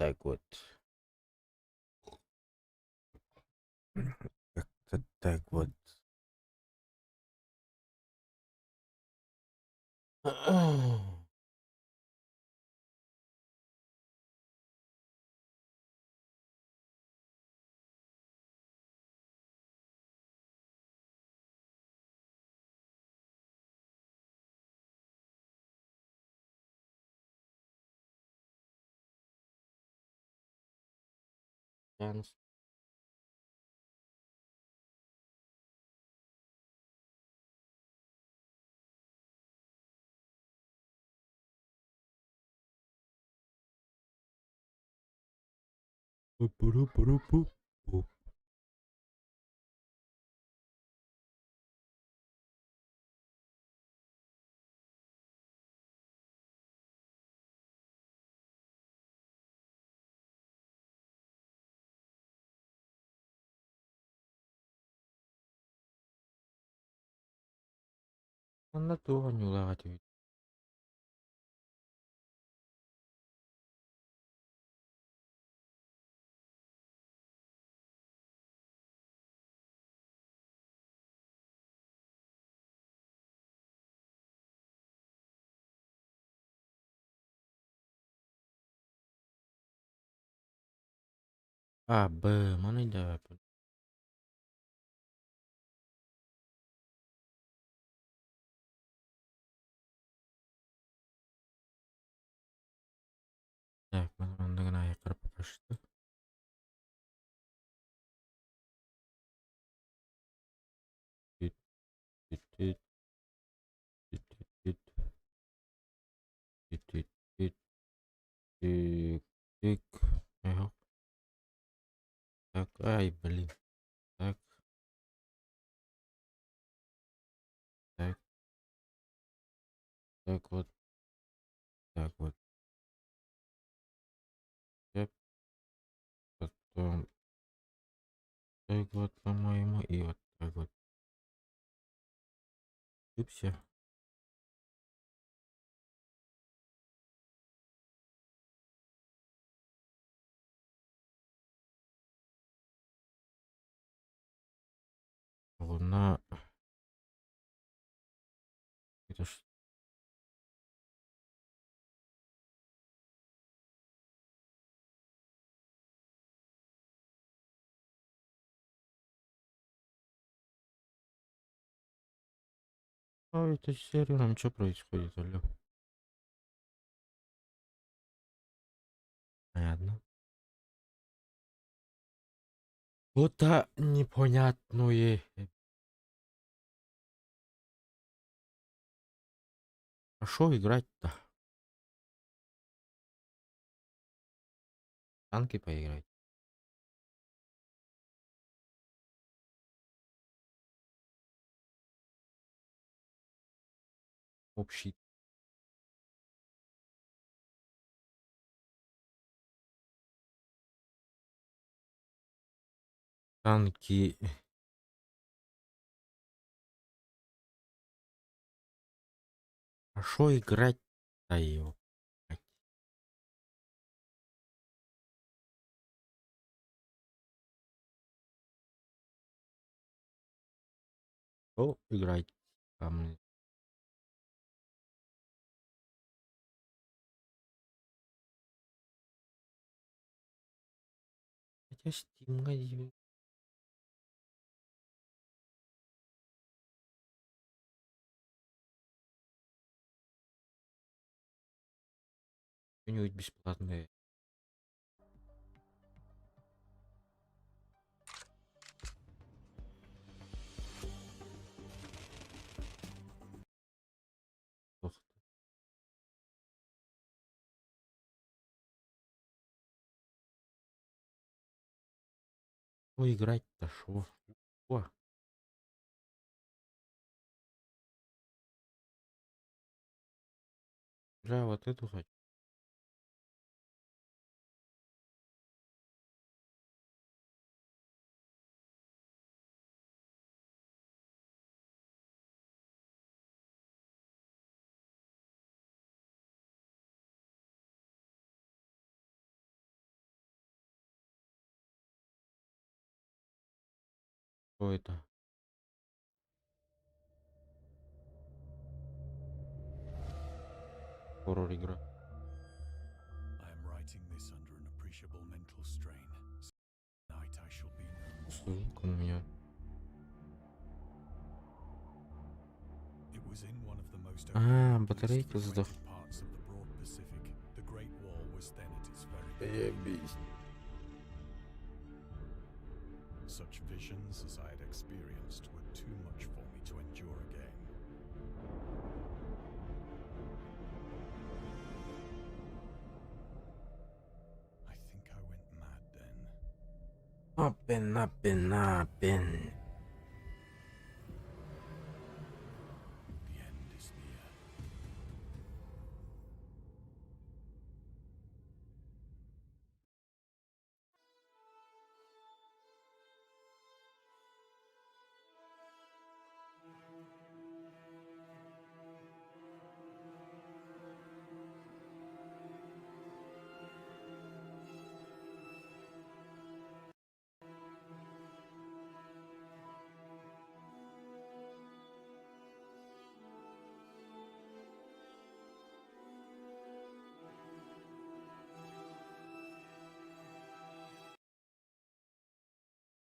так вот. Как-то так вот. Янс. Пу-пу-ру-пу-ру-пу. Пу. Anda tuh nyulah cuy. А, Б, mana dapat? Так, mana naik berapa pasti? Tit, tit, tit, tit, tit, tit, tit, tit, tik, tik. Ayo, так, ай, блин. Так, так, так вот, так вот. Yep, потом так вот, по-моему, и вот так вот. И все. Луна. Это ж... А это с сервером что происходит, алло? Понятно. Вот-то непонятное. А шо играть-то? Танки поиграть. Общий. Танки. А шо играть-то его? Шо играть? Там... Хотя Steam гадью. Что-нибудь бесплатное. Ох, шо играть-то, шо? О, я вот эту хочу. Что это? Хоррор игра. I am writing this under an appreciable mental strain. Tonight I shall be no more. Звук у меня. It was in one of the most А, open and least батарейка сдох. frequented parts of the broad Pacific. The Great Wall was then at its very Ебись. Such visions as I had experienced were too much for me to endure again. I think I went mad then. Up and up and up and... The end is near.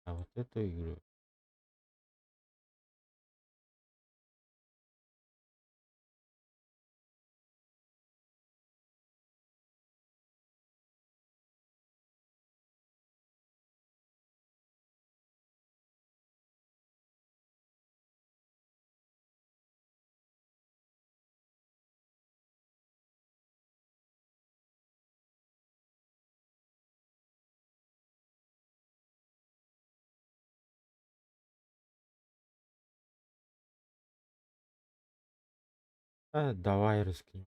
А вот эту игру. Давай рискнем.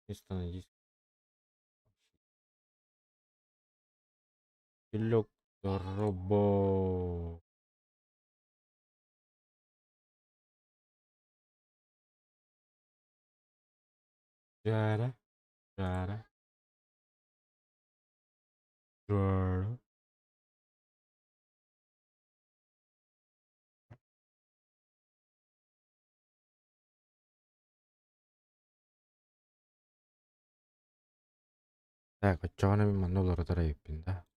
Место на диске. Электробо. Жара. Жара. Жара. Так, facciamo mandolo trepin, da.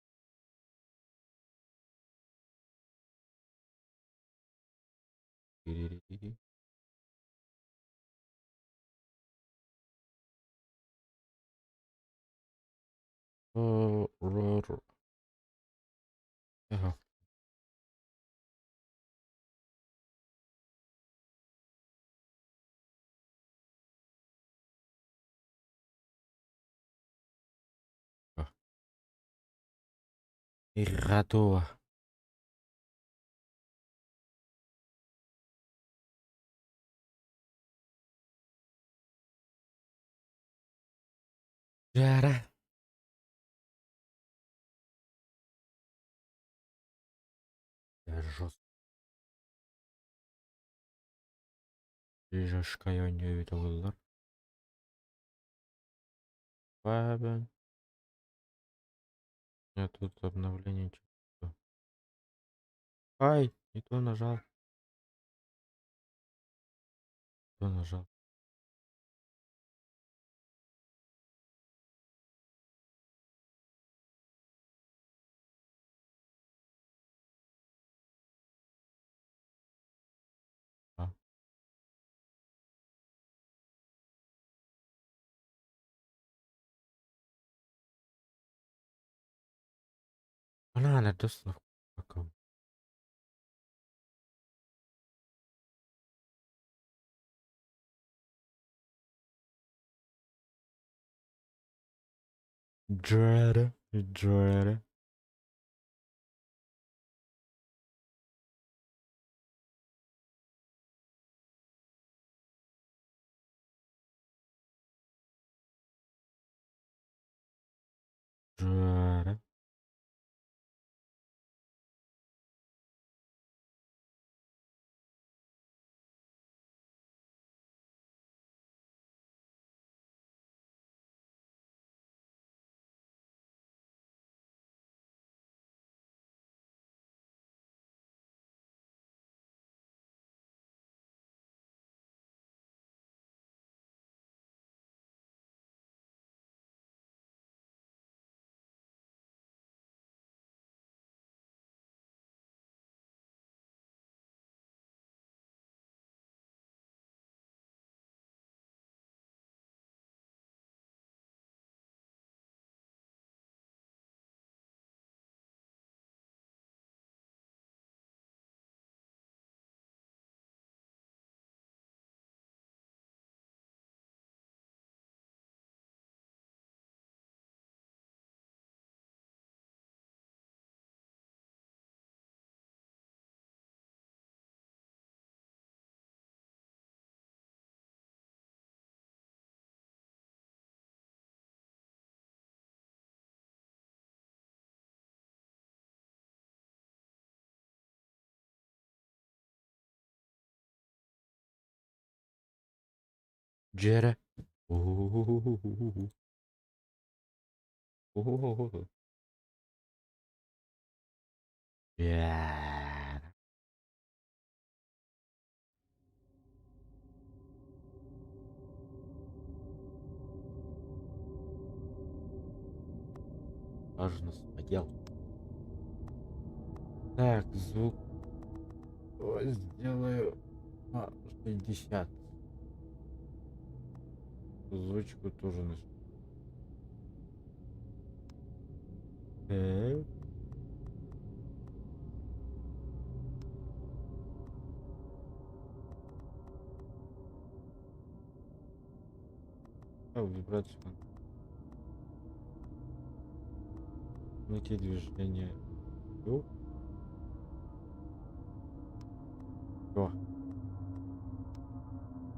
Tiri-ri-ri-ri. Ро-ро-ро. Ага. Готово. Жара. Жестко. Жестко я не видел. Бабин. Нет, тут обновление. Чё-то. Ай, не то нажал. То нажал. А. Она достала. Жара. Жара. Джера. У-у-у-у-у-у-у. У-у-у-у-у. Джера. Важно смотрел. Так, звук сделаю 60. Озвучку тоже на Э, вибрацию. Найти движение. Всё.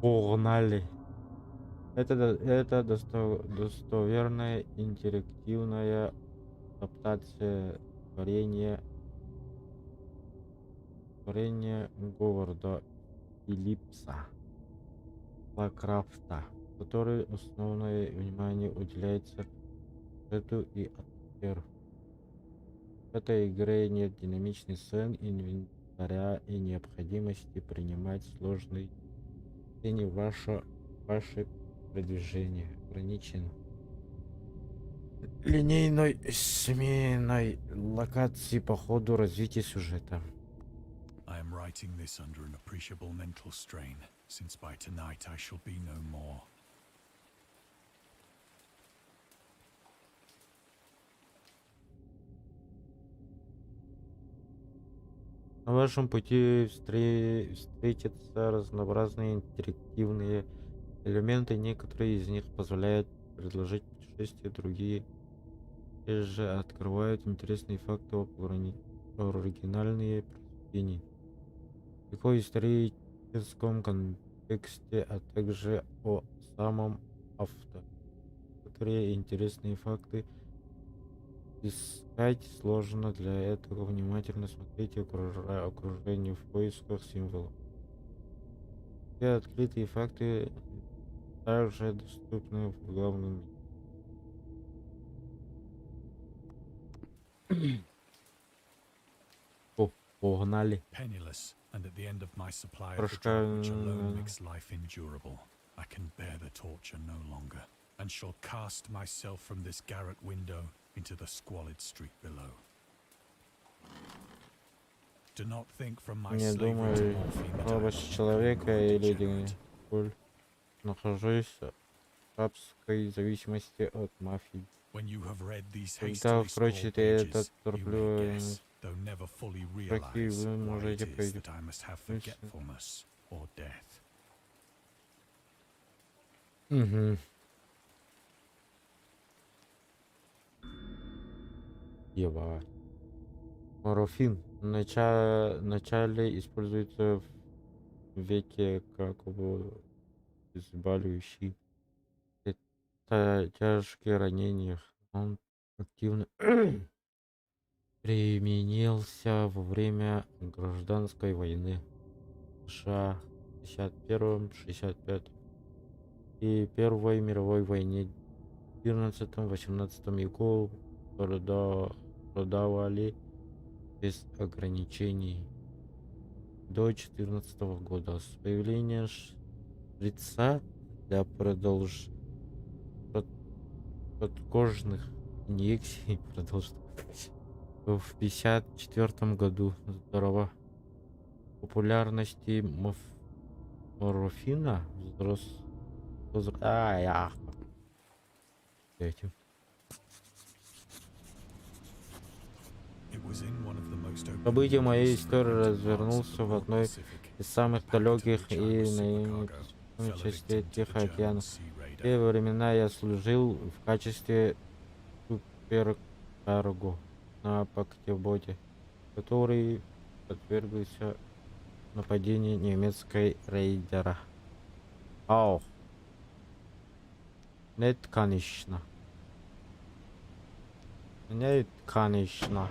Погнали. Это достоверная интерактивная адаптация творения Говарда Филлипса Лавкрафта, который основное внимание уделяется сюжету и атмосфере. В этой игре нет динамичных сцен, инвентаря и необходимости принимать сложные решения. Ваше продвижение ограничено линейной сменой локации по ходу развития сюжета. I am writing this under an appreciable mental strain, since by tonight I shall be no more. На вашем пути встретятся разнообразные интерактивные элементы. Некоторые из них позволяют предложить путешествия, другие же открывают интересные факты об оригинальные произведения. В его историческом контексте, а также о самом авторе. Некоторые интересные факты искать сложно, для этого внимательно смотрите окружение в поисках символов. Все открытые факты также доступны в главном меню. О, погнали. Penniless, and at the end of my supply of the Трошка drug which alone makes life endurable, I can bear the torture no longer, and shall cast myself from this garret window into the squalid street below. Do not think from my не slavery to думаю, morphine that I am слабость a человека criminal или degenerate. нахожусь в рабской зависимости от мафии. When you have read these Когда hastily вы scrawled прочтете этот pages, you may guess, торпливый though never fully строки, realize, вы why можете it is that I must have forgetfulness or death. Угу. Ебать. Морфин вначале используется в веке как обезболивающий. Это тяжкие ранения. Он активно применился во время гражданской войны США в 61-65 и Первой мировой войне в 14-18 веку продавали без ограничений до 14 года. С появлением шприца для подкожных инъекций в 54 году здорово популярности морфина этим. It was in one of the most open События моей and истории frequented parts of развернулся the в North одной Pacific. из самых The packet of далеких which I и was supercargo наименьшей fell a части victim to the Тихого German океана. sea В raider. те времена я служил в качестве суперкарго на пакетботе, который подвергся нападению немецкой рейдера. Ау. Нет, конечно. Нет, конечно.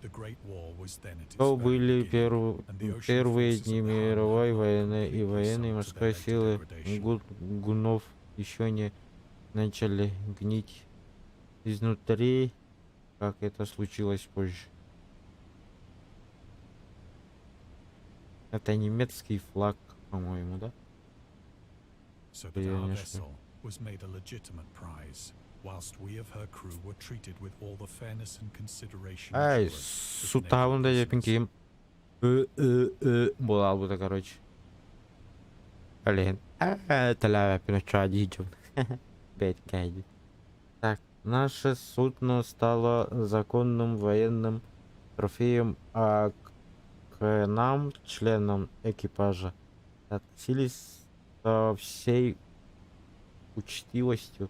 The Great War was then at its То very были beginning, and the ocean первые forces дни of the Han мировой had not войны, и completely военные и sunk to their морской later силы degradation. гунов еще не начали гнить изнутри, как это случилось позже. Это немецкий флаг, по-моему, да? So that Я our не ошибаюсь. vessel was made a legitimate prize, whilst we of her crew were treated with all the fairness and consideration Ай, assured as сута naval онда prisoners. депинким. Була бу да, короче. Блин. Таля пиноча дичем. Опять кайди. Так, наше судно стало законным военным трофеем, а к нам, членам экипажа, относились со всей учтивостью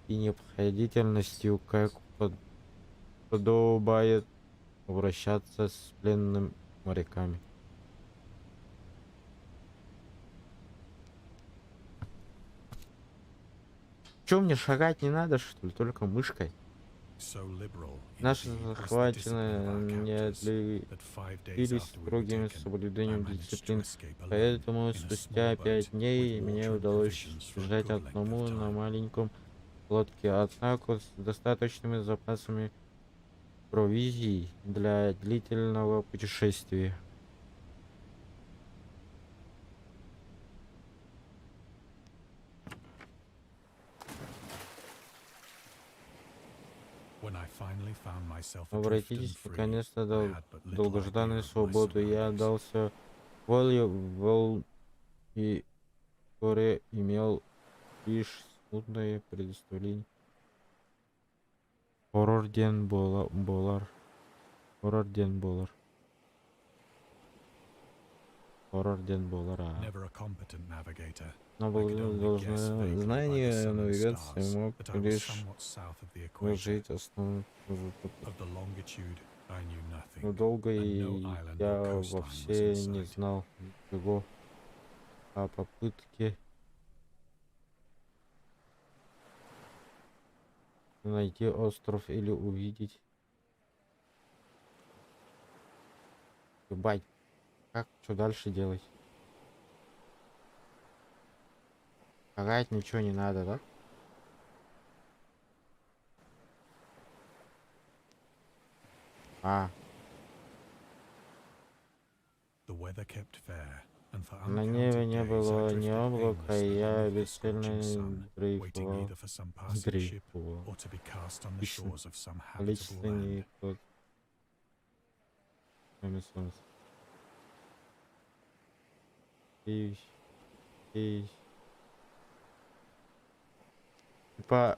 и необходительностью, как подобает обращаться с пленными моряками. Чё, мне шагать не надо, что ли? Только мышкой? So liberal, Наши indeed, was the discipline of захвачены our не captors, that 5 days отличились after we were строгим taken, I соблюдением managed to дисциплин, escape alone поэтому in a спустя small boat 5 дней with мне water and удалось provisions for a бежать good length одному of на time. маленьком лодке, однако с достаточными запасами провизии для длительного путешествия. When I finally found myself adrift and Обратитесь free, наконец-то I had but little idea долгожданную of my свободу. Я surroundings. отдался воле волн и вскоре имел лишь смутное представление. Хоррор болар. Хоррор болар. Хоррор болар. Never a competent navigator, Но I could only guess должное vaguely by the знание sun and навигации stars мог that I was лишь somewhat south of the equator. вложить основу. Of the longitude, I knew Но nothing, долго and no и island я or coastline was вовсе in не sight. знал ничего о попытке найти остров или увидеть. Ебать, как, что дальше делать? Шагать ничего не надо, да? The weather kept fair, and for На небе uncounted не days I было ни drifted облака, и aimlessly я beneath the scorching бесцельно sun, waiting дрейфовал. either for some passing ship Дрейфовал. or to be cast on the Отлично. shores of some habitable Количество land. не тот. Кроме солнца. И... Типа,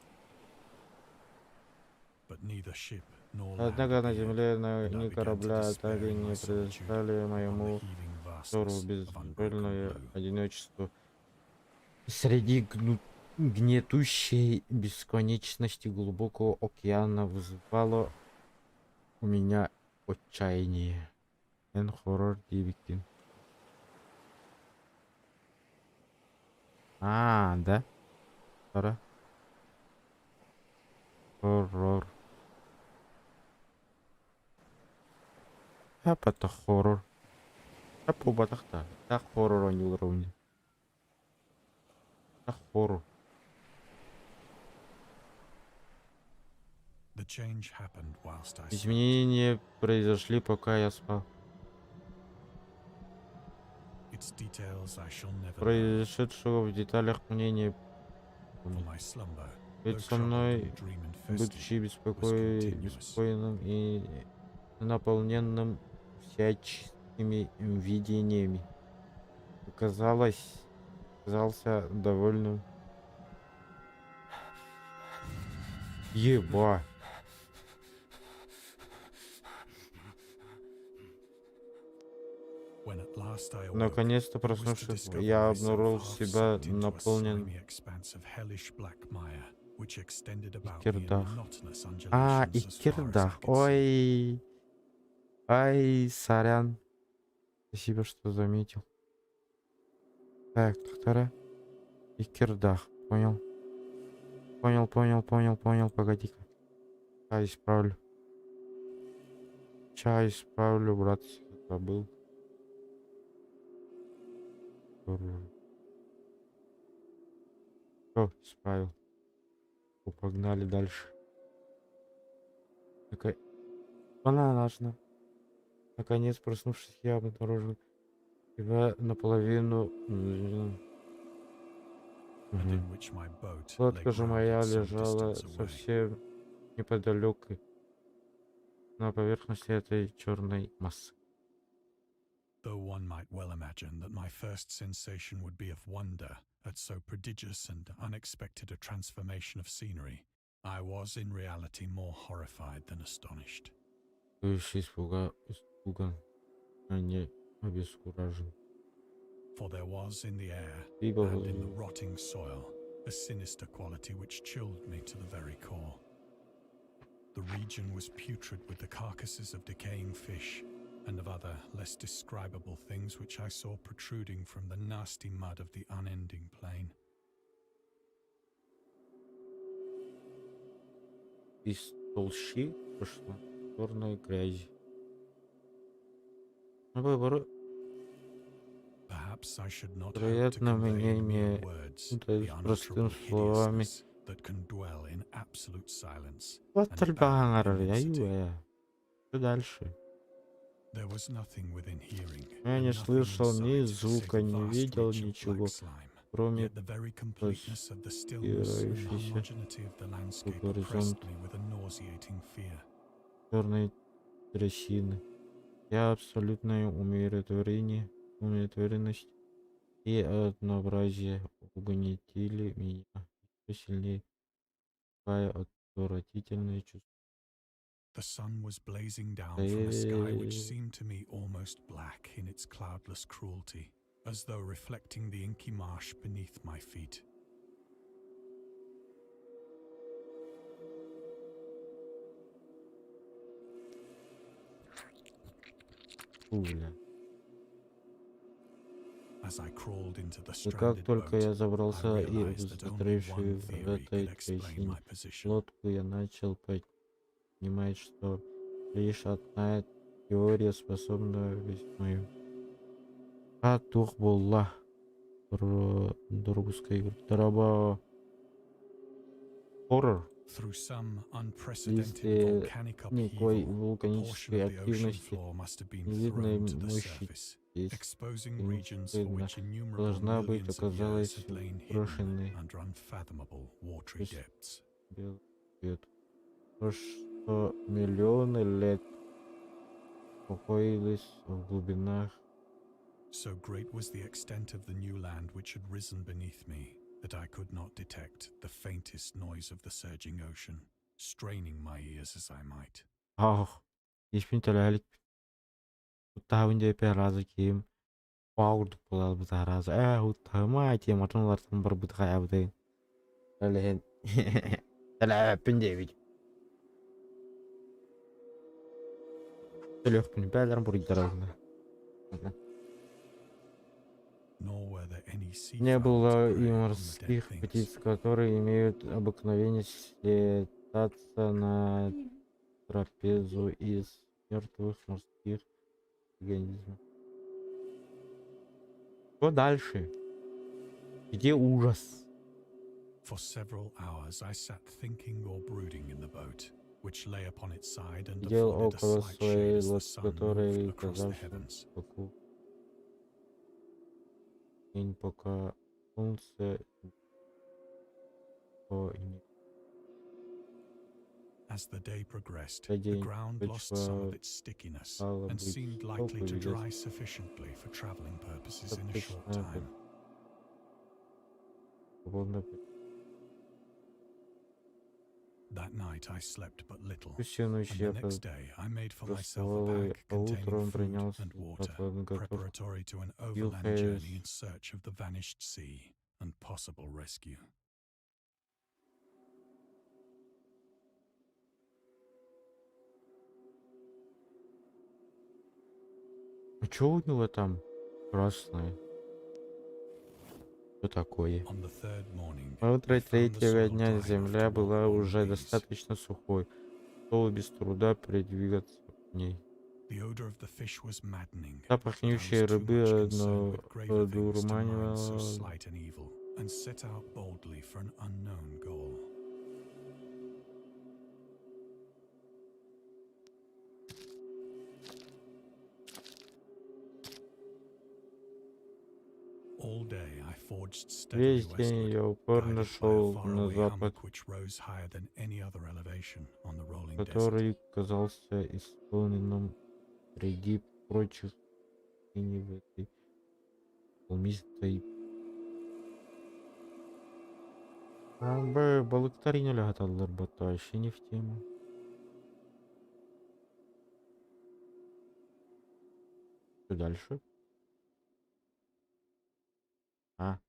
But neither ship nor land однако на appeared, земле and I ни began to корабля despair так и in my не solitude предоставили on the моему heaving взору vastness of unbroken безвольное blue. одиночество. Среди гнетущей бесконечности глубокого океана вызывало у меня отчаяние. En horror дивикин. Да? Пора. Хоррор. Это хоррор. По батахта. Так хоррор не уровне. Так хоррор. The change happened whilst I slept. Изменения произошли, пока я спал. Its details I shall never know. Произошедшего в деталях мне не For помню. my slumber, Ведь though со troubled мной, and dream будучи infested, беспокойным и наполненным всяческими видениями, казался довольным. Еба. when at last I awoke, Наконец-то it was to проснувшись, discover я myself обнаружил half себя sucked into a наполнен slimy expanse of hellish black mire, which extended about me in Кирдах. monotonous И undulations as far as I Кирдах. could see. Ой. Ай, сорян. Спасибо, что заметил. Так, Тахтара. И Кирдах. Понял. Понял. Погоди-ка. Исправлю. Чай исправлю, брат, забыл. Все, исправил. Погнали дальше. Такая... Бананажно. Наконец, проснувшись, я обнаружил себя наполовину... and in which my boat lay Лодка же моя grounded some лежала distance away. совсем неподалеку на поверхности этой черной массы. Though one might well imagine that my first sensation would be of wonder at so prodigious and unexpected a transformation of scenery, I was in reality more horrified than astonished. Испуган, а не обескуражен. For there was in the air Ибо and in the rotting soil a sinister quality which chilled me to the very core. The region was putrid with the carcasses of decaying fish and of other less describable things which I saw protruding from the nasty mud of the unending plain. из толщи пошла черная грязь. Perhaps I should not hope to Вероятно, convey мне in mere не words удалось the простым unutterable словами. hideousness that can dwell in absolute silence Вот and только barren я immensity. Что дальше? There was nothing within hearing, Я and не nothing in слышал ни sight звука, save a не vast видел reach of ничего, black slime. кроме Yet the very completeness of the stillness and простирающейся homogeneity of the landscape горизонт oppressed me with a nauseating fear. черной трясины. Я абсолютное умиротворенность и однообразие угнетили меня еще сильнее, какая отвратительное чувство. The sun was blazing down from a sky which seemed to me almost black in its cloudless cruelty, as though reflecting the inky marsh beneath my feet. Пуля. As I crawled into the И как stranded только boat, я I забрался и realized that only one застрявший в theory этой could explain трясине my position. лодку, я начал понимать, что лишь одна теория способна объяснить мою. Дух Булла. Дургуской драба. Хоррор. Through some unprecedented Если volcanic никакой upheaval, a portion вулканической of the ocean активности, floor must have been невидной thrown to the мощи surface, здесь exposing regions for стыдно, which innumerable должна быть millions of years оказалась had lain hidden брошенной under unfathomable watery depths. белый свет. То, что миллионы лет покоились в глубинах. So great was the extent of the new land which had risen beneath me that I could not detect the faintest noise of the surging ocean, straining my ears as I might. Hiçbir telelik tahun razı kim bağırdık bulalı bu razı. Utama ki matonlardan bir bu da abdayım. Öyle Telefon David. Telefon ben buraya tarafına. Nor were there any sea Не fowl было to и prey upon the dead морских things. птиц, которые имеют обыкновение слетаться на трапезу из мертвых морских организмов. Что дальше? Где ужас? For several hours I sat thinking or brooding in the boat, which lay upon its side and Сидел afforded a около slight shade своей as the лодки, sun moved которая across the казался heavens. вокруг. День, пока солнце не As the day progressed, The the day ground lost почва some of its stickiness стала and быть seemed likely to теплой, dry sufficiently for traveling purposes in a short достаточно time. свободно. That night I slept but little, Всю ночь and я the next day I made for myself a проспал, bag а containing утром food принялся and за water, подготовку. preparatory to an overland Юхаясь. journey in search of the vanished sea and possible rescue. А чё у него там красное? Что такое? On the third morning, На утро I found the третьего soil дня dry enough земля to была walk on уже with ease. достаточно сухой, чтобы без труда передвигаться по ней. The odor of the fish was maddening. Запах but I was гниющей too рыбы much concerned with graver things to mind so одурманивал. slight an evil, and set out boldly for an unknown goal. All day I forged steadily Весь день westward, я упорно guided by a шел на faraway запад, hummock which rose higher than any other elevation on the rolling desert. который казался исполненным среди прочих теней в этой холмистой. Балыктар ине аталар бата, вообще не в тему. Что дальше? А,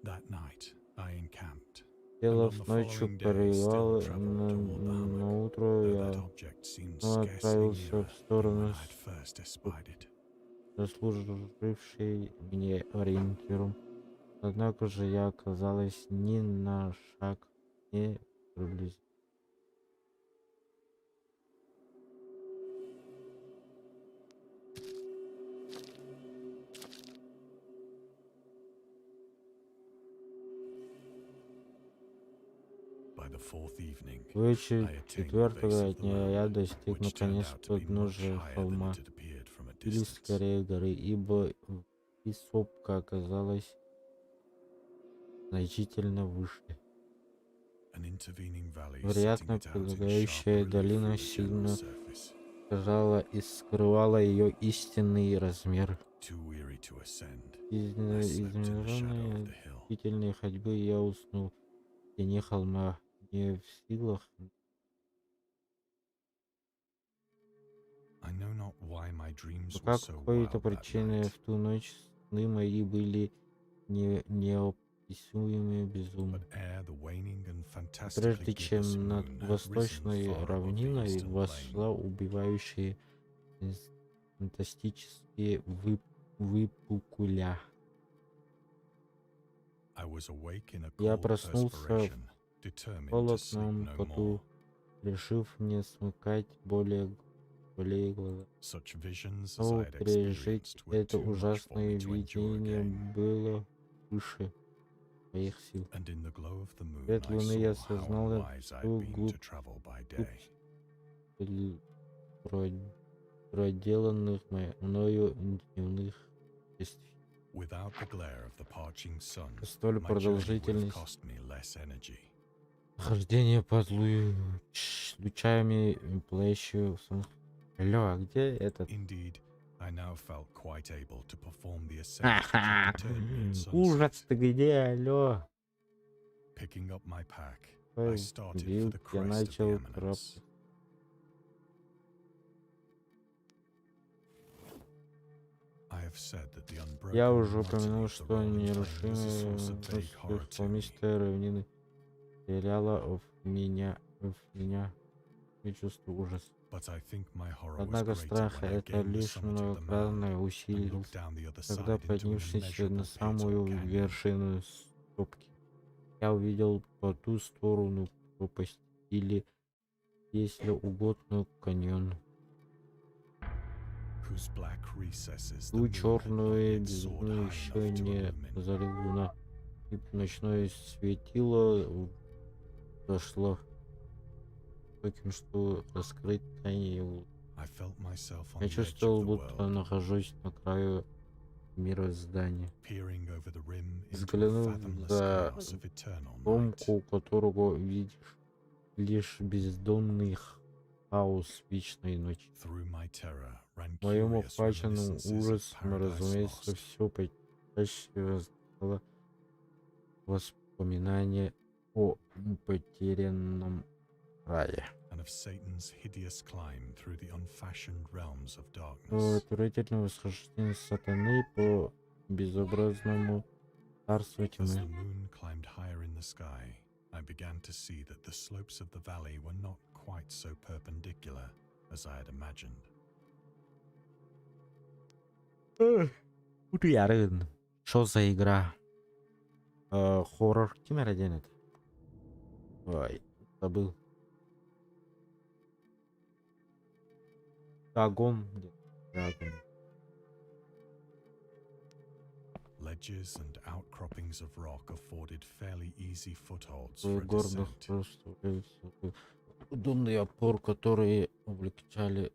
That night I encamped, and on сделав the ночью following day привал, still traveled toward the hummock, на утро though that я object seemed снова scarcely отправился nearer в than сторону when I had first espied it. заслужившей мне ориентиром. Однако же я оказалась ни на шаг не приблизилась. By the fourth evening, В вечер I attained the base четвертого of the дня я mountain, достиг which turned наконец out to be much подножия higher than холма it had appeared from a или distance. скорее горы, ибо высотка оказалась значительно выше. An intervening valley Вероятно, sitting it out in sharp прилегающая relief долина from the general сильно surface. искажала и скрывала ее истинный размер. Too weary to ascend, Из I slept in the shadow of измеренной the hill. длительной ходьбы я уснул в тени холма, не в силах. I know not why my dreams По were so какой-то wild that причине night, в ту ночь сны мои были неописуемые безумны. but ere the waning and fantastically Прежде gibbous чем над moon had risen восточной far above the равниной eastern plain, восшла убивающие фантастические выпукля. I was awake in a Я cold проснулся в perspiration, determined to sleep холодном no поту, more. решив не смыкать более глаза. Such visions as I Но had пережить experienced were это too much for ужасное me to endure видение again. было выше моих сил. And in the glow of the moon, Свет I луны я saw how осознал unwise I всю had been to travel by day. проделанных мною дневных действий. Without the glare of the parching sun, Столь my journey would have продолжительность cost me less energy. хождение под лучами плещу. Алло, а где этот? Indeed, I now felt quite able to perform the ascent which had deterred me at Ужас, sunset. ты где, алло? Picking up my pack, I Ой, started for Билл, the я crest of the начал eminence. карабкаться. I have said that the unbroken Я уже monotony упомянул, of the что rolling plain was a source of vague нерушимая horror to me. холмистая равнина вселяла в меня чувство ужаса. But I think my horror was Однако greater страх when I это gained the лишь summit of the mound многократно and усилился, looked down the other когда, side into an поднявшись на immeasurable pit самую or canyon. вершину сопки, я увидел по ту сторону пропасть или, если угодно, каньон. Whose black recesses the Ту moon had not черную yet soared бездну high еще enough to не illumine. озарила луна, и ночное светило дошло таким, что раскрыть тайне его. I felt myself on Я the edge of чувствовал, the будто world, нахожусь на краю мироздания, peering over the rim into a взглянув fathomless за chaos of eternal night. комку, которого видишь лишь бездонный хаос вечной ночи. Through my terror ran В моем curious охваченном reminiscences of ужасом, Paradise разумеется, Lost, все почаще возникало воспоминание о потерянном рае. and of Satan's hideous climb through the unfashioned realms of О darkness. отвратительном восхождении сатаны по безобразному царству As тьмы. the moon climbed higher in the sky, I began to see that the slopes of the valley were not quite so perpendicular as I had imagined. Ярын. Что за игра? Хоррор Кимера денет. Ой, забыл. Дагон. Драгон. Ledges and outcroppings of rock afforded fairly easy footholds В for a горных descent. просто удобный опор, которые облегчали.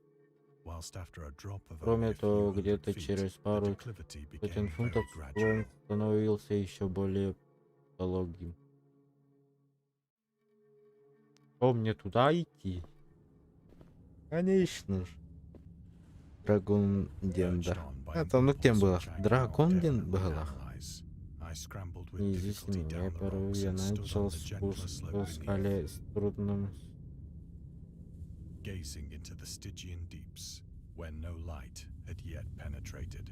Whilst after a drop of only Кроме a few того, hundred где-то feet, через the пару declivity сотен became фунтов very склон gradual. становился еще более пологим. Что, мне туда идти? Конечно же. Драгон Urged Дендер. on by an Это, ну кем impulse было? which I cannot Драгон definitely Денбелах. analyze, I scrambled with difficulty Неизъяснимо. Я down the первый, rocks я and stood начал on the gentler спуск slope по beneath, скале с трудным. gazing into the Stygian deeps, where no light had yet penetrated.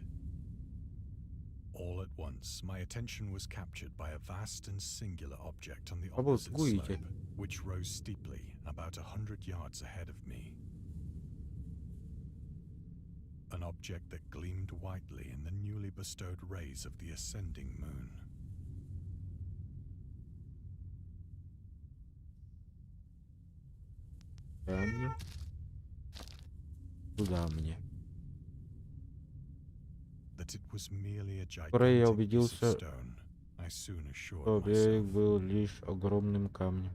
All at once, my attention was captured by a vast and singular object on the А вот opposite гуите. slope, which rose steeply about 100 yards ahead of me. An object that gleamed whitely in the newly bestowed rays of the ascending moon. Да, мне. Куда мне? That it was merely a Скоро я gigantic piece of убедился, stone, I soon что assured берег myself. был лишь огромным камнем.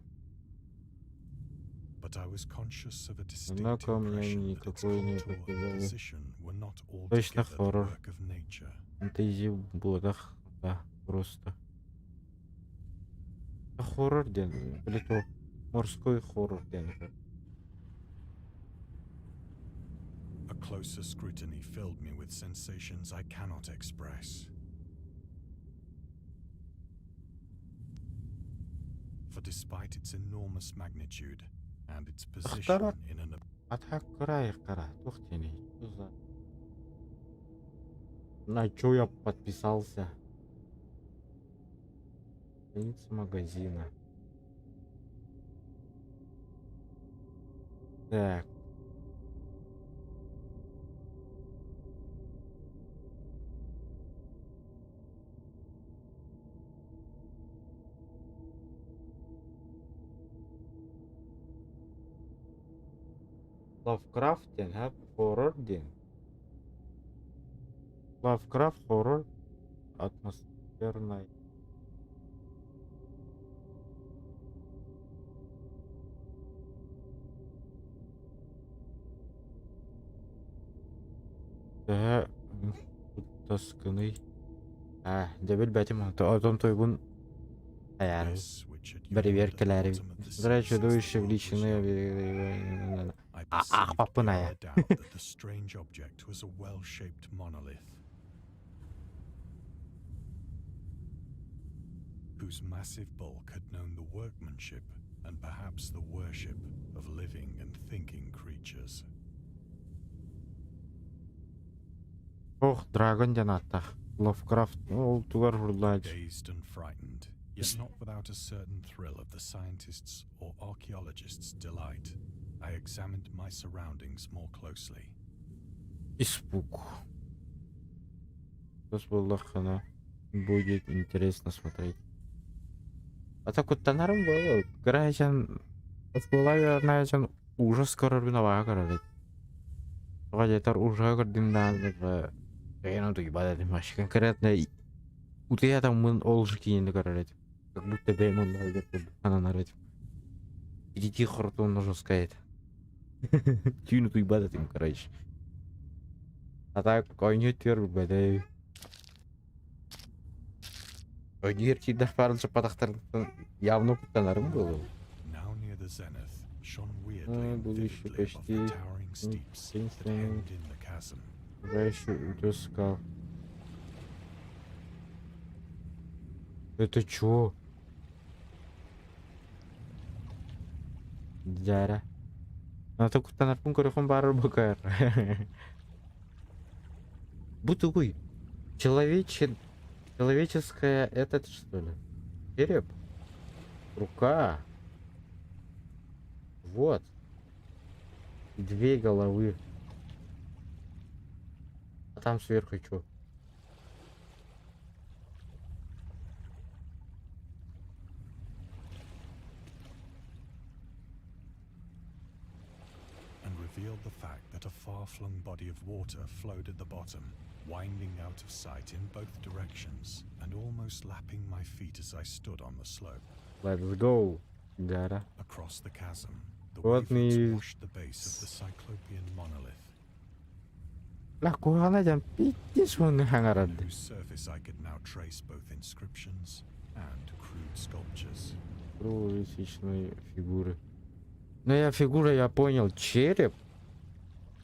But I was conscious of a distinct Однако у меня impression that its никакой не contour and покидало. position were not Точно altogether the хоррор. work of nature. Фэнтези в ботах. Да, просто. А хоррор ден. Или то морской хоррор Денвер. A closer scrutiny filled me with sensations I cannot express. For despite its enormous magnitude and its position Ахтара. in an Атак край кара. Тухтени. Что за... На чё я подписался? Страница магазина. Так. Лавкрафтен, а? Хоррор ден. Лавкрафт, хоррор. Атмосферная. Да. Тосканы. Дебел бәтим. Атом тойгун. Аяр. abyss which had yawned at the Проверкалari. bottom of the sea Зря since the чудовище world was young. вличины. I perceived папаная. beyond a doubt that the strange object was a well-shaped monolith, whose massive bulk had known the workmanship and perhaps the worship of living and thinking creatures. Ох, драгон жаната. Лавкрафт. Ол тугар хурлаач. Dazed and frightened, yet not without a certain thrill of the scientist's or archaeologist's delight, I examined my surroundings more closely. Испуг. Хана. Будет интересно смотреть. А так вот тонаром было. Грайчан. Отплываю, знаете, ужас корабиновая корабит. Вадятор уже координатор. Я на то ебать маш конкретно. У тебя там мы олжики не корабит. Как будто демон на она нарыть. Идите хортон нужно сказать. Тюну tu ебать им короче. А так койнет тер бедай. Егер ти фарлча патахтар явно тонаром было. Now near the zenith, shone weirdly and был еще vividly above почти the towering steeps that hemmed in the chasm. Дальше утеска. Это чё? Дяра. А так вот на пункте рухом бару букар. Бутуй. Человеческая этот что ли? Череп. Рука. Вот. И две головы. А там сверху чё? revealed the fact that a far-flung body of water flowed at the bottom, winding out of sight in both directions and almost lapping my feet as I stood on the slope. Let's go. Дара. Across the chasm, the Вот wavelets мы- washed the base of the Cyclopean monolith, Lah kuhalajan pittis mun on hangarad. whose surface I could now trace both inscriptions and crude sculptures. Круглосечные фигуры. Ну я фигура, я понял. Череп.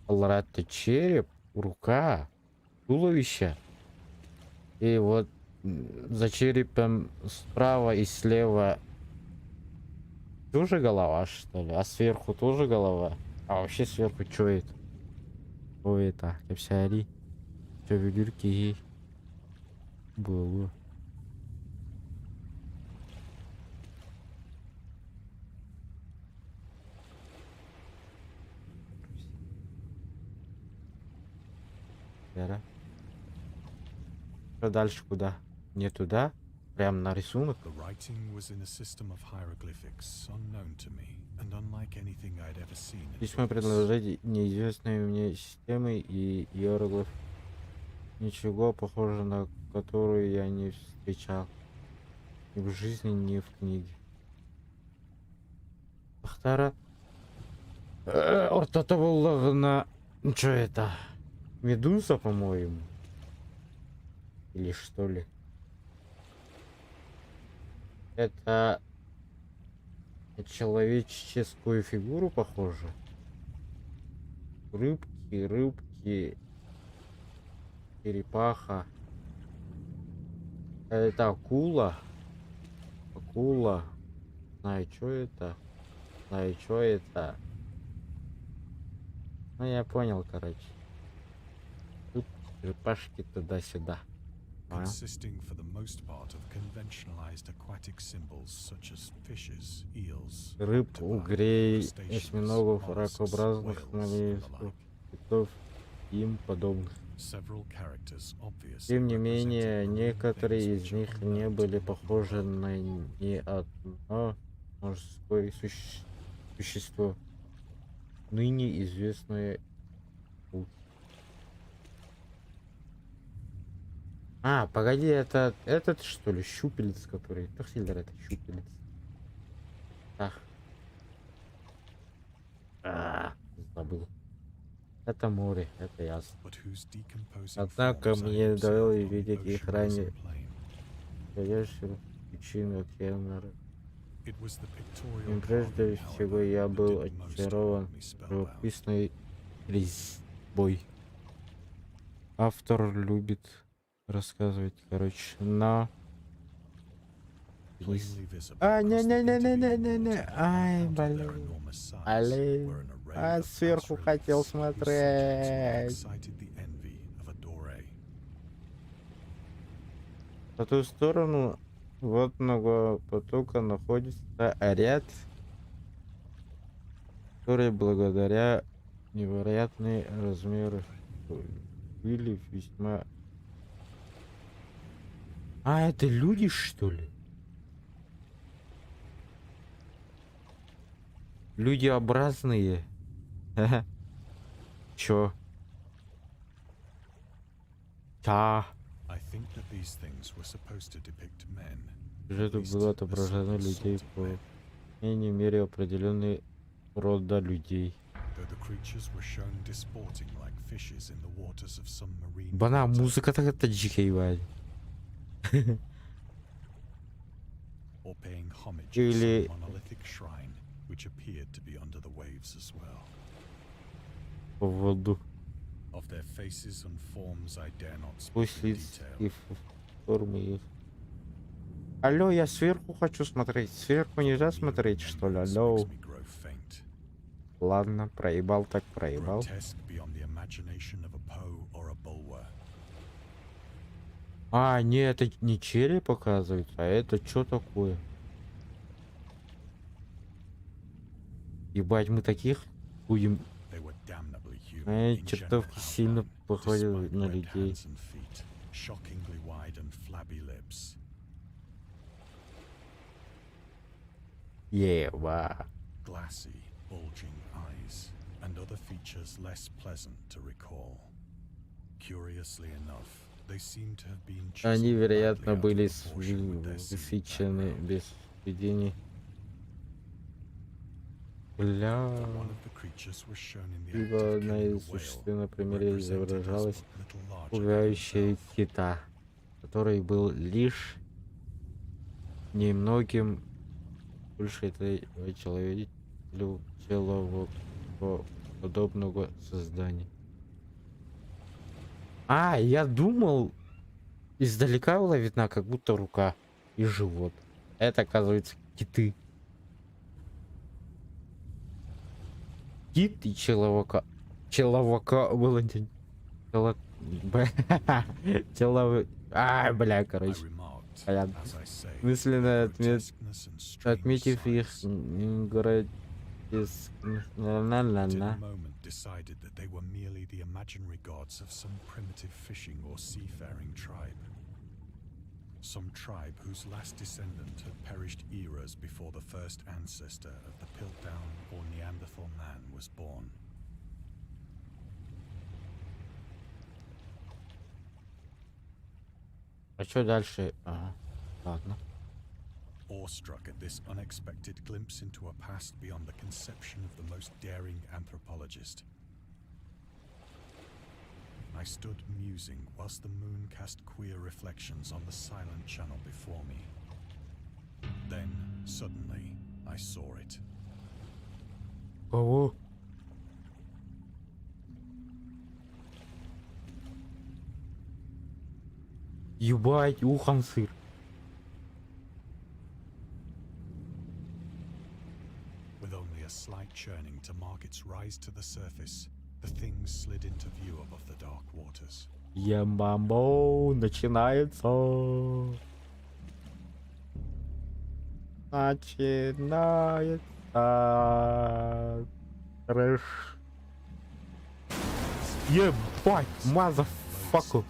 Лоретта череп. Рука. Туловище. И вот за черепом справа и слева тоже голова, что ли? А сверху тоже голова? А вообще сверху что это? Что это? Кепсари. Чё было? Вера. Что дальше куда? Не туда? Прям на рисунок? The writing was in a system of hieroglyphics unknown to me and unlike anything I'd ever seen in Письмо books. предложить неизвестной мне системой и иероглиф. Ничего похожего на которую я не встречал. Ни в жизни, ни в книге. Ахтара. Ортата на... Что это? Медуза, по-моему. Или что ли? Это на человеческую фигуру похоже. Рыбки, черепаха. Это акула. Акула. Знаю, что это. Знаю, что это. Ну, я понял, короче. Тут черепашки туда-сюда. Понял? Consisting for the most part of conventionalized aquatic symbols such as fishes, eels, Рыб, octopi, угрей, crustaceans, осьминогов, mollusks, ракообразных, whales, and the моллюсков, like. китов и им подобных. Several characters obviously Тем не менее, represented marine некоторые things из which are них unknown не to были modern похожи man. на ни одно мужское существо, ныне известное. А, погоди, это этот что ли, щупелец, который... Тахсильдер, это щупелец. Ах. Забыл. Это море, это ясно. But whose decomposing Однако forms I мне observed довелось on the видеть их ранее. ocean-risen plain. Стоящие причины океана. It was the pictorial И прежде carving, всего however, я that был did most to очарован hold me spellbound. живописной резьбой. Автор любит рассказывать, короче, но... Plainly visible А, across the не-не-не-не-не-не-не. intervening Ай, water of their блин. enormous size Блин. were an array А of сверху bas-reliefs хотел whose subjects were смотреть. excited the envy of a Doré. По ту сторону водного потока находится ряд, который благодаря невероятные размеры были весьма... А, это люди, что ли? Людиобразные. Чё? Та. I think that these things were supposed to depict men. Сюжету было отображено людей по менее мере определенный рода людей. Though the creatures were shown disporting like fishes in the waters of some marine Бана, delta, музыка так это дикая, ебать. or paying homage to Или- some monolithic shrine which appeared to be under the waves as well. По воду. Of their faces and forms I dare not speak Пусть in лиц detail. и формы их. Алло, я сверху хочу смотреть. Сверху нельзя смотреть, что ли? Remembrance Алло. makes me grow faint. Ладно, проебал так проебал. Grotesque beyond the imagination of a Poe or a Bulwer. А, не, это не череп показывает, а это что такое? Ебать, мы таких будем... They were damnably human Они in чертовки general сильно outline, походят despite на webbed людей. hands and feet, shockingly wide and flabby lips. Еба. Glassy, bulging eyes. and other features less pleasant to recall. Curiously enough, they seem to have been Они, chiseled вероятно, badly out были of proportion with their scenic высечены background. без сведений. Бля. One of the creatures was shown in the act Ибо of одно killing a из существ whale, на примере represented as изображалось but little larger than пугающее himself. кита, который был лишь немногим больше этого человекоподобного создания. А, я думал, издалека была видна как будто рука и живот. Это, оказывается, киты. Кит и человека. Человека было не... А, бля, I короче. remarked, Понятно. as I say, Мысленно the grotesqueness and strange отметив их sights. гротеск... But in a Ла-ла-ла. moment decided that they were merely the imaginary gods of some primitive fishing or seafaring tribe. Some tribe whose last descendant had perished eras before the first ancestor of the Piltdown or Neanderthal man was born. А что дальше? Ага. Ладно. Awestruck at this unexpected glimpse into a past beyond the conception of the most daring anthropologist, I stood musing whilst the moon cast queer reflections on the silent channel before me. Then, suddenly, I saw it. Кого? Ебать, ухан сыр. With only a slight churning to mark its rise to the surface, the thing slid into view above the dark waters. Ембамбо, начинается. Начинается. Трэш. Ебать, мазафаку.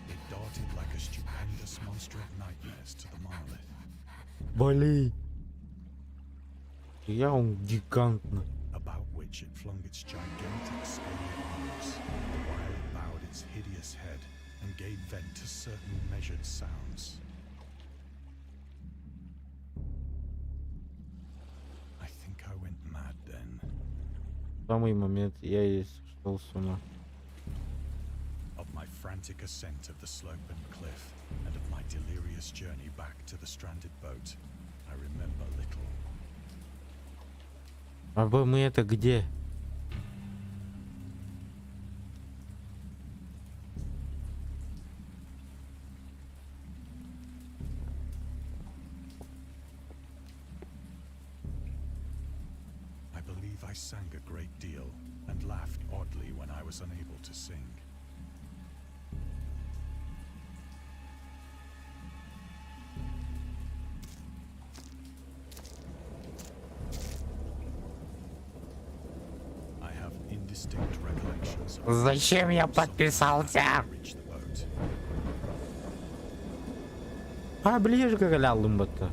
It darted like a stupendous monster of nightmares to the monolith. Блин. Я он гигантный. About which it flung its gigantic scaly arms, while it bowed its hideous head and gave vent to certain measured sounds. I think I went mad then. В самый момент я и сошел с ума. Of my frantic ascent of the slope and cliff, and of my delirious journey back to the stranded boat, I remember little. А мы это где? I believe I sang a great deal and laughed oddly when I was unable to sing. I have indistinct recollections of Зачем я some подписался? I reached the boat. А, ближе как лялумба-то.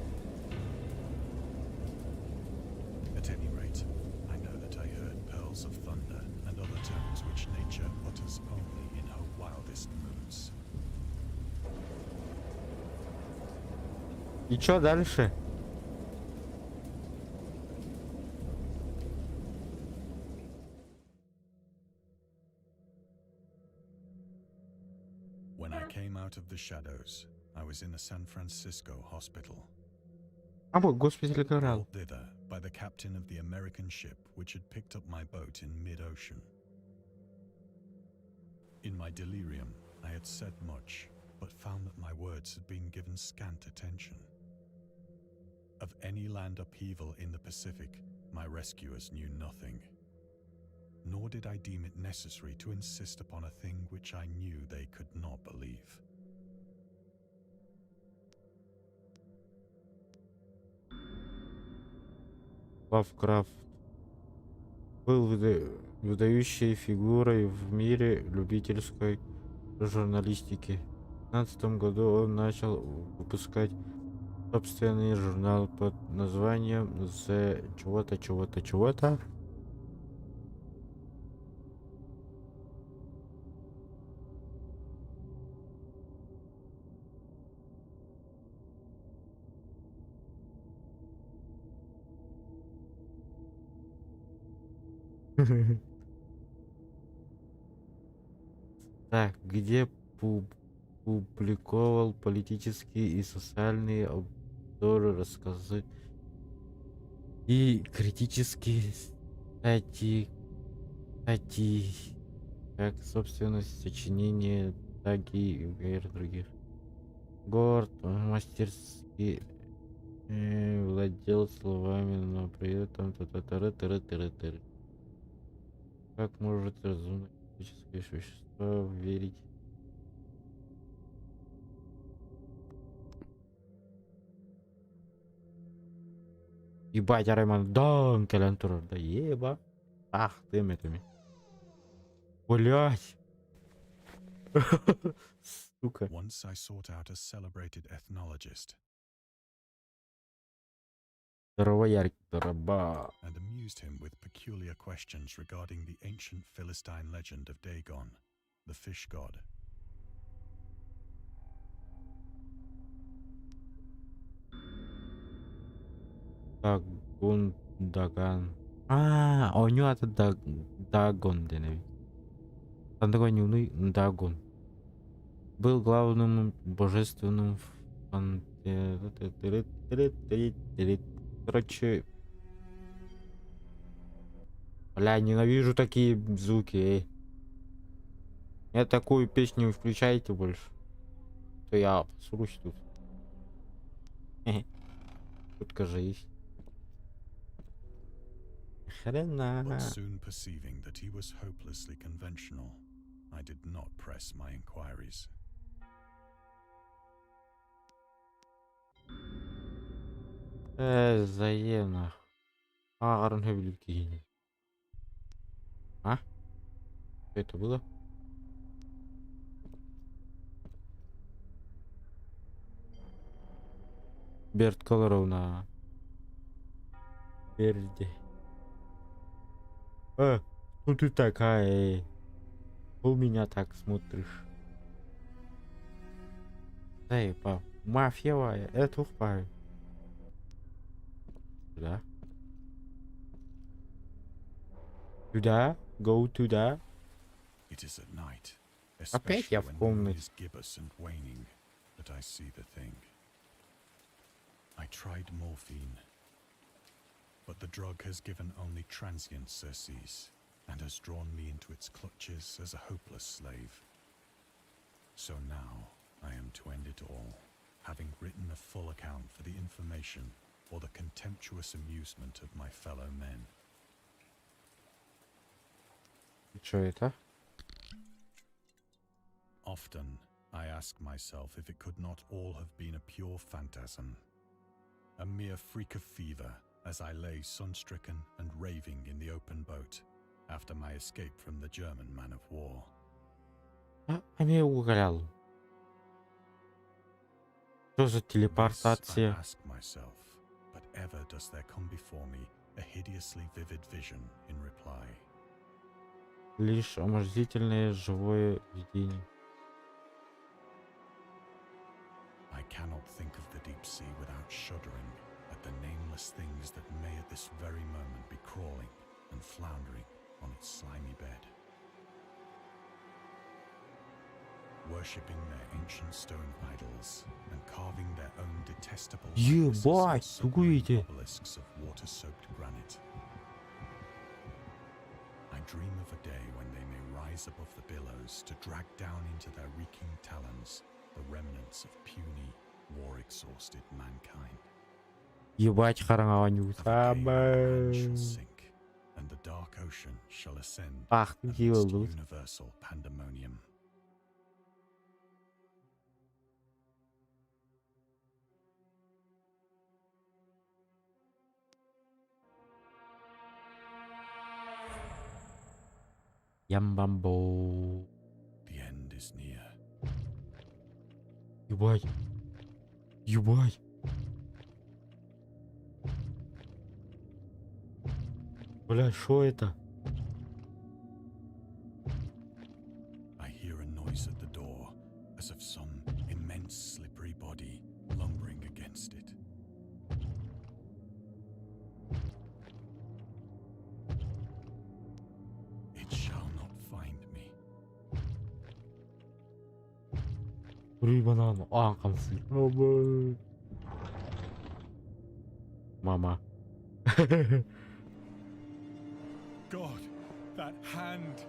At any rate, I know that I heard pearls of thunder and other tones which nature utters only in her wildest moods. И чё дальше? When I came out of the shadows, I was in a San Francisco hospital, А вот госпиталь Коралл. called thither by the captain of the American ship which had picked up my boat in mid-ocean. In my delirium, I had said much, but found that my words had been given scant attention. Of any land upheaval in the Pacific, my rescuers knew nothing. Nor did I deem it necessary to insist upon a thing which I knew they could not believe. Лавкрафт был выдающей фигурой в мире любительской журналистики. В 2015 году он начал выпускать собственный журнал под названием The чего-то чего-то чего-то. Так, где публиковал политические и социальные обзоры, рассказы и критические статьи, как собственность, сочинения, так и других. Горд мастерски владел словами, но при этом та-та-та-ра-та-ра-та-ра-та-ра. Как может разумное человеческое существо верить? Ебать, Раймон, да, калянтур, да еба. Ах, ты метами. Блять. Сука. Once I sought out a celebrated ethnologist Здорово, Ярик, здорово. and amused him with peculiar questions regarding the ancient Philistine legend of Dagon, the fish god. Дагон. У него это Дагон, дене. Там такой неуный Дагон. Был главным божественным короче, бля, ненавижу такие звуки, эй. Я такую песню включайте больше. То я срусь тут. Шутка же есть. Хрена. But soon perceiving that he was hopelessly conventional, I did not press my inquiries. Заена. Арнхевлюки. А? Что это было? Берт Колоровна. Берди. Ну ты такая. У меня так смотришь. Эй, па. Мафиевая. Это ухпаю. Туда. Туда. Go туда. It is at night, Опять я especially в when the moon комнате. is gibbous and waning, that I see the thing. I tried morphine, but the drug has given only transient surcease and has drawn me into its clutches as a hopeless slave. So now I am to end it all, having written a full account for the information or the contemptuous amusement of my fellow men. Что это? Often I ask myself if it could not all have been a pure phantasm, a mere freak of fever as I lay sun-stricken and raving in the open boat after my escape from the German man of war. А меня угорял. Что за This I телепортация? ask myself, but ever does there come before me a hideously vivid vision in reply. Лишь омерзительное живое видение. I cannot think of the deep sea without shuddering at the nameless things that may at this very moment be crawling and floundering on its slimy bed. Worshipping their ancient stone idols and carving their own detestable likenesses on Ебать, submarine тугуете. obelisks of water-soaked granite. I dream of a day when they may rise above the billows to drag down into their reeking talons the remnants of puny, war-exhausted mankind. Ебать, харанганю. Of a day when man shall sink, and the dark ocean shall ascend Ах ты amidst дилдус. universal pandemonium. Ямбамбо. The end is near. Ебать. Ебать. Бля, шо это? I hear a noise at the door, as of some immense slippery body lumbering against it. Рыбанан. Камсы. Мама. Мама. God, that hand!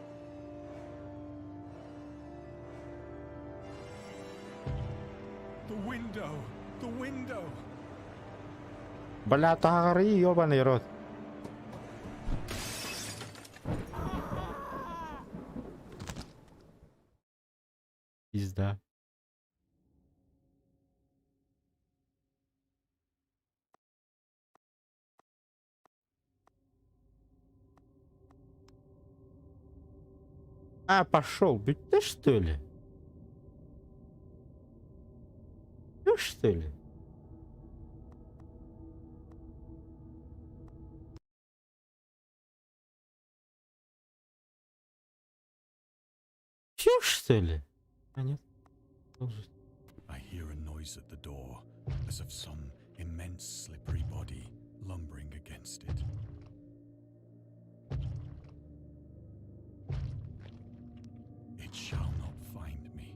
The window! The window! Бля, тагары, ёбаный рот. Пизда. Пошел. Ты что ли? Ты что ли? Все что ли? Нет. I hear a noise at the door, as of some immense slippery body lumbering against it. It shall not find me.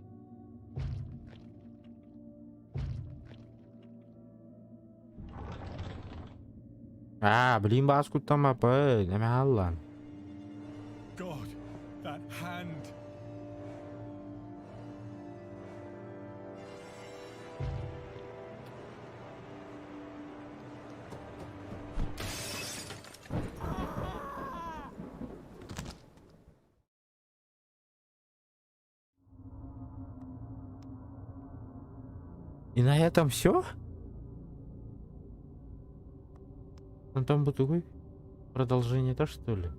Блин, баску там опять. Аллан. God, that hand! И на этом все? Ну там будет такой продолжение-то что ли?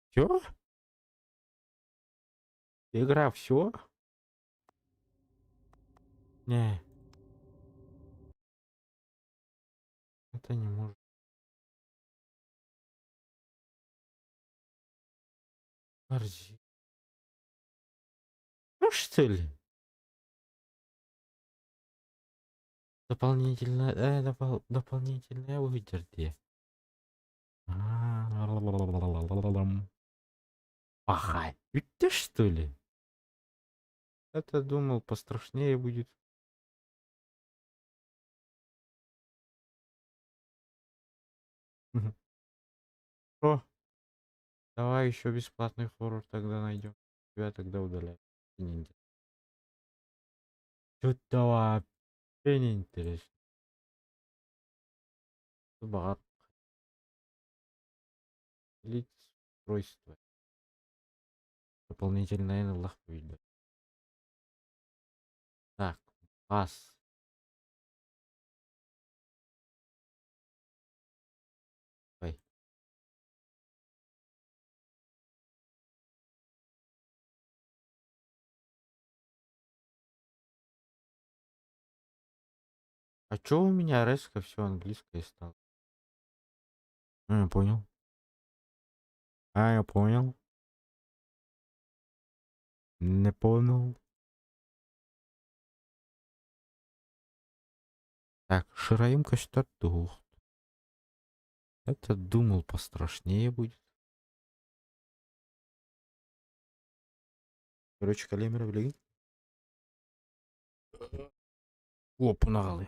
Все? Игра все? Не, это не может. Подожди. Ну что ли? Дополнительное, дополнительное вытерти. Ага, ведь ты что ли? Это думал пострашнее будет. Мгм. О, давай еще бесплатный хоррор тогда найдем. Тебя тогда удаляй. Что-то вообще не интересно. Бар. Лиц устройство. Дополнительное НЛА видно. Так, пас. Ой. А чё у меня резко все английское стало? Я понял. Я понял. Не понял. Так, шираимкость татух. Это думал пострашнее будет. Короче, калимер, блин. Опуналы.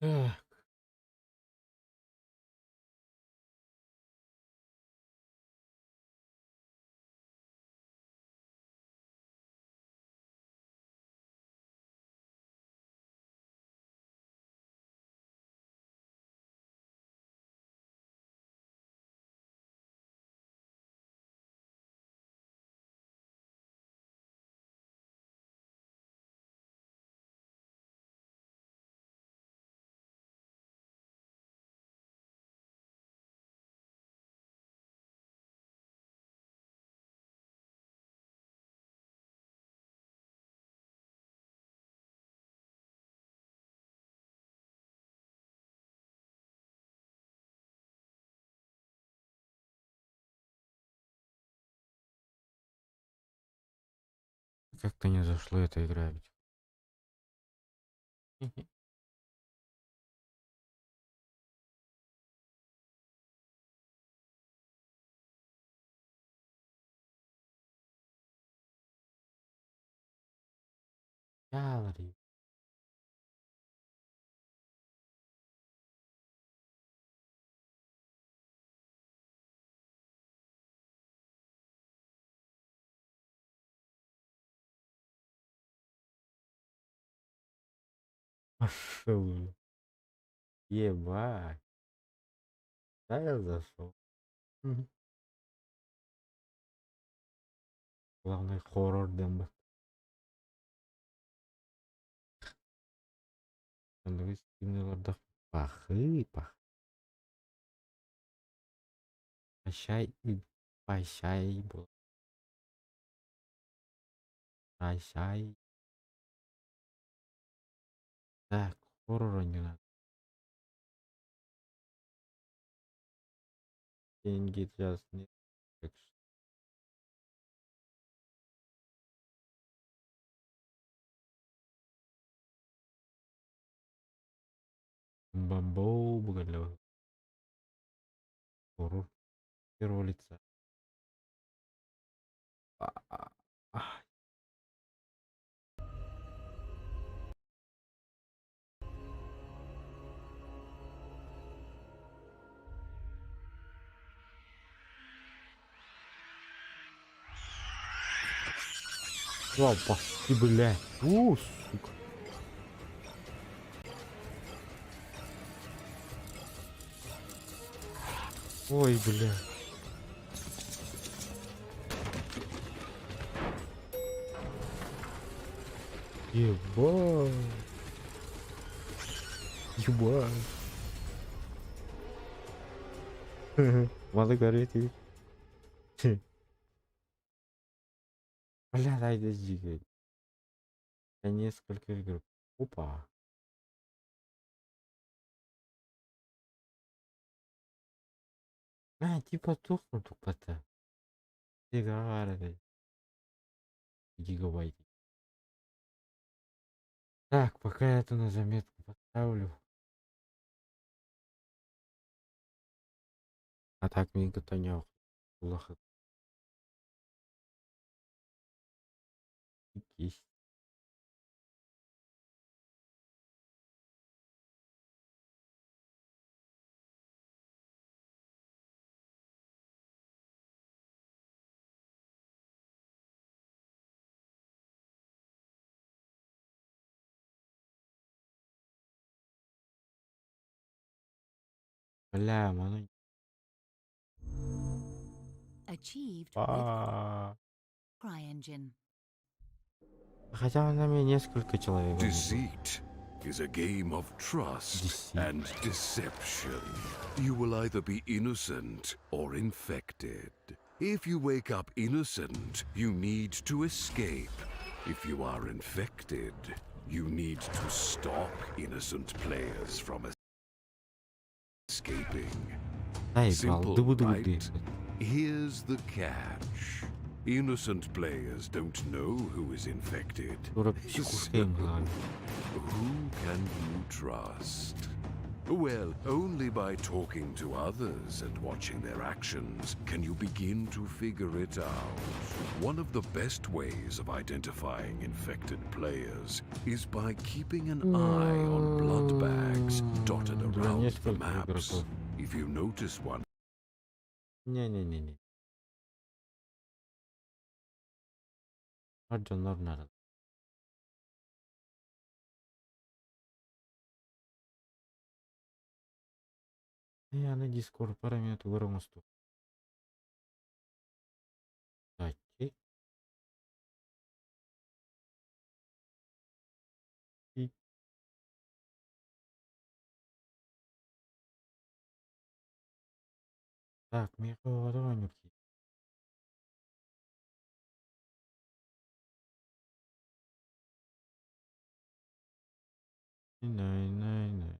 Так. Как-то не зашло эта игра ведь. Gallery. Пошел уже. Ебать. Да я зашел. Мгм. Главный хоррор дембо. Становись лордов. Пахы, пах. Прощай и прощай. Прощай. Так, хоррора не надо. Деньги сейчас нет. Так что бамбоу, бля. Хоррор первого лица. А, а, а. Опа, и бля. Сука. Ой, бля. Ебать. Ебать. Мало говорите. Бля, дай дожди. Я несколько игр. Опа. А, типа тухну тупо-то. Гигабайт. Гигабайт. Так, пока я эту на заметку поставлю. А так мне готовил. Плохо. Есть. Бля, ману. Achieved with А. CryEngine. Хотя на меня несколько человек. Deceit is a game of trust Deceit. and deception. You will either be innocent or infected. If you wake up innocent, you need to escape. If you are infected, you need to stop innocent players from escaping. Ай, Simple, дыбы. right? Here's the catch. Innocent players don't know who is infected. Дура психушка им главное. Who can you trust? Well, only by talking to others and watching their actions can you begin to figure it out. One of the best ways of identifying infected players is by keeping an eye on blood bags dotted Для around the нескольких maps. игроков. If you notice one, Не-не-не-не. Aggiornar nada. Yani Discord parametro громосту. Окей. И так, микрофоники. Най-най-най.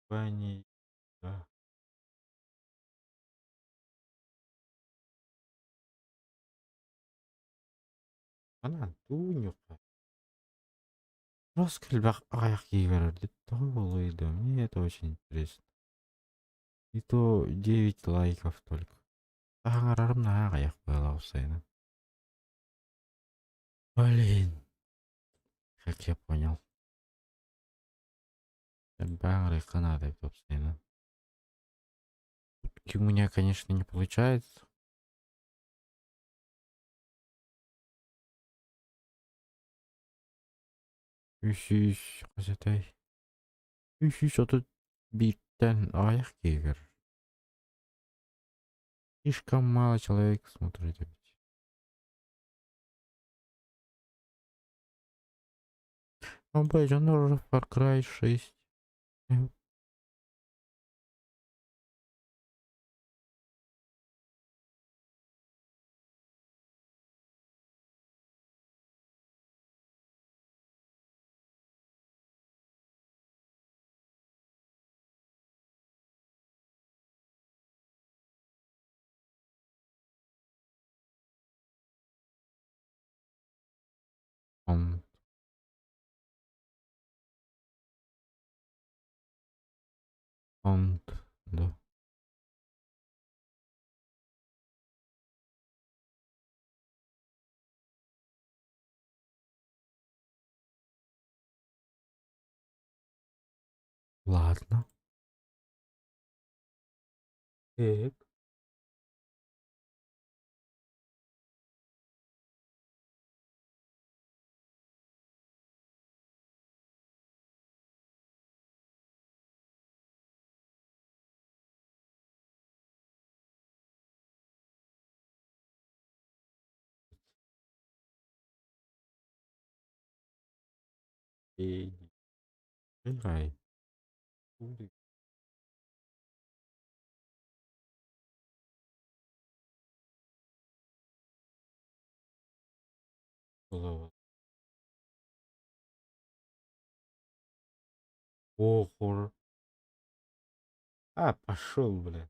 Ваня. Да. Ana tuñuqa. Раскрыльбах аяқ киевер. Толыйды. Мне это очень интересно. И то 9 лайков только. Аңарарымна аяқ байлау сайны. Блин. Как я понял. Бангры канады собственно. У меня, конечно, не получается. Үш кызытай. Үш отут биттен аяқ киевер. Слишком мало человек смотрит. Обойден уже Far Cry 6. Он, да. Ладно. Так. И играй. Голова. Охор. А, пошел, блядь.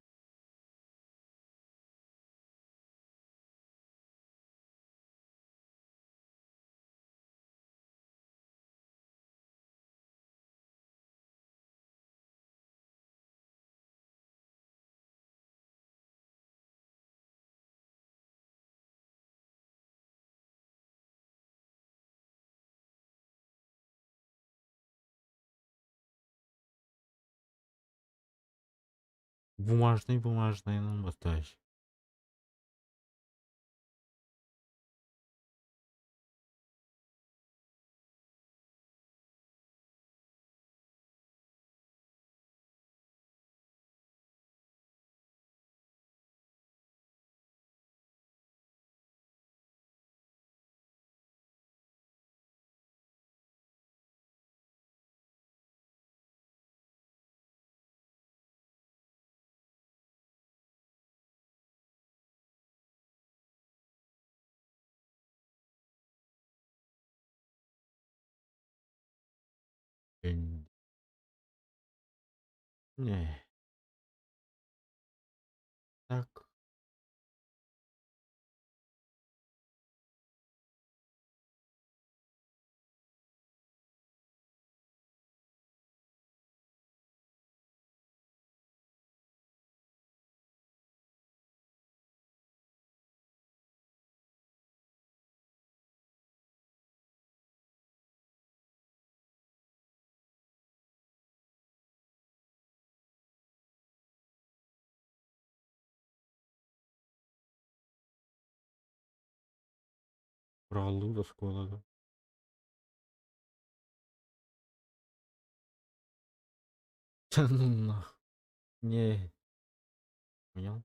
Бумажный, ну, настоящий. Не, так. Пролуда школа. Да ну нах. Не, понял?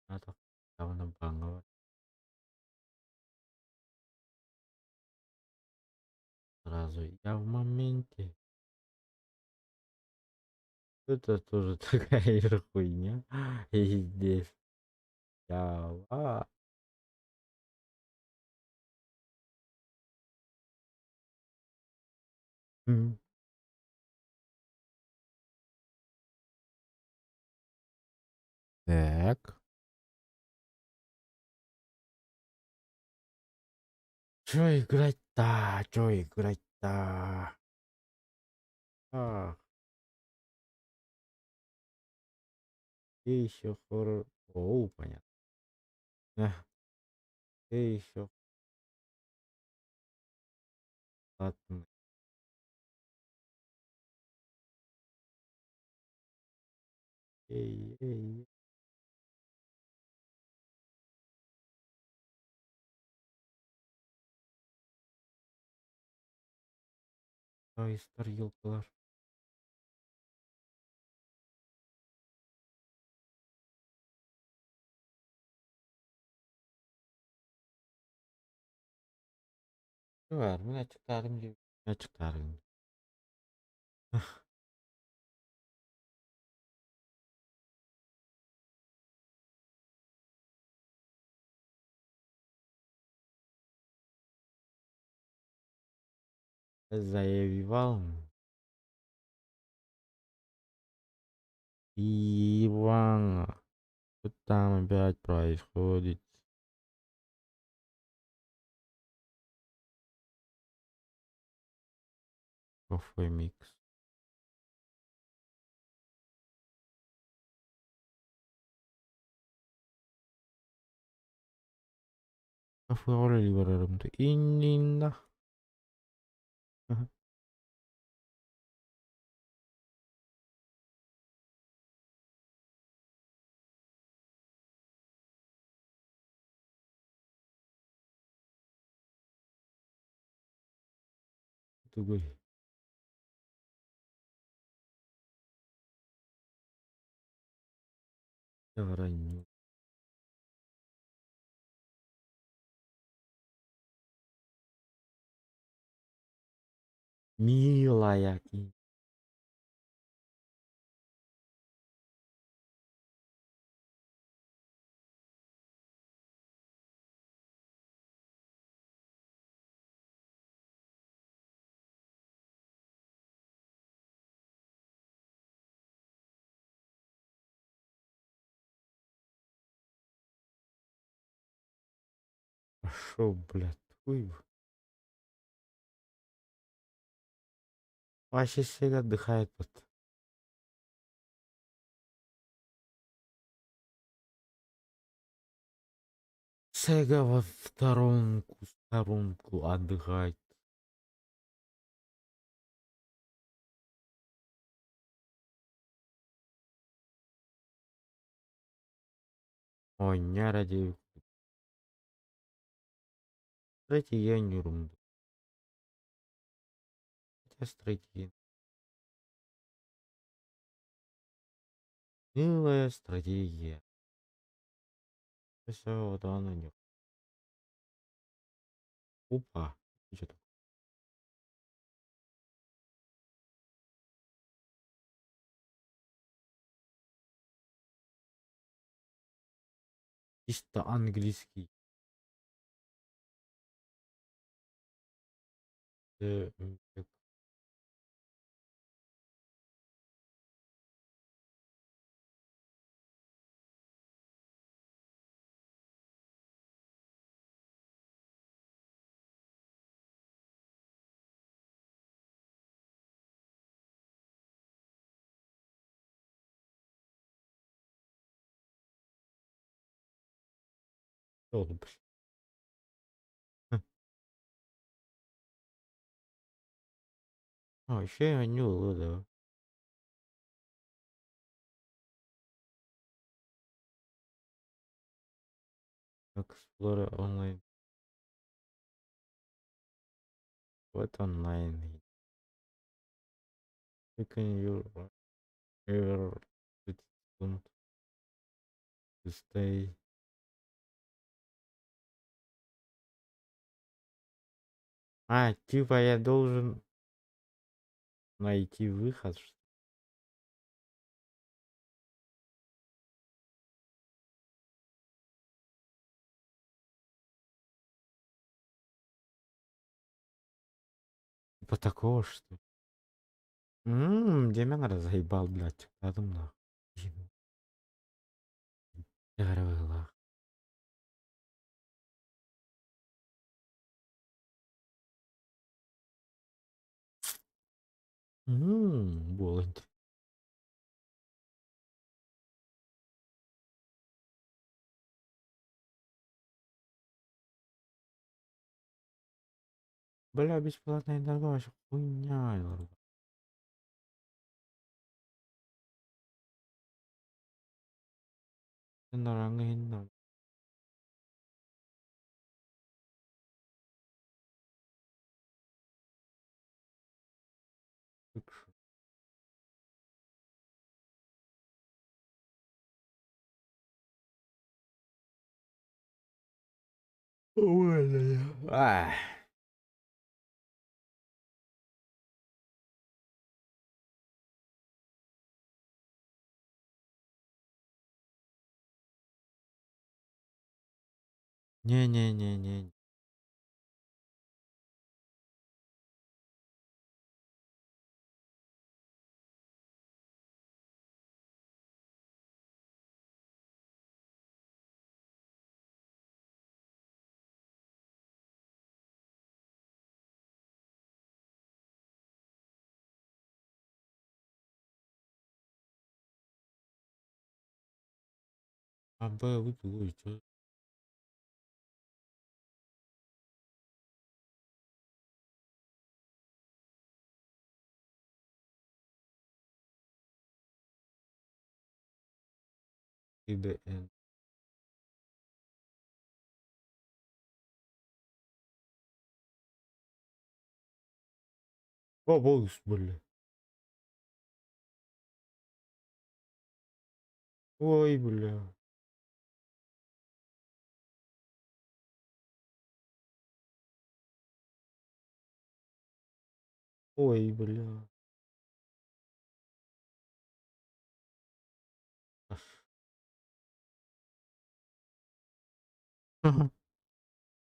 Это явно бангово. Сразу я в моменте. Это тоже такая же хуйня. И здесь я. М. Так. Чё играть-то? Чё играть-то? А, где еще хоррор? О, понятно. А, где еще платный? Эй, эй, ой, старьёл клаш. Var, mina çıkarım diyor. Ne çıkarım? Заевал. Иван. Что там опять происходит? Кофе микс. Кофе Оливером. Ты инна. Тугой. Давай. Милая. Пошел, блядь. Хуй. Вообще все отдыхает тут. Сега во сторонку отдыхать. Ой, не ради. Стратегия не ерунда. Хотя стратегия. Милая стратегия. Все, вот она не. Опа. Что такое? Чисто английский. Так. Вот, блин. Еще я не да. Explorer онлайн. Вот онлайн. You can use ever to stay. Типа я должен найти выход. Типа такого, что ли? Где меня заебал, блядь. Adam нахуй. Ярвела. Болить. Бля, бесплатная дорога, вообще хуйня. Нарангin. Ой, ай. Не-не-не-не. Вы чё? ИДН. Бабус, бля. Ой, бля. Ой, бля.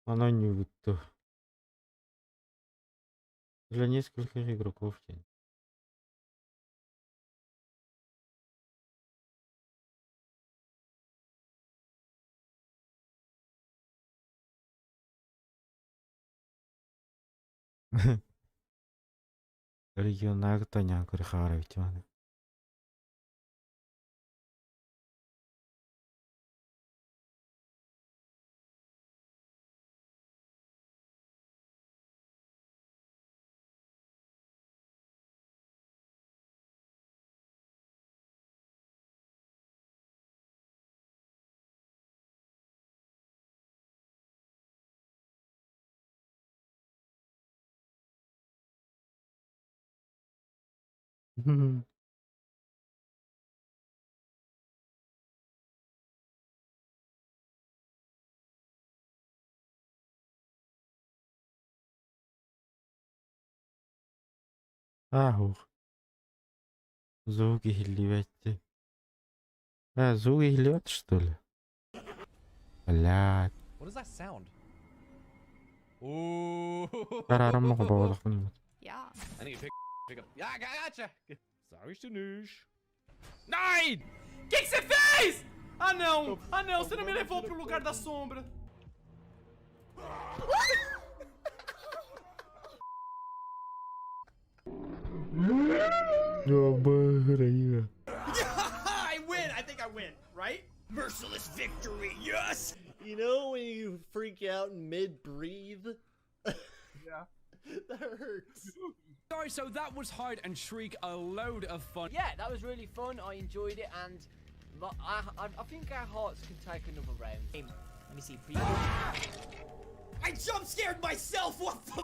Она не вот то. Для нескольких игроков тень. Регионар Таня Крихарович. Ух. Звуки хилливать. Звуки хилливать, что ли? Блядь. What does that sound? Ooh. Карарым мог болот кылмат. Yeah. I need to pick up. Yeah, I gotcha. Sorry, Stanush. Nein! Que você fez? Ah, não! Ah, não! Você não me levou pro lugar da sombra. Ёбарыга. I win! I think I win, right? Merciless victory, yes! You know when you freak out mid-breathe? Yeah. That hurts. Sorry, so that was hide and shriek, a load of fun. Yeah, that was really fun. I enjoyed it, and I think our hearts can take another round. Let me see. I jump scared myself. What the?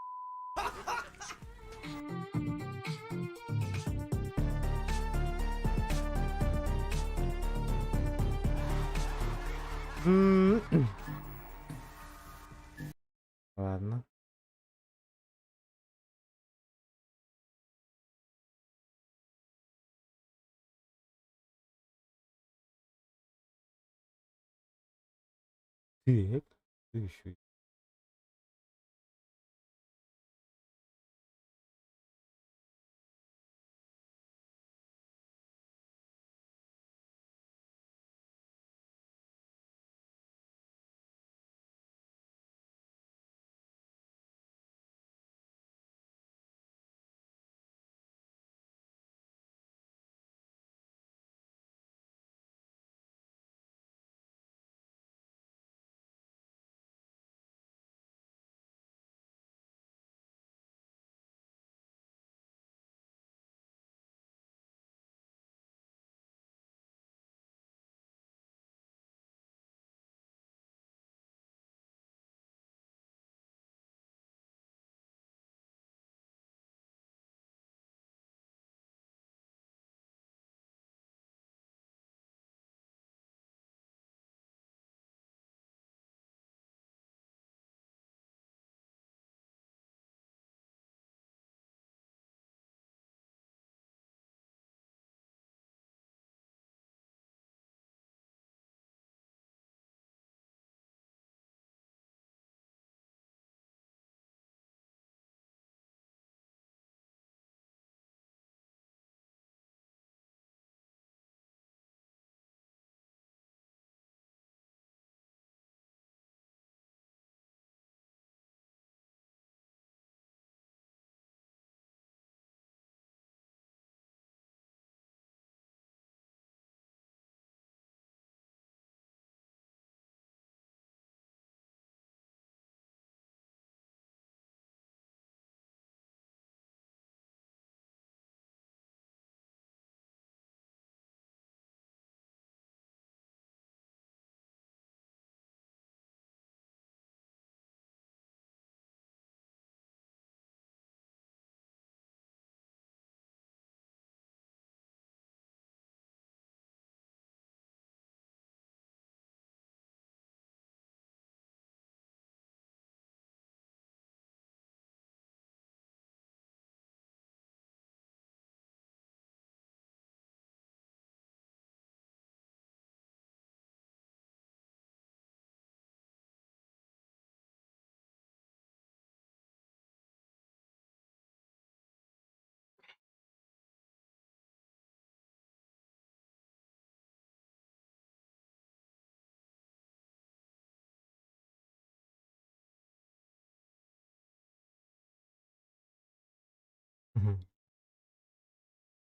Ладно. Так, что еще?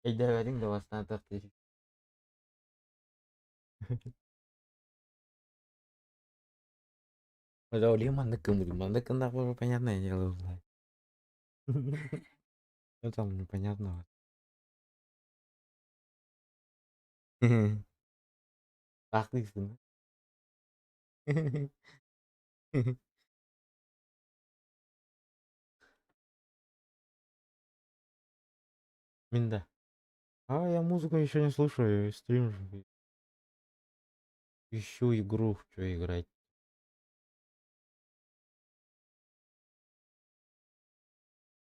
Ejderhaның даласына тартты. Подаули мандыкым да было понятное дело узнать. Что там непонятного? Haklısın. Минда. А я музыку еще не слушаю, стрим же. Ищу игру, в что играть.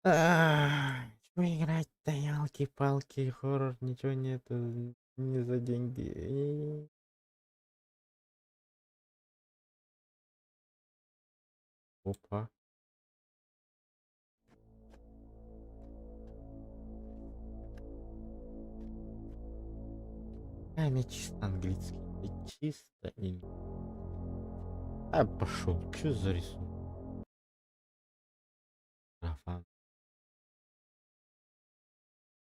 Что играть-то, ялки-палки, хоррор, ничего нету, не за деньги. Опа. Мне чисто английский. И чисто пошел. Чё за рисунок? Фан.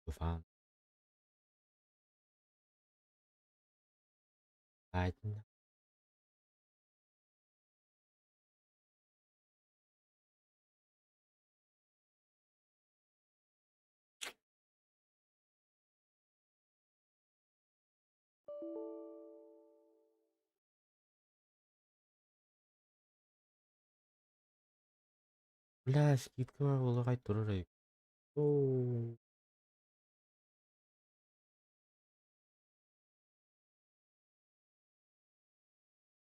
Фан. Ладно. Бля, скидка улагать тоже. Оу.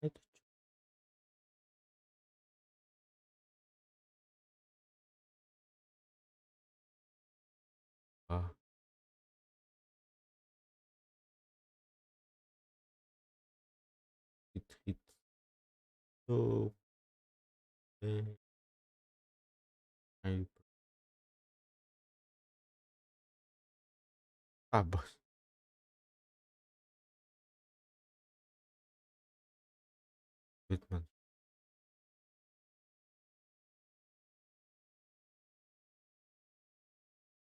Это чё? Хит. Оу. Э. Ай. Бос. Бэтмен.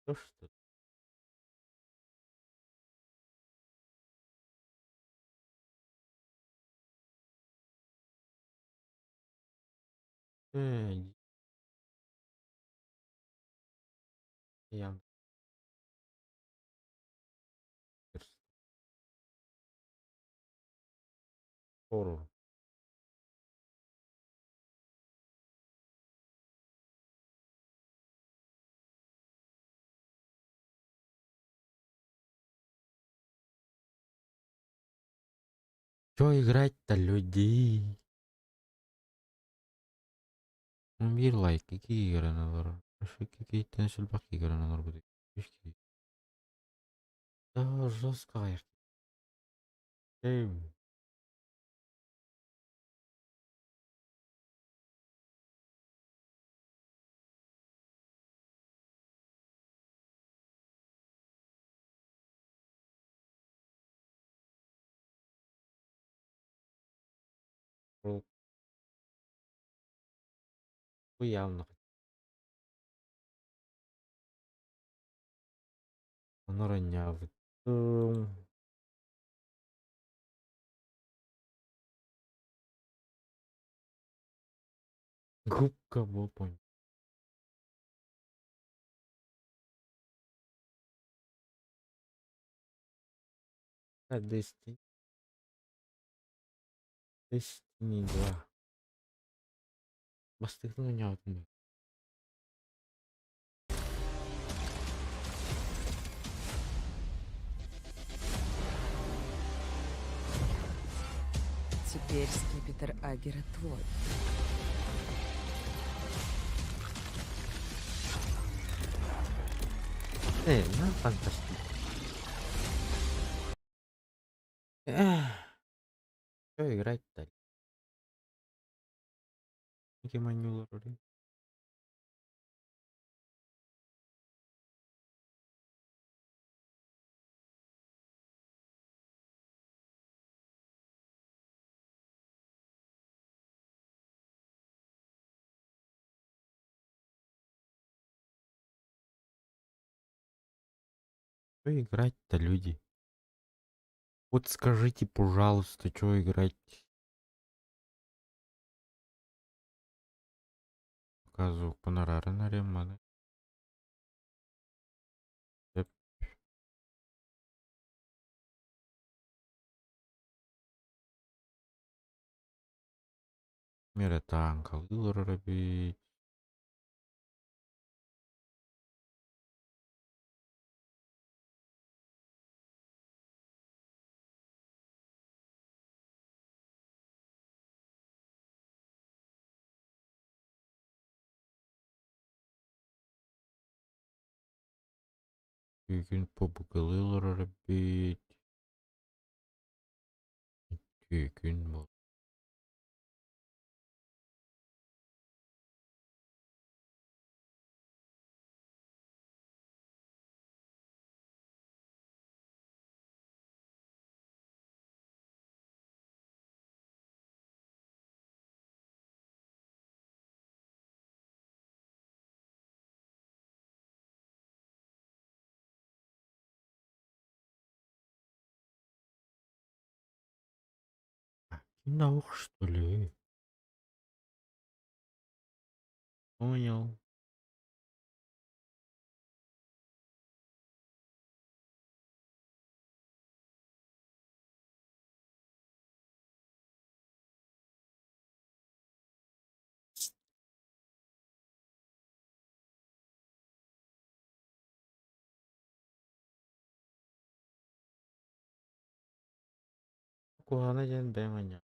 То что? Эй. Я. Хоррор. Чё играть-то, люди? Мир лайк, какие игры надо? Вообще какие-то сельбаки игры надо будет. Фишки. Да, жестко. Эй. Явно. Он роняв. Губка Боб. Destiny. Destiny 2. Бастыгны ойнаватым. Теперь скипетр Агера твой. Ну фантастично. Что играть-то? Какие манюлы? Что играть-то, люди? Вот скажите, пожалуйста, что играть? Показываю панорары на реманы. Мира танка, робить. Күйгін побукалылар робить. Күйгін бол. Наух, что ли? Понял. Куана ден беманя.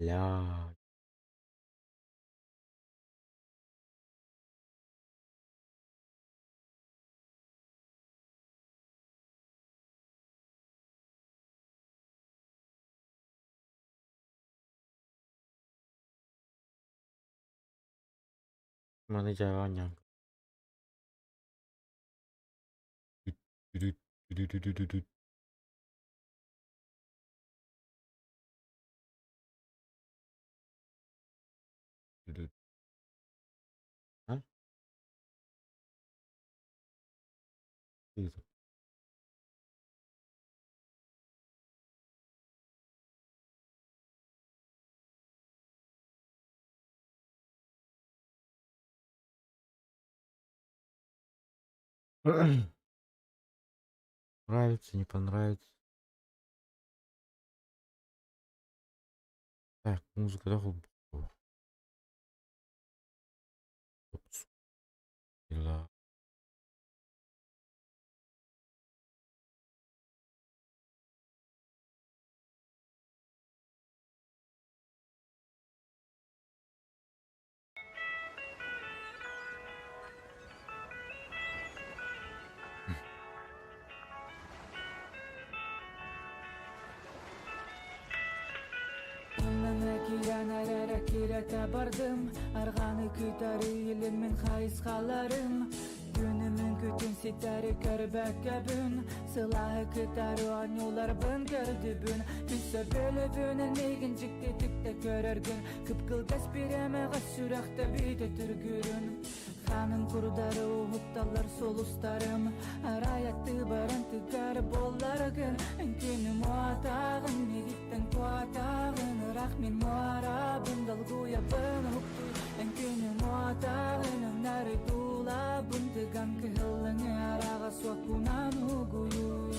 Ля. Mana jalannya? Dudut, dudut, dudut, dudut. Dudut. Hah? Gitu. Нравится, не понравится. Так, музыка да Gila. Kirete bardım, arganı kütarı ilin min hayıskalarım. Günümün kütün siteri körbek göbün, sılahı kütarı anyolar bın gördübün. Üsse böyle bönün meygin cikti tükte körergün, kıpkıl kes bir emeğe sürekte büyüte türgürün. Kanın kurdarı uhuptalar solustarım, arayattı barantı garı bollargın. Günüm muatağın, megitten kuatağın, rahmin muarabın, dalguya bın huktu. Günüm muatağın, nari dolabın, tıgan kıhılını arağa suakunan huguyuy.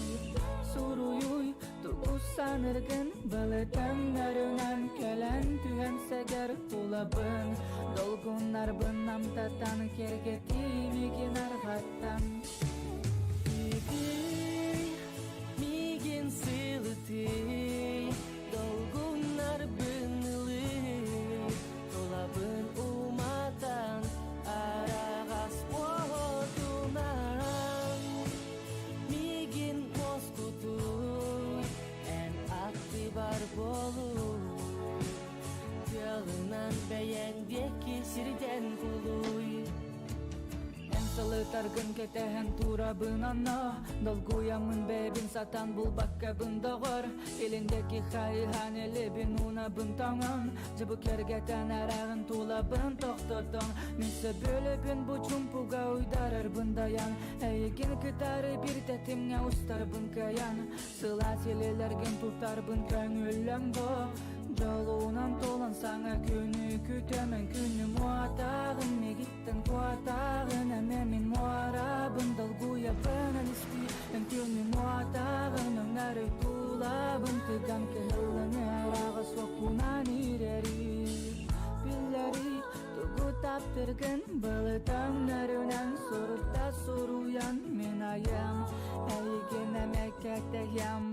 Suruyuy, tuğus sanırgın, balıtan narınan kelen tühen seger tulabın. Dolgunlar bınam tatan kergeti migin argatan. Migin siliti, dolgunlar bınılı, dolabın umatan, aragas pohotunan. Migin moskutu, en aktibar bolu. Yalınan beğendeki sirden kuluy. Salı targın ketehen turabın anna, dolguyamın bebin satan bulbak kabın doğar. Elindeki hayhaneli bin unabın tangan, cıbık ergeten arağın tulabın toxtotong. Mise böyle bin bu çumpuga uydarar bındayan, eygin kıtarı bir tetimge ustar bın kayan. Sıla silelergin tutar bın köngüllen bo. Jolunan tolan sana günü kütemen günü muatağın megitten kuatağın ememin muarabın dalguya benen isti en günü muatağın önleri tulabın tıgan kehılını arağa sokunan ireri biller кирген Балытаңнарынан сұрытта сұруян мен аям Әйген әмәкәтәям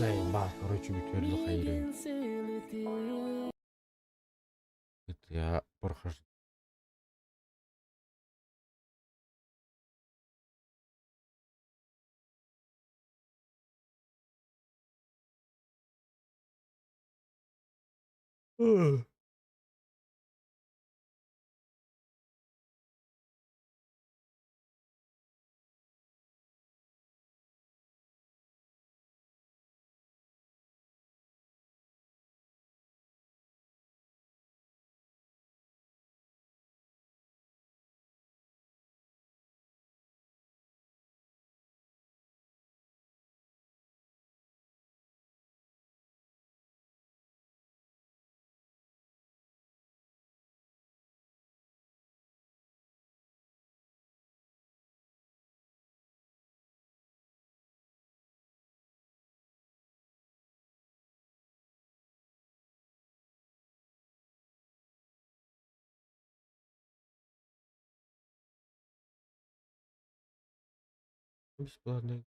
Зайын бақ, короче, бүтерді қайры. GTA прохождение. Бесплатный.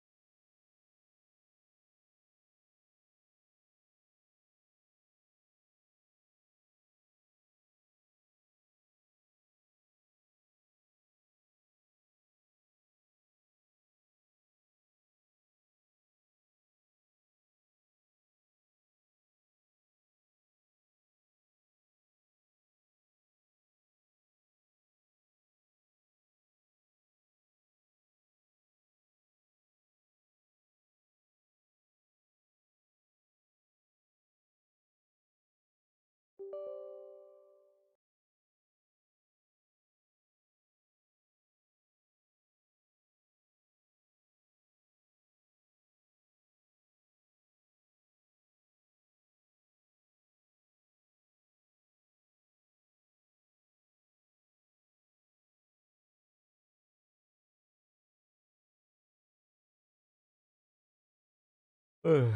Ugh.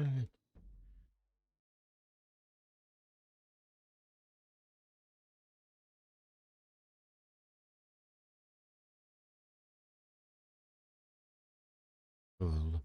Блядь. Ладно.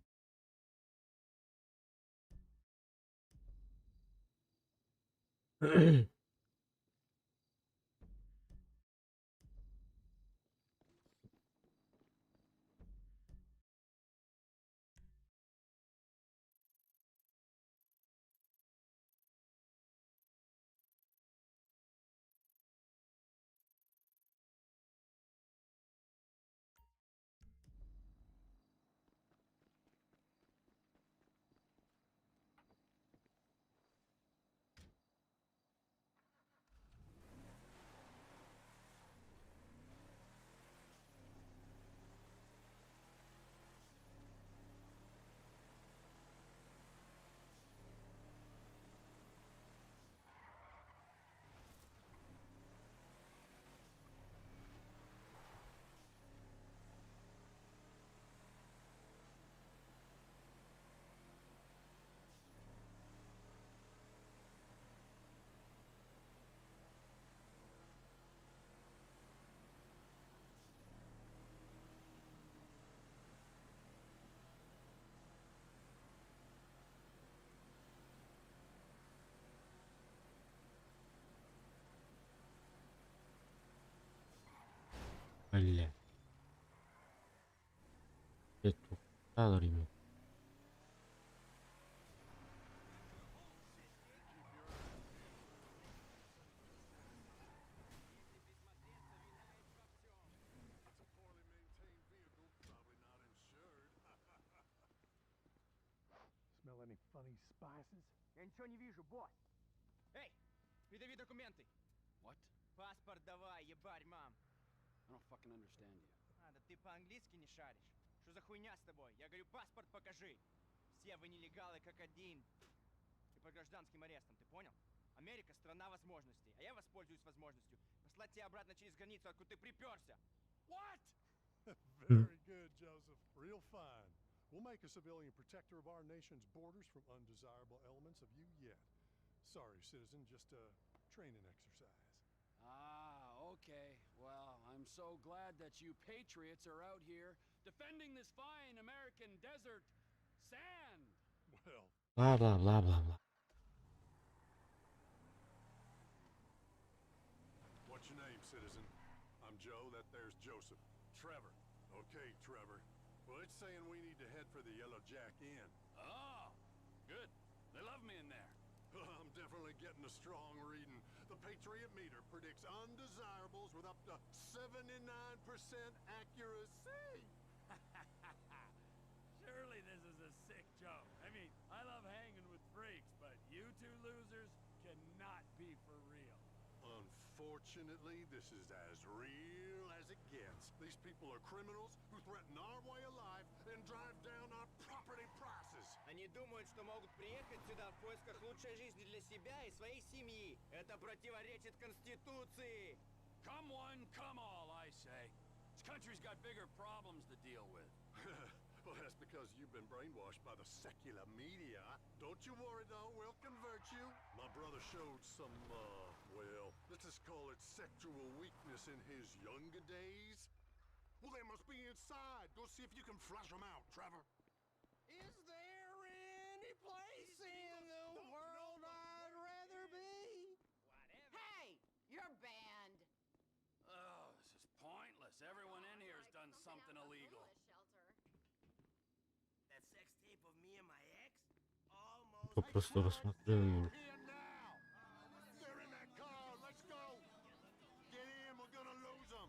Бля. Это устал, ребят. Smell any funny spices? Я ничего не вижу, босс. Эй, придави документы. What? Паспорт давай, ебарь, мам. I don't fucking understand you. А, да ты по-английски не шаришь. Что за хуйня с тобой? Я говорю, паспорт покажи. Все вы нелегалы как один. И по гражданским арестам, ты понял? Америка — страна возможностей, а я воспользуюсь возможностью послать тебя обратно через границу, откуда ты приперся. What? Very good, Joseph. Real fine. We'll make a civilian protector of our nation's borders from undesirable elements of you yet. Sorry, citizen, just a training exercise. Ah, okay. Well, I'm so glad that you patriots are out here defending this fine American desert sand. Well, Blah, blah, blah, blah, blah. what's your name, citizen? I'm Joe, that there's Joseph. Trevor. Okay, Trevor. Well, it's saying we need to head for the Yellow Jack Inn. Oh, good. They love me in there. I'm definitely getting a strong reading. The Patriot meter predicts undesirables with up to 79% accuracy. Surely this is a sick joke. I mean, I love hanging with freaks, but you two losers cannot be for real. Unfortunately, this is as real as it gets. These people are criminals who threaten our way of life and drive down our property prices. Они думают, что могут приехать сюда в поисках лучшей жизни для себя и своей семьи. Это противоречит Конституции. Come one, come all, I say. This country's got bigger problems to deal with. Well, that's because you've been brainwashed by the secular media. Don't you worry, though. We'll convert you. My brother showed some, well, let's just call it sexual weakness in his younger days. Well, they must be inside. Go see if you can flush them out, Trevor. Is there any place in the world I'd rather be? Hey, you're banned. Oh, this is pointless. Everyone in here's done something illegal. That sex tape of me and my ex? Almost. Я просто рассмотрел его. Here now. They're in that car. Let's go. Get in. We're gonna lose them.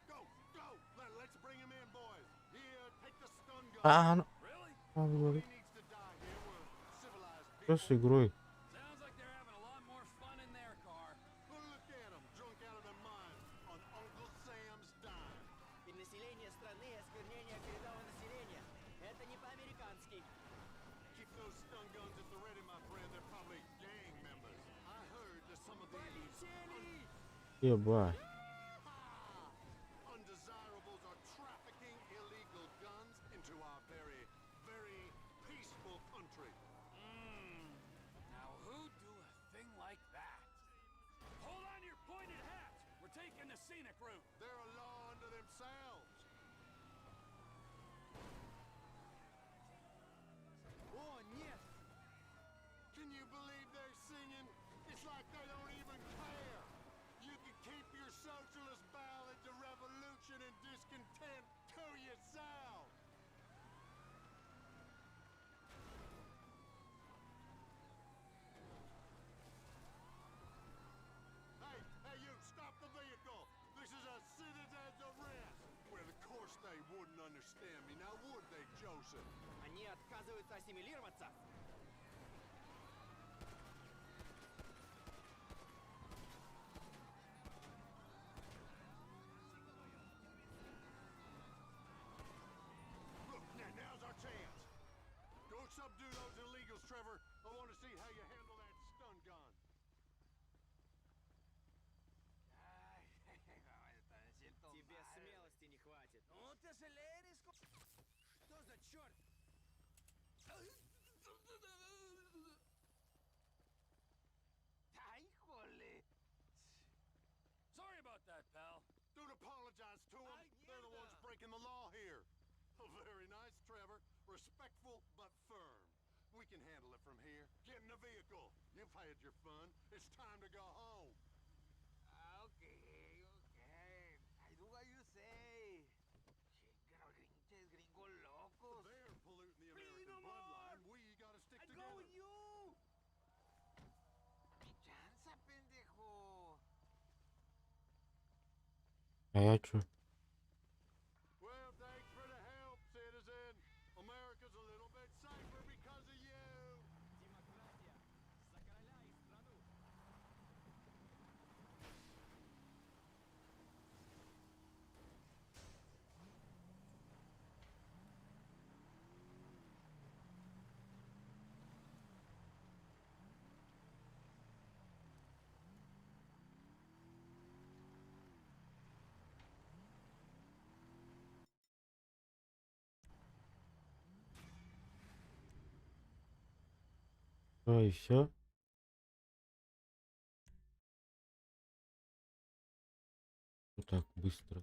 Go, go. Let's bring them in, boys. Here, take the stun gun. А, ну, Really? Nobody needs to die here. We're civilized что people. с игрой? Sounds like they're having a lot more fun in their car. Well, look at them, drunk out of their minds on Uncle Sam's dime. Перенаселение страны и осквернение коренного населения. Это не по-американски. Keep those stun guns at the ready, my friend. They're probably gang members. I heard that some of these Ебать. undesirables are trafficking illegal guns into our very, very peaceful country. scenic route. They're a law unto themselves. О, нет! Can you believe they're singing? It's like they don't even care. You can keep your socialist ballad to revolution and discontent to yourself. Hey, you, stop the vehicle. This is a citizen's arrest. Well, of course they wouldn't understand me. Now would they, Joseph? Они отказываются ассимилироваться? Look, now's our chance. Go subdue those illegals, Trevor. I want to see how you handle that stun gun. Тебе смелости не хватит. Ну ты acelere, Что за черт? Ay, jole. Sorry about that, pal. Don't apologize to them. They're the ones breaking the law here. Oh, very nice, Trevor. Respectful but firm. We can handle it from here. Get in the vehicle. You've had your fun. It's time to go home. Okay. I do what you say. Gringo locos. They're polluting the American bloodline. We gotta stick I together. go with you. Chanza, pendejo. А я чё? Well, thanks for the help, citizen. America's a little bit safer because of you. Демократия. За короля и страну. И все? Вот так быстро.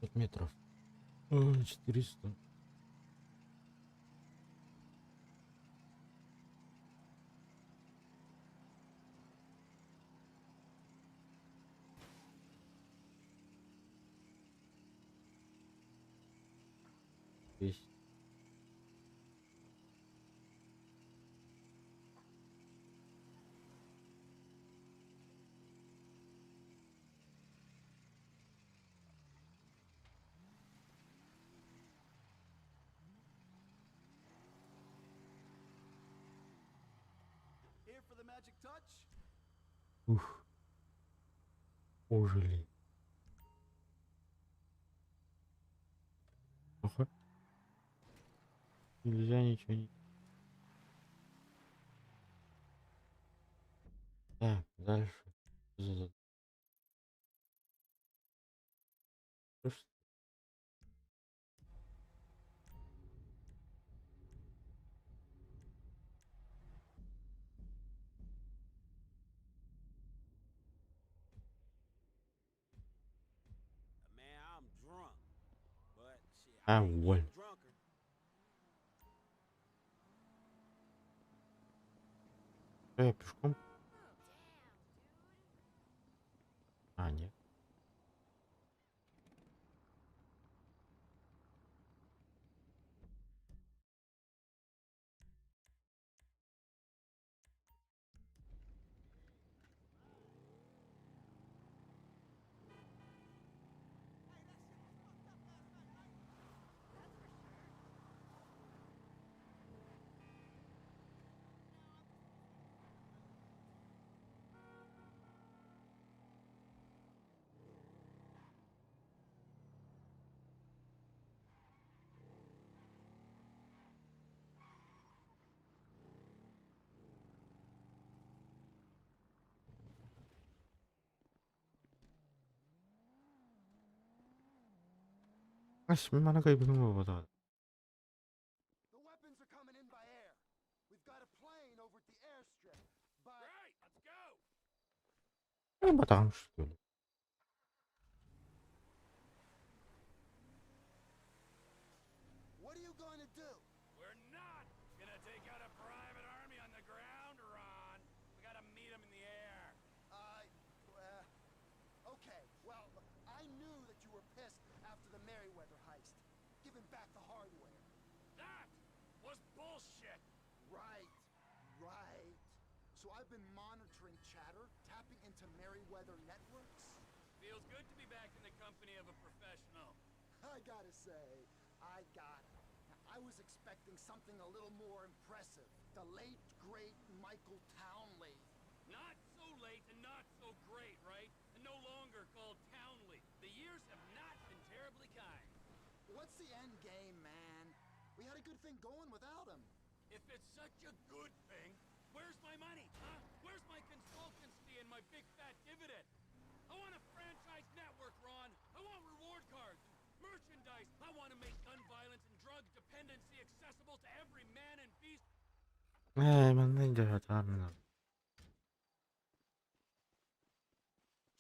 500 метров. 400. Есть. Here for the magic touch? Ух. Ожили. Ага. Нельзя ничего не... Так, дальше. Что ж, Man, I'm drunk. But shit, А, I ain't вон. getting drunker. Я пешком? А, нет. Ась, mana kaybını mı bu da? The weapons are coming in by air. We've got a plane over at the airstrip, but... Right, let's go. Ну, потому что ли. What are you going to do? We're not gonna take out a private army on the ground, Ron. We gotta meet them in the air. Okay, well, I knew that you were pissed after the Merryweather heist. Giving back the hardware. That was bullshit. Right, right. So I've been monitoring chatter, tapping into Merryweather networks. Feels good to be back in the company of a professional. I gotta say, I got it. I was expecting something a little more impressive. The late, great Michael Townley. Not so late and not so great, right? And no longer called Townley. The years have not been terribly kind. What's the end game, man? We had a good thing going without him. If it's such a good thing, where's my money, huh? Where's my consultancy and my big fat dividend? I want a franchise network, Ron. I want reward cards, merchandise. I want to make gun violence and drug dependency accessible to every man and beast. Man ninja hatamına.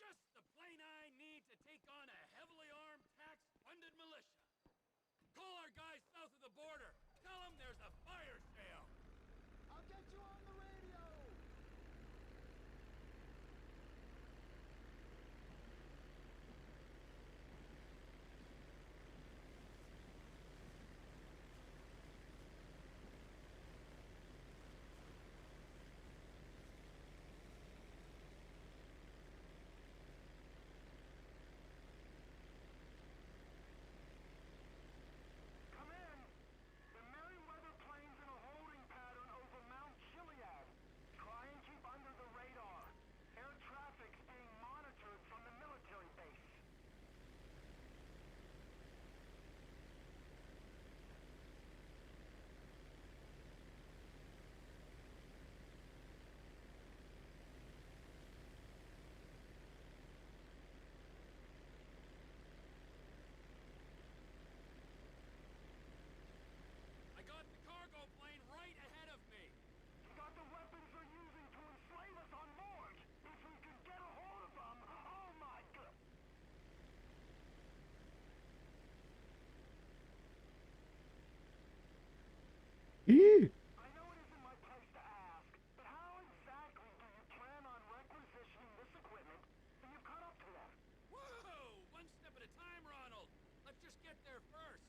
Just the plane I need to take on a heavily armed, tax-funded militia. Call our guys south of the border. Tell them there's a fire sale. I'll get you on the radio! Come in! The Merryweather planes І! Whoa! One step at a time, Ronald. Let's just get there first.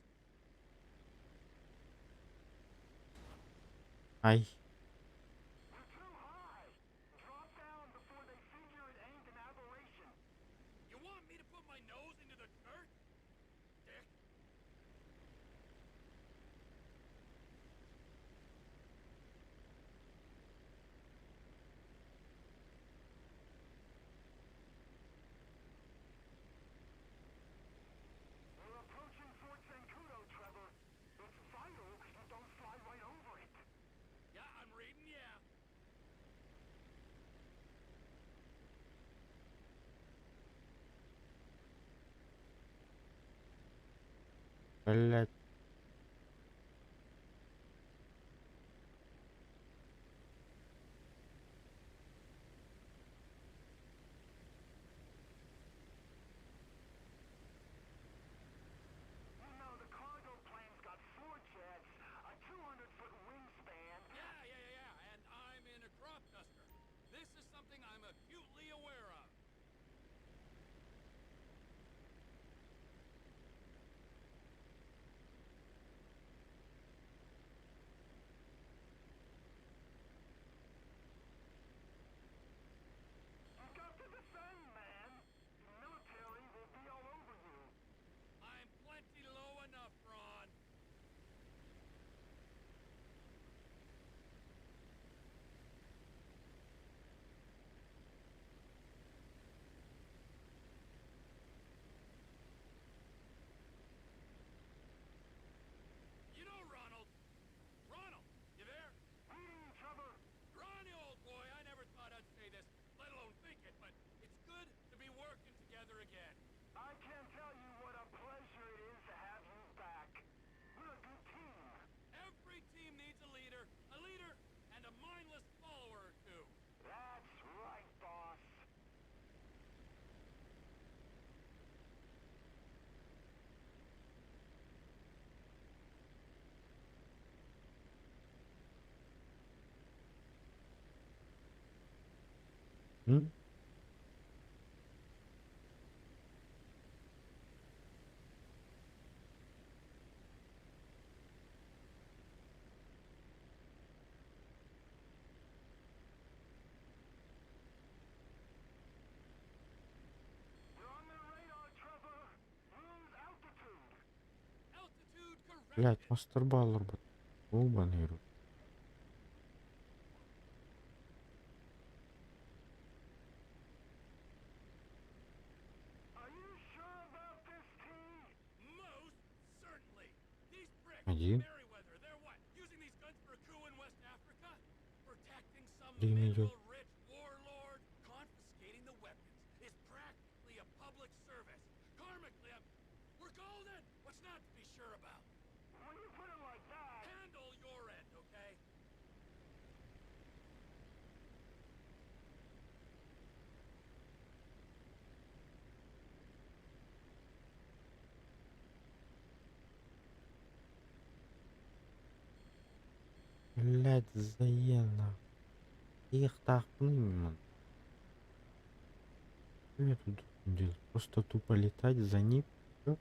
Ай. You want me to put my nose into the dirt? Dick. Yeah, I'm reading, yeah. Блядь. Yeah. And I'm in a crop duster. This is something I'm acutely aware of. I'm plenty low enough, Ron. You know, Ronald. Ronald, you there? Ronnie, old boy, I never thought I'd say this, let alone think it, but it's good to be working together again. I can't tell you what a pleasure it is to have you back. We're a good team. Every team needs a leader, and a mindless follower or two. That's right, boss. М? Altitude correct. Блядь, мастербаллер, блядь. Долбаный рот. Are you sure about this, T? Most certainly. These pricks, Один. Merryweather, they're what? Using these guns for a coup in West Africa? Protecting some Один идет. mineral-rich warlord? Confiscating the weapons is practically a public service. Karmically, we're golden. What's not to be sure about? When you put it like that, handle your end, okay? Блядь, заена. Их тахнем. Что я тут должен делать? Просто тупо летать за ним? Всё?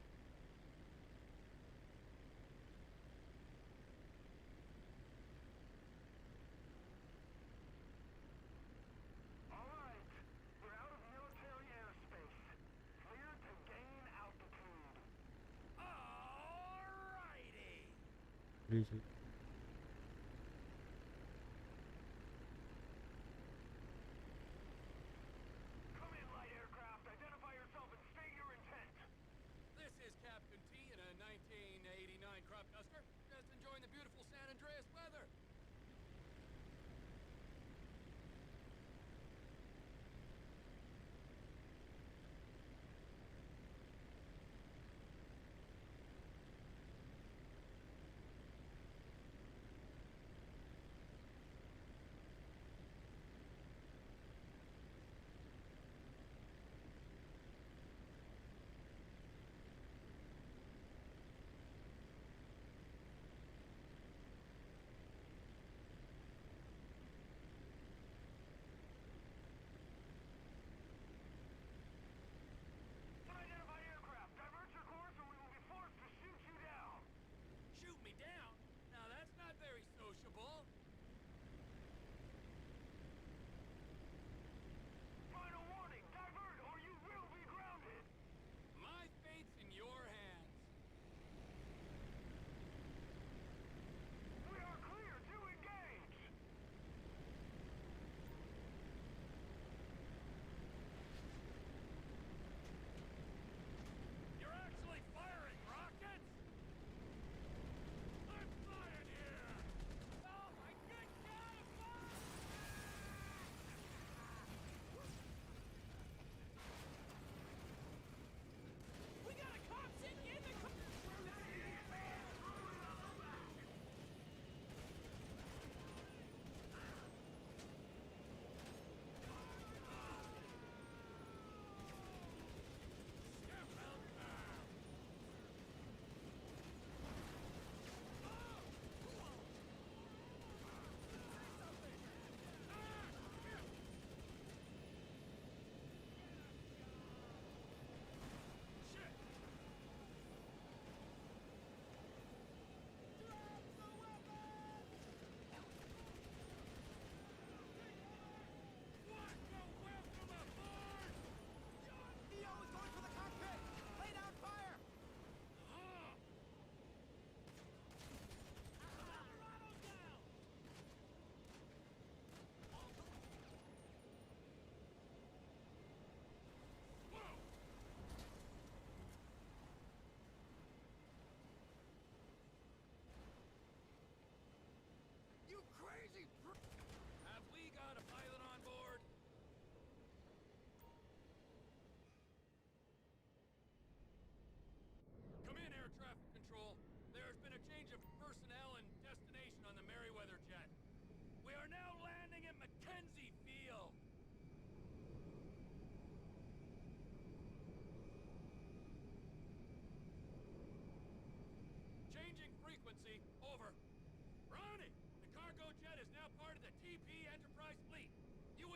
Летит. This is Captain T in a 1989 crop duster, just enjoying the beautiful San Andreas weather.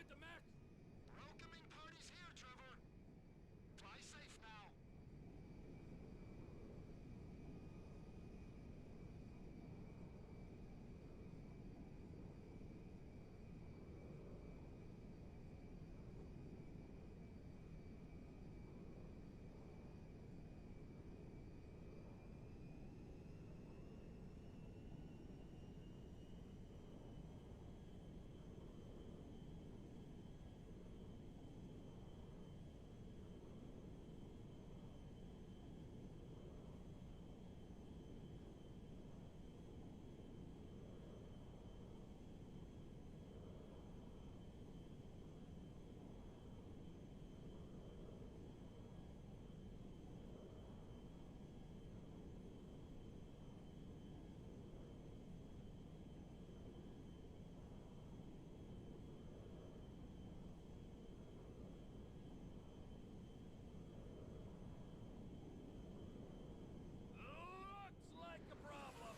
get to Max? Welcoming party's here, Trevor. Fly safe now. Looks like a problem.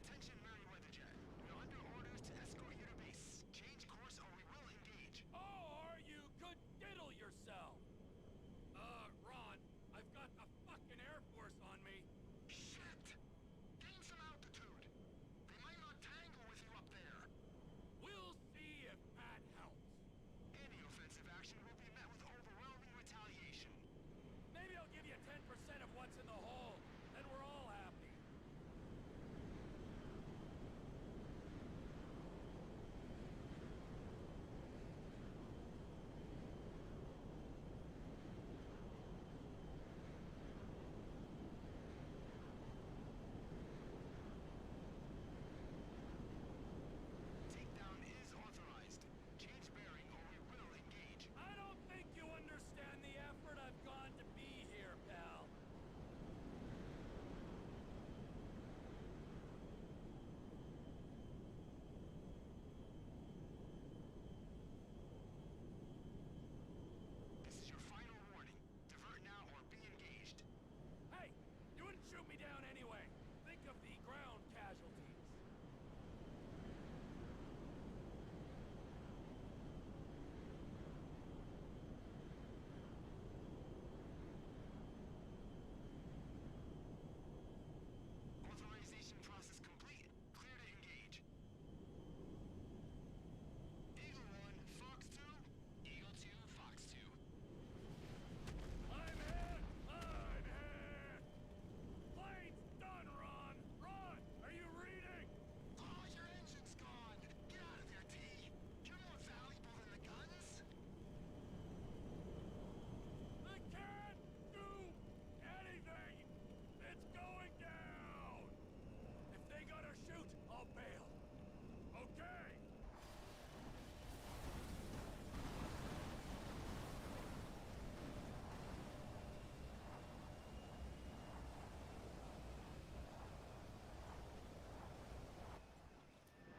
Attention, Merryweather Jet. We're under orders to escort you to base. Change course or we will engage. Or you could diddle yourself. Ron, I've got a fucking Air Force on me. Shit! Gain some altitude. They might not tangle with you up there. We'll see if that helps. Any offensive action will be met with overwhelming retaliation. Maybe I'll give you 10% of what's in the hole, then we're all happy. Takedown is authorized. Change bearing or we will engage. I don't think you understand the effort I've gone to be here, pal. This is your final warning. Divert now or be engaged. Hey, you wouldn't shoot me down anyway. Think of the ground casualties. Authorization process complete. Clear to engage. Eagle 1, Fox 2. Eagle 2, Fox 2. I'm hit! I'm hit! Plane's done, Ron! Ron, are you reading? Oh, your engine's gone. Get out of there, T. You're more valuable than the guns. They can't do anything! It's going down! If they gotta shoot, I'll bail. Okay!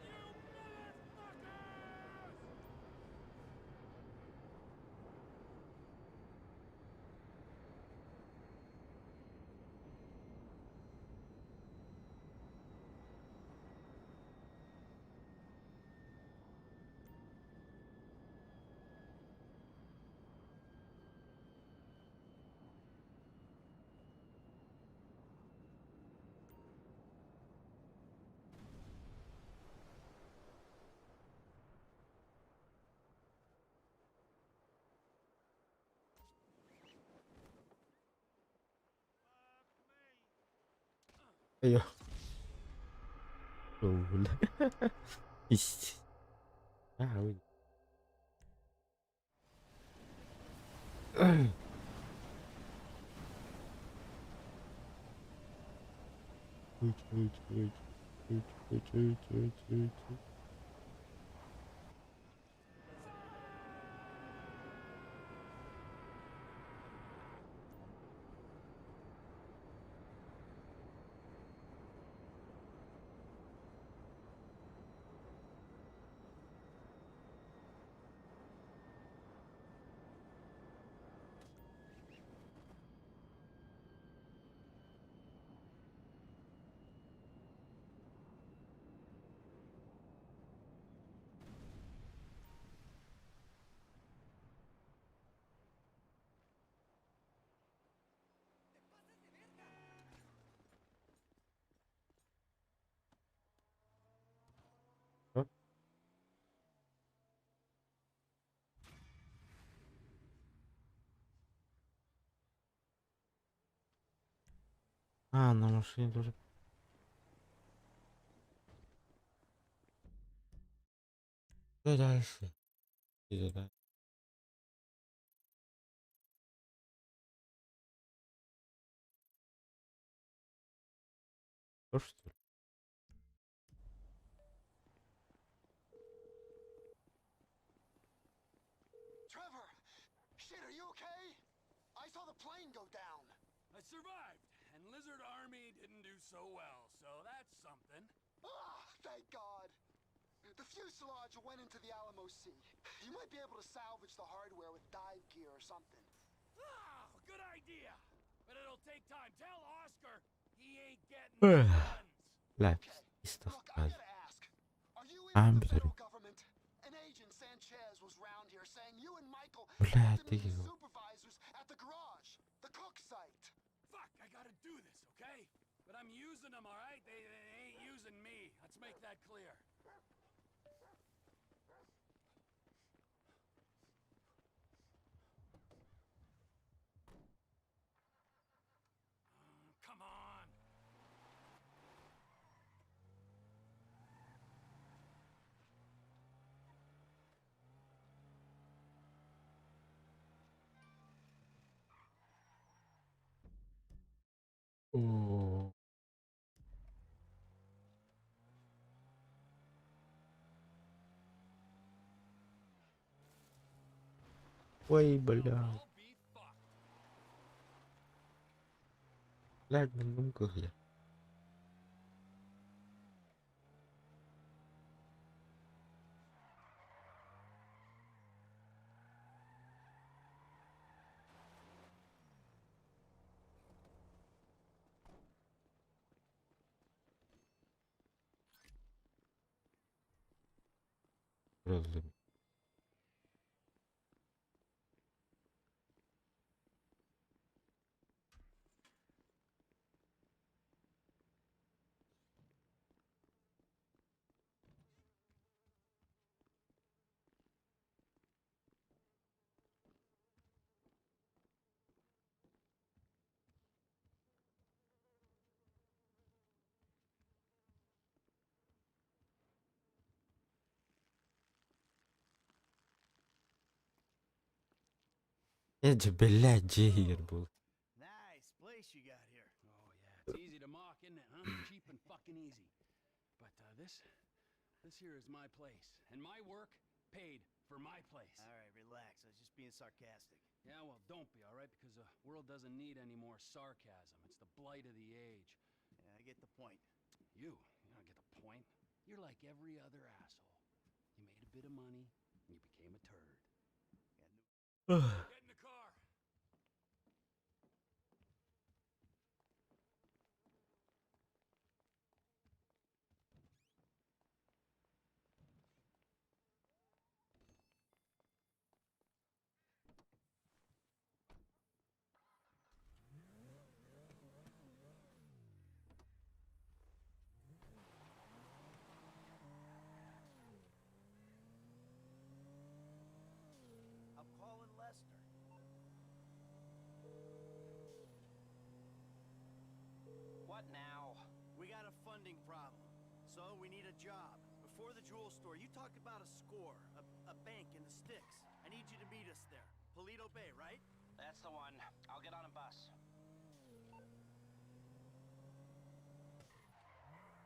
You motherfuckers! ايوه لول إيش. أعود. А, на машине тоже. Что дальше? Иди дальше. То, что ли? Trevor! Shit, are you okay? I saw the plane go down. I survived, and Lizard Army didn't do so well, so that's something. Ah, thank God. The fuselage went into the Alamo Sea. You might be able to salvage the hardware with dive gear or something. Ah, good idea. But it'll take time. Tell Oscar he ain't getting the guns. Бля, Okay, пиздец look, I сказал. gotta ask. Are you in I'm with the sorry. federal government? An agent, Sanchez, was round here saying you and Michael Бля, had to ты meet его. supervisors at the garage, the cook site. Fuck, I gotta do this, okay? But I'm using them, alright? They ain't using me. Let's make that clear. Come on. О. Ой, бля. I'll be fucked. Блядь, на думках я. Разлым. Это же, блядь, Джейгер был. Nice place you got here. Oh, yeah. It's easy to mock, isn't it, huh? Cheap and fucking easy. But this here is my place. And my work paid for my place. All right, relax. I was just being sarcastic. Yeah, well, don't be, all right? Because the world doesn't need any more sarcasm. It's the blight of the age. Yeah, I get the point. You don't get the point. You're like every other asshole. You made a bit of money, and you became a turd. Get in the car. I'm calling Lester. What now? We got a funding problem, so we need a job. Before the jewel store, you talked about a score, a bank in the sticks. I need you to meet us there. Polito Bay, right? That's the one. I'll get on a bus.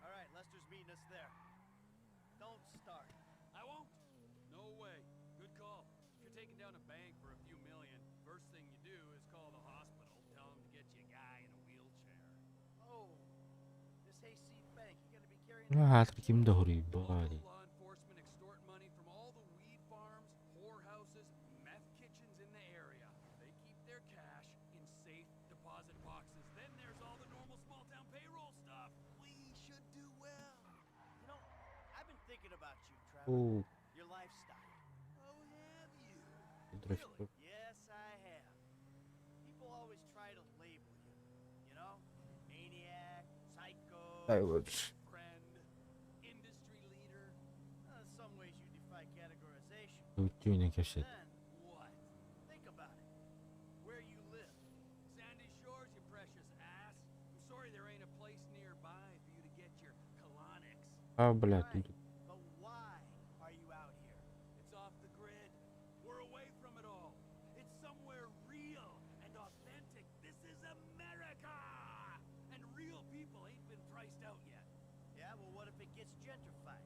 All right, Lester's meeting us there. Don't start. I won't. No way. Good call. If you're taking down a bank for a few million, first thing you do is call the hospital. Tell them to get you a guy in a wheelchair. Oh, this hayseed bank. You gotta be carrying. А, таким добрый, бали. Law enforcement extort money from all the weed farms, whorehouses, meth kitchens in the area. They keep their cash in safe deposit boxes. Then there's all the normal small town payroll stuff. We should do well. You know, I've been thinking about you, Trevor. О, Your lifestyle. Oh, have you? здравствуй. Yes, I have. People always try to label you. You know? Maniac, psycho, Ай, вот. Friend, industry leader. In some ways you defy categorization. Утюня кашет. Then what? Think about it. Where you live. Sandy Shores, you precious ass. I'm sorry there А, блядь, тут. But why are you out here? It's off the grid. We're away from it all. It's somewhere real and authentic. This is America! And real people ain't been priced out yet. Yeah, well, what if it gets gentrified?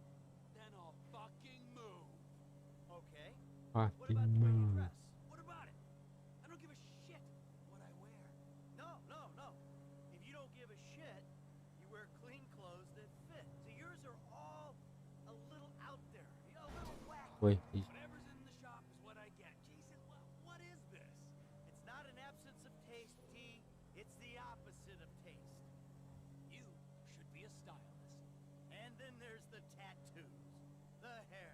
Then I'll fucking move. Okay. What about the way you Fucking dress? What about it? I don't give a shit what I wear. No, no, no. If you don't give a shit, you wear clean clothes that fit. So yours are all a little out there, you know, a little wacky. Ой, Whatever's in the shop is what I get. Jason, what is this? It's not an absence of taste, T. It's the opposite of taste. You should be a stylist. And then there's the tattoos, the hair,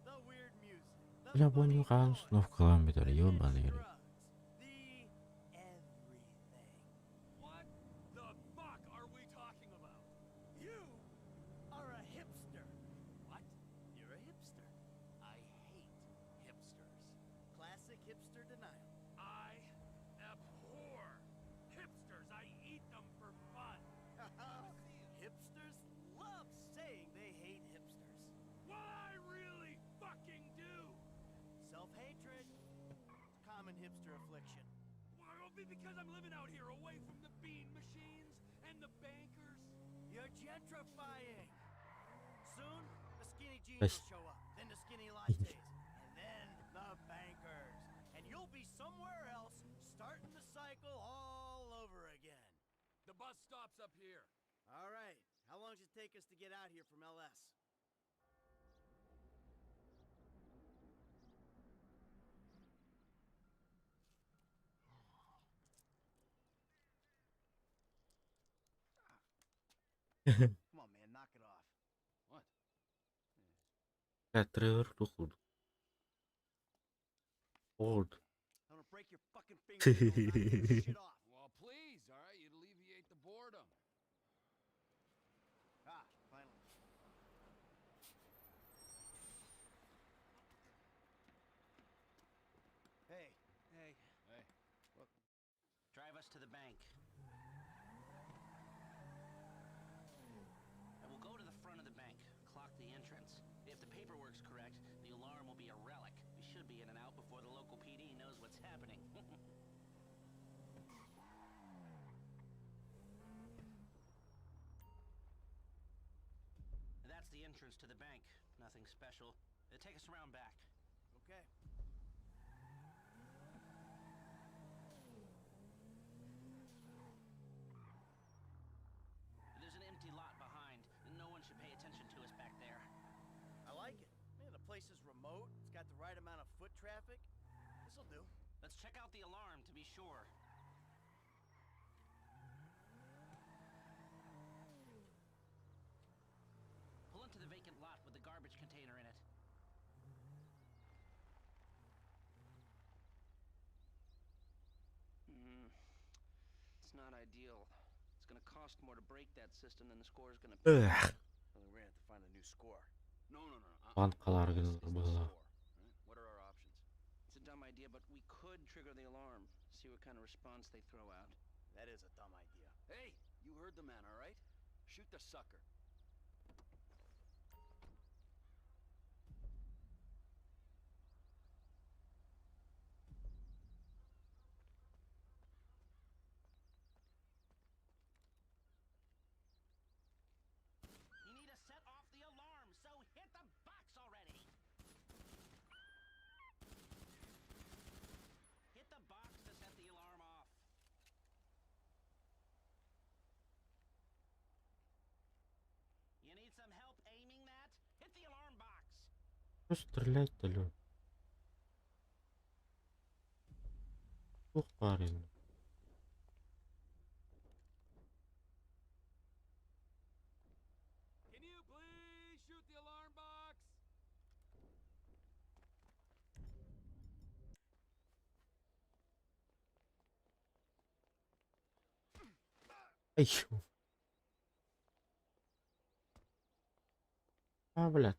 the weird music, the я funny понял, noise, снов километр, the ёбаный. drugs, the everything. What the fuck are we talking about? You are a hipster. What? You're a hipster. I hate hipsters. Classic hipster denial. I abhor hipsters. I eat them for fun. Hipsters love saying they hate hipsters. What I really fucking do. Self-hatred. Common hipster affliction. Why, because I'm living out here away from the bean machines and the bankers. You're gentrifying. Soon, the skinny jeans Yes. will show up. Then the skinny lattes. And then the bankers. And you'll be somewhere else, starting the cycle all over again. The bus stops up here. All right. How long does it take us to get out here from LS? Come on, man, knock it off. What? Тревор тухуд. Олд. I'm gonna break your fucking finger. if you don't knock this shit off. Well, please, all right? You'd alleviate the boredom. Ah, finally. Hey. Hey. Drive us to the bank. And we'll go to the front of the bank, clock the entrance. If the paperwork's correct, the alarm will be a relic. We should be in and out before the local PD knows what's happening. That's the entrance to the bank. Nothing special. Take us around back. Okay. There's an empty lot behind. No one should pay attention to us back there. I like it. Man, the place is remote. It's got the right amount of foot traffic. This'll do. Let's check out the alarm to be sure. Pull into the vacant lot with the garbage container in it. It's not ideal. It's gonna cost more to break that system than the score's gonna Ugh. Well, we're gonna have to find a new score. No. Банкалар This is гыныр the была. score, right? What are our options? It's a dumb idea, but we could trigger the alarm. See what kind of response they throw out. That is a dumb idea. Hey, you heard the man, all right? Shoot the sucker. You need to set off the alarm, so hit the box already! Hit the box to set the alarm off. You need some help aiming that? Hit the alarm box! Что стрелять-то, Лёд? Ух, парень. Can you please shoot the alarm box? Ай, ё. А, блядь.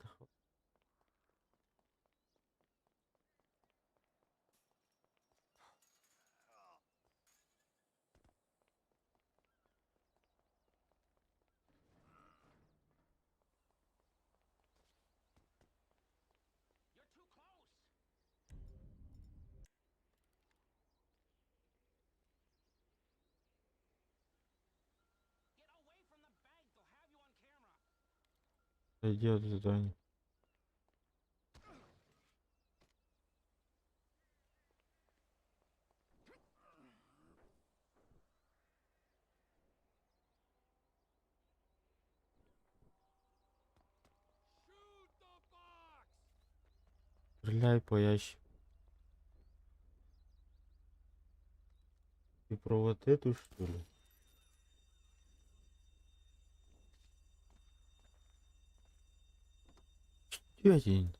Отойди от здания. Стреляй по ящику. Ты про вот эту, что ли? Тетень.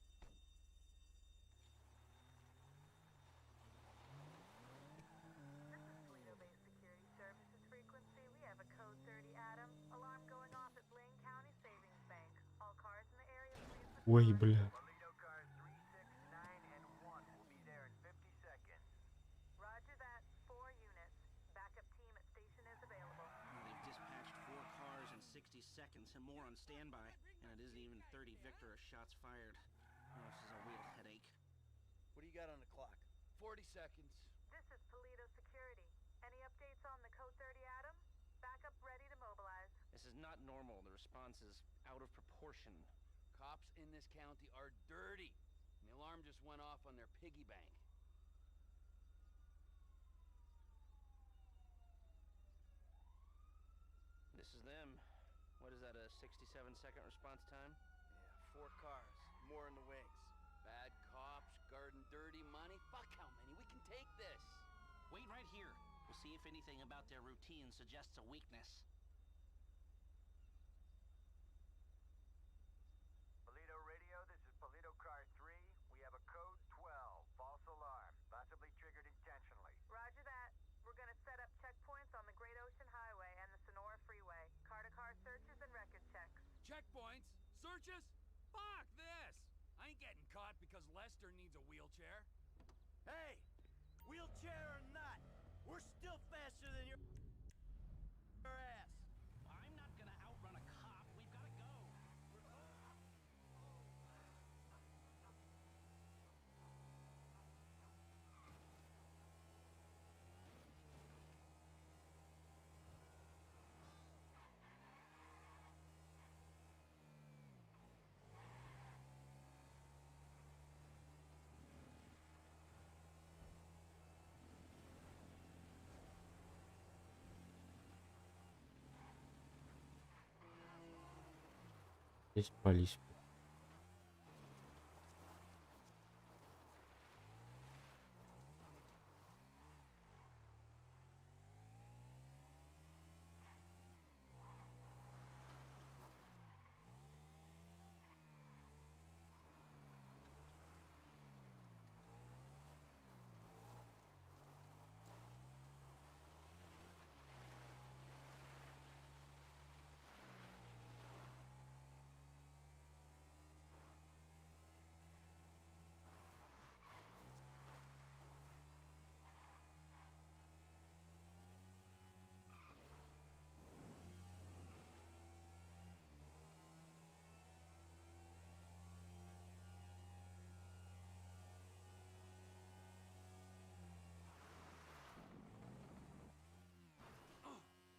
Ой, бля. They've dispatched 4 cars in 60 seconds and more on standby, and it isn't even 30 Victor shots fired. Oh, this is a real headache. What do you got on the clock? 40 seconds. This is Toledo Security. Any updates on the Code 30 Atom? Backup ready to mobilize. This is not normal. The response is out of proportion. Cops in this county are dirty. And the alarm just went off on their piggy bank. This is them. What is that, a 67-second response time? Yeah, 4 cars. More in the wings. Bad cops, guarding dirty money. Fuck how many. We can take this. Wait right here. We'll see if anything about their routine suggests a weakness. Paleto Radio, this is Paleto Car 3. We have a code 12, false alarm, possibly triggered intentionally. Roger that. We're gonna set up checkpoints on the Great Ocean Highway and the Sonora Freeway. Car-to-car searches and record checks. Checkpoints? Searches? Fuck this! I ain't getting caught because Lester needs a wheelchair. Hey! Wheelchair or not, we're still faster than your ass. I'm not gonna outrun a cop. We've gotta go. Здесь пались.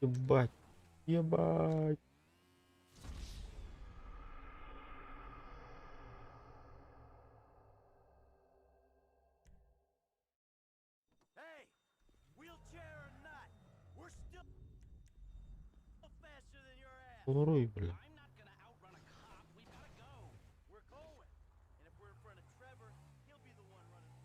Ебать. Ебать. Hey! Wheelchair or not, we're still faster than your ass. Уруй, бля. I'm not gonna outrun a cop. We've gotta go. We're going. And if we're in front of Trevor, he'll be the one running.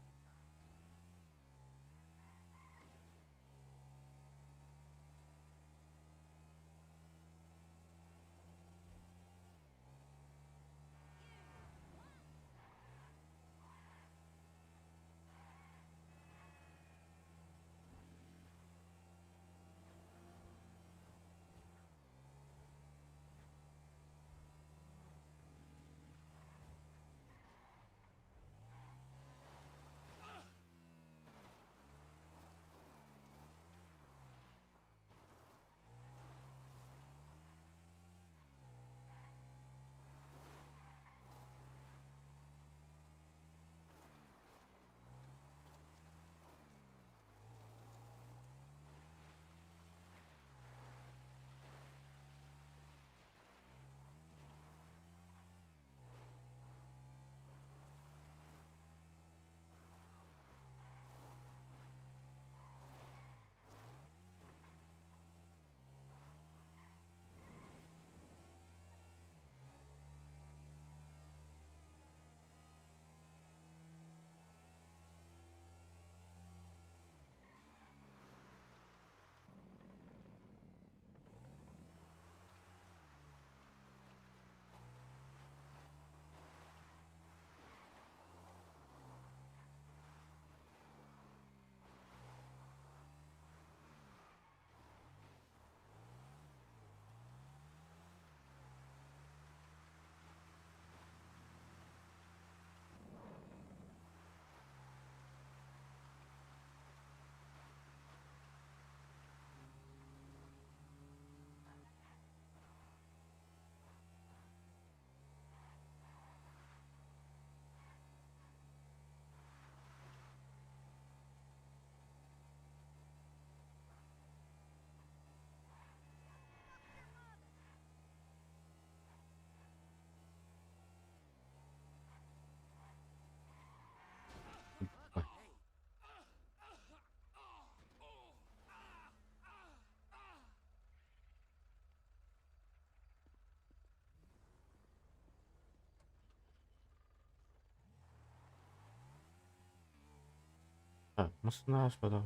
Так, машина сюда.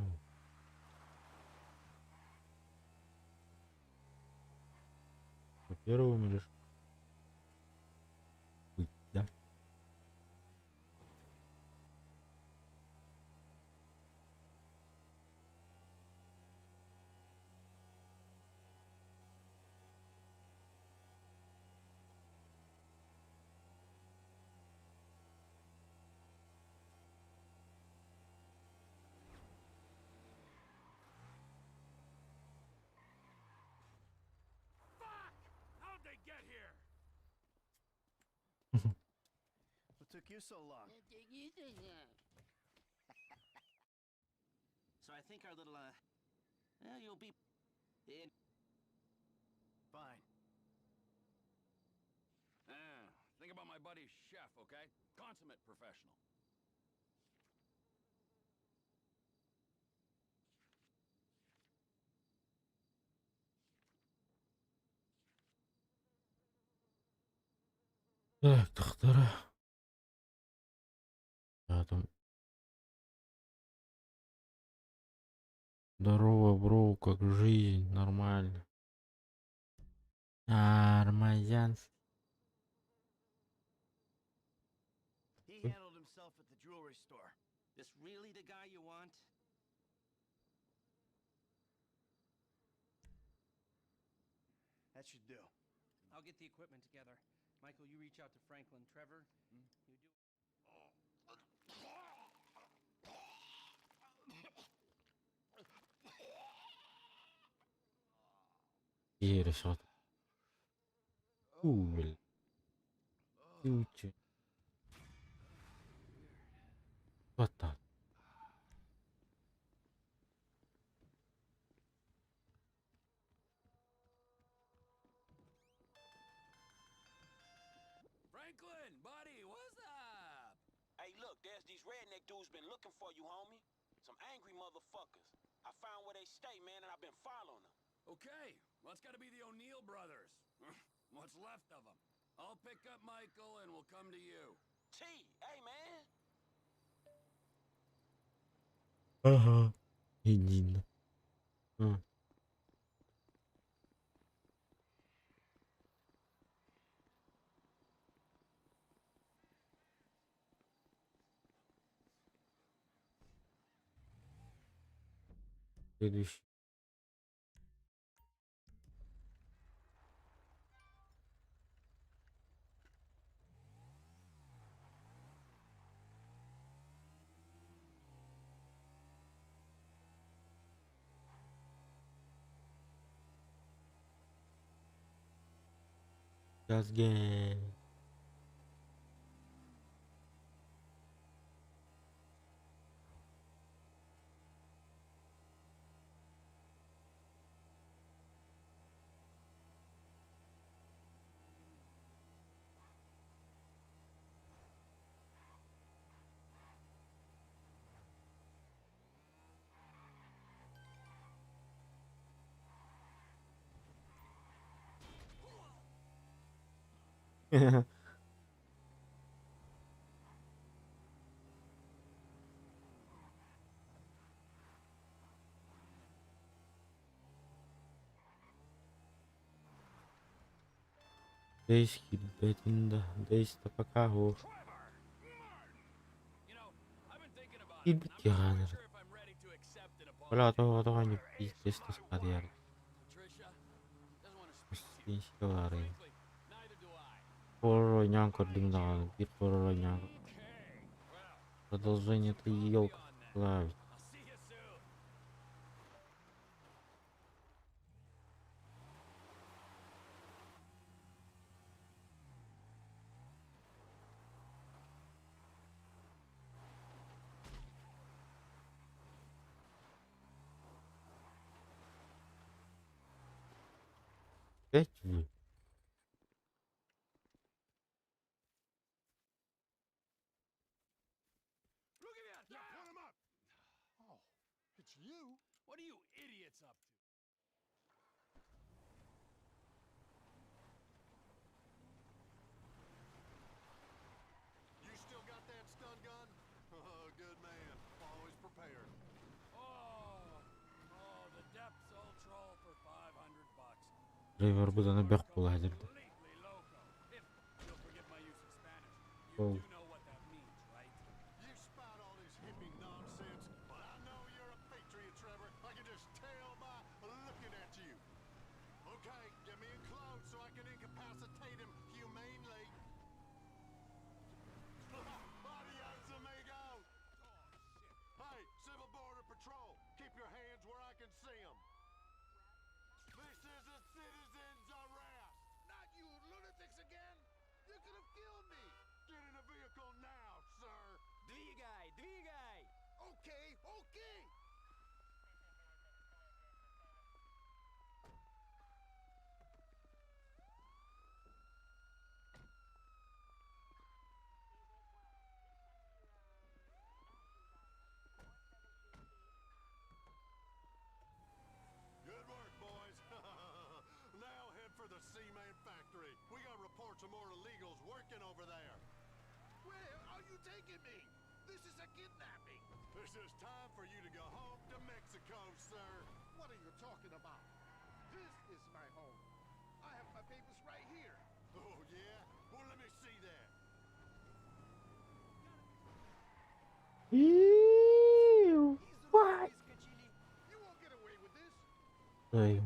Первым или что? Ой, да. How'd they get here? What took you so long? So I think our little, you'll be in. Fine. Think about my buddy Chef, okay? Consummate professional. Так, доктора. А там. Здорово, бро, как жизнь, нормально. Армазянс. He handled himself at the jewelry store. This really the guy you want? That should do. I'll get the equipment together. Michael, you reach out to Franklin. Trevor, you do. Решат. Блин. Ключи. Вот так. Franklin, buddy, what's up? Hey, look, there's these redneck dudes been looking for you, homie. Some angry motherfuckers. I found where they stay, man, and I've been following them. Okay, well, it's gotta be the O'Neill brothers. What's left of them. I'll pick up Michael and we'll come to you. T, hey, man. Ага. Едино. Следующий. Газген. Değiş gilbetinde, değiş de pakahur. Гильбет тиранер. Бля, то не пиздец, что спадер. Синсилары. Порой нянко дымдан, бит порой нянко. Продолжение ты елка плавить. Эти. Look at that! Yeah, put him up! Oh, it's you? What are you idiots up to? You still got that stun gun? Oh, good man. Always prepared. Драйвер буде на бек була әзірді. Ол. You spout all this hippie nonsense, but I know you're a patriot, Trevor. I can just tell by looking at you. Okay, get me in close so I can incapacitate him humanely. Adios, amigo. Hey, Civil Border Patrol, keep your hands where I can see them. This is a citizen's arrest. Not you lunatics again! You could have killed me! Get in a vehicle now, sir. Двигай, двигай! Okay, okay! Good work, boys. Now head for the Seaman factory. We got reports of more illegals working over there. Where are you taking me? This is a kidnapping! This is time for you to go home to Mexico, sir. What are you talking about? This is my home. I have my papers right here. Oh, yeah? Well, let me see that. What? You won't get away with this. Ой,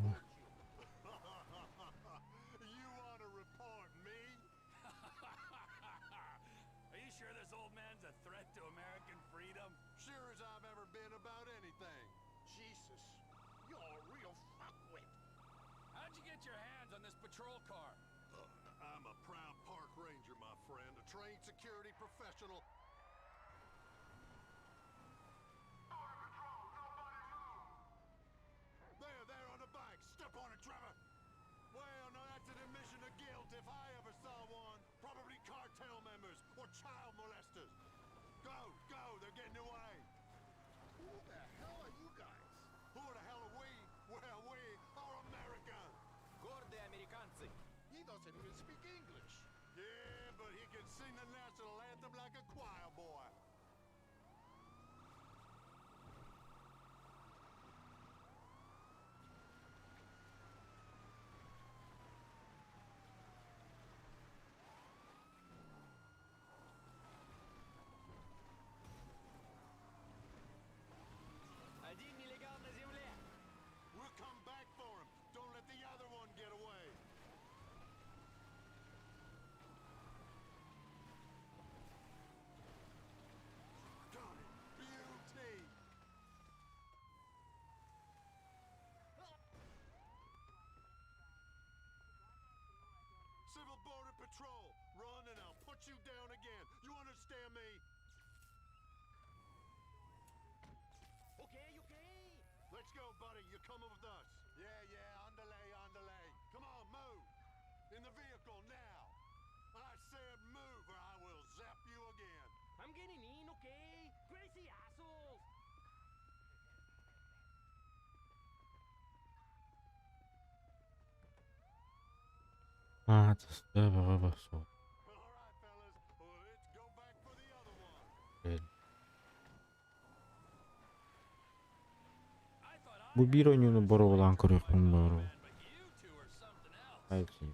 You want to report me? Are you sure this old man's a threat to American freedom? Sure as I've ever been about anything. Jesus, you're a real fuckwit. How'd you get your hands on this patrol car? I'm a proud park ranger, my friend, a trained security professional. There on the bike. Step on it, Trevor. Well, now that's an admission of guilt if I ever saw one. Probably cartel members or child molesters. Go, they're getting away. Who the hell are you guys? Who the hell are we? Well, we are American. Гордые американцы! He doesn't even speak English. Yeah, but he can sing the national anthem like a choir boy. Один нелегал на земле! We'll come back for him. Don't let the other one get away. Got it. Beauty. Civil Border Patrol, run and I'll put you down again. You understand me? Okay, okay! Let's go, buddy. You're coming with us. Yeah, underlay. Come on, move. In the vehicle now. I said move or I will zap you again. I'm getting in, okay? Crazy assholes! А, це з тебе вибасов. All right, fellas. Well, let's go back for the other one. Бубіроню не боров ланкору хумбору. Айці.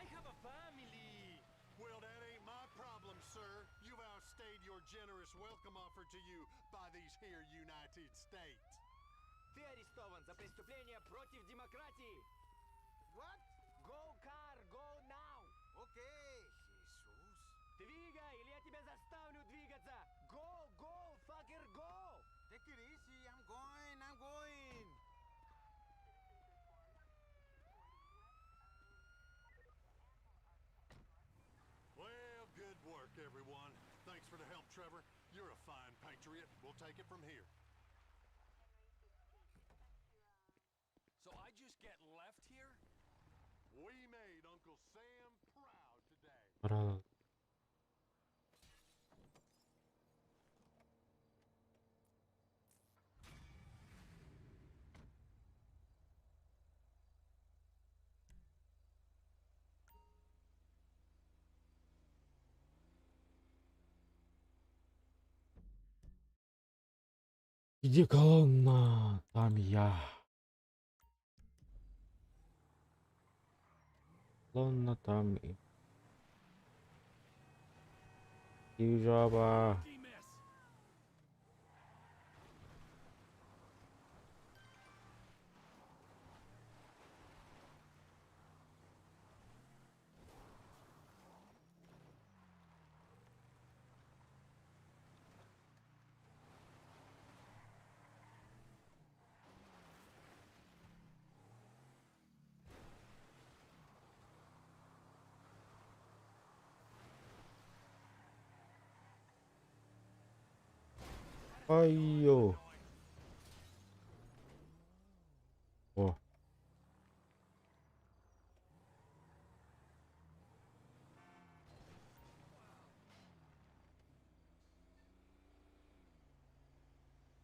I have a family! Well, that ain't my problem, sir. You've outstayed your generous welcome offer to you by these here United States. Ты арестован за преступление против демократии! What? Go car, go now! Okay, Jesus. Двигай, или я тебя заставлю двигаться! Go, fucker, go! Take it easy. I'm going. Well, good work, everyone. Thanks for the help, Trevor. You're a fine patriot. We'll take it from here. So I just get left here? We made Uncle Sam proud today. Паралел. Где колонна? Там я. Словно там и жаба. Ай-ё. О.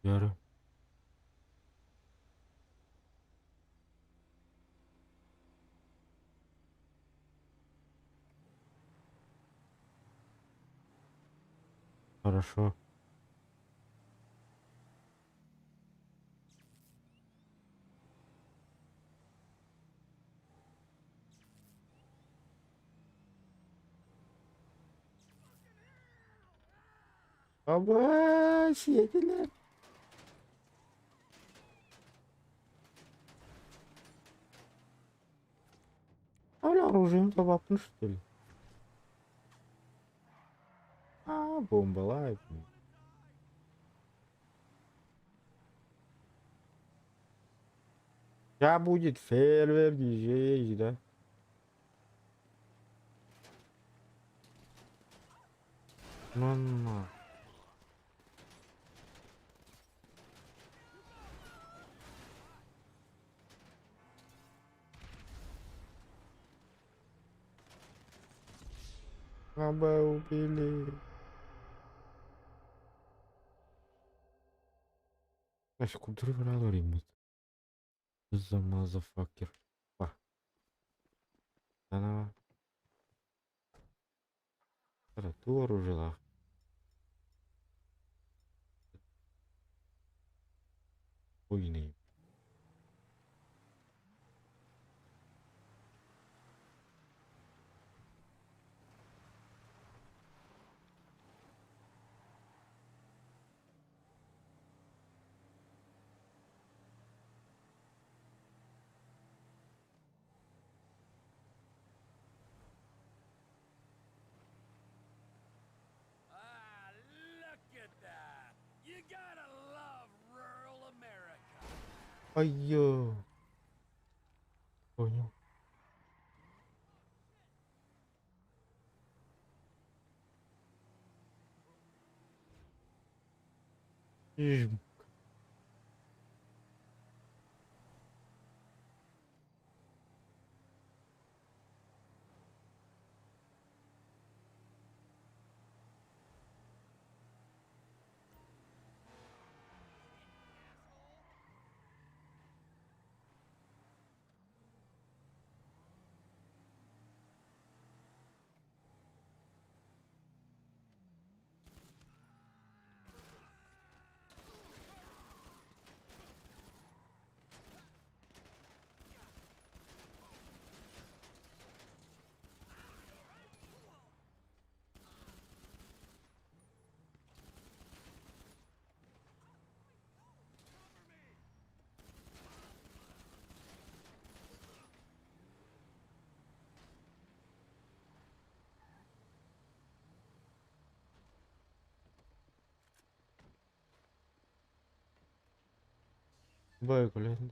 Яры. Хорошо. Aman yediler. Hala оружием-то вапну, что ли? А, бомба лайк. Сейчас будет фейерверк, здесь, да? Ну. Аба убили. Значит, куда ремонт? За мазафакер. Па. Она. Ту оружила. Хуйный. Ah, look at that! You gotta love rural America. Ай-ё. Понял. Жм. Бай, блин.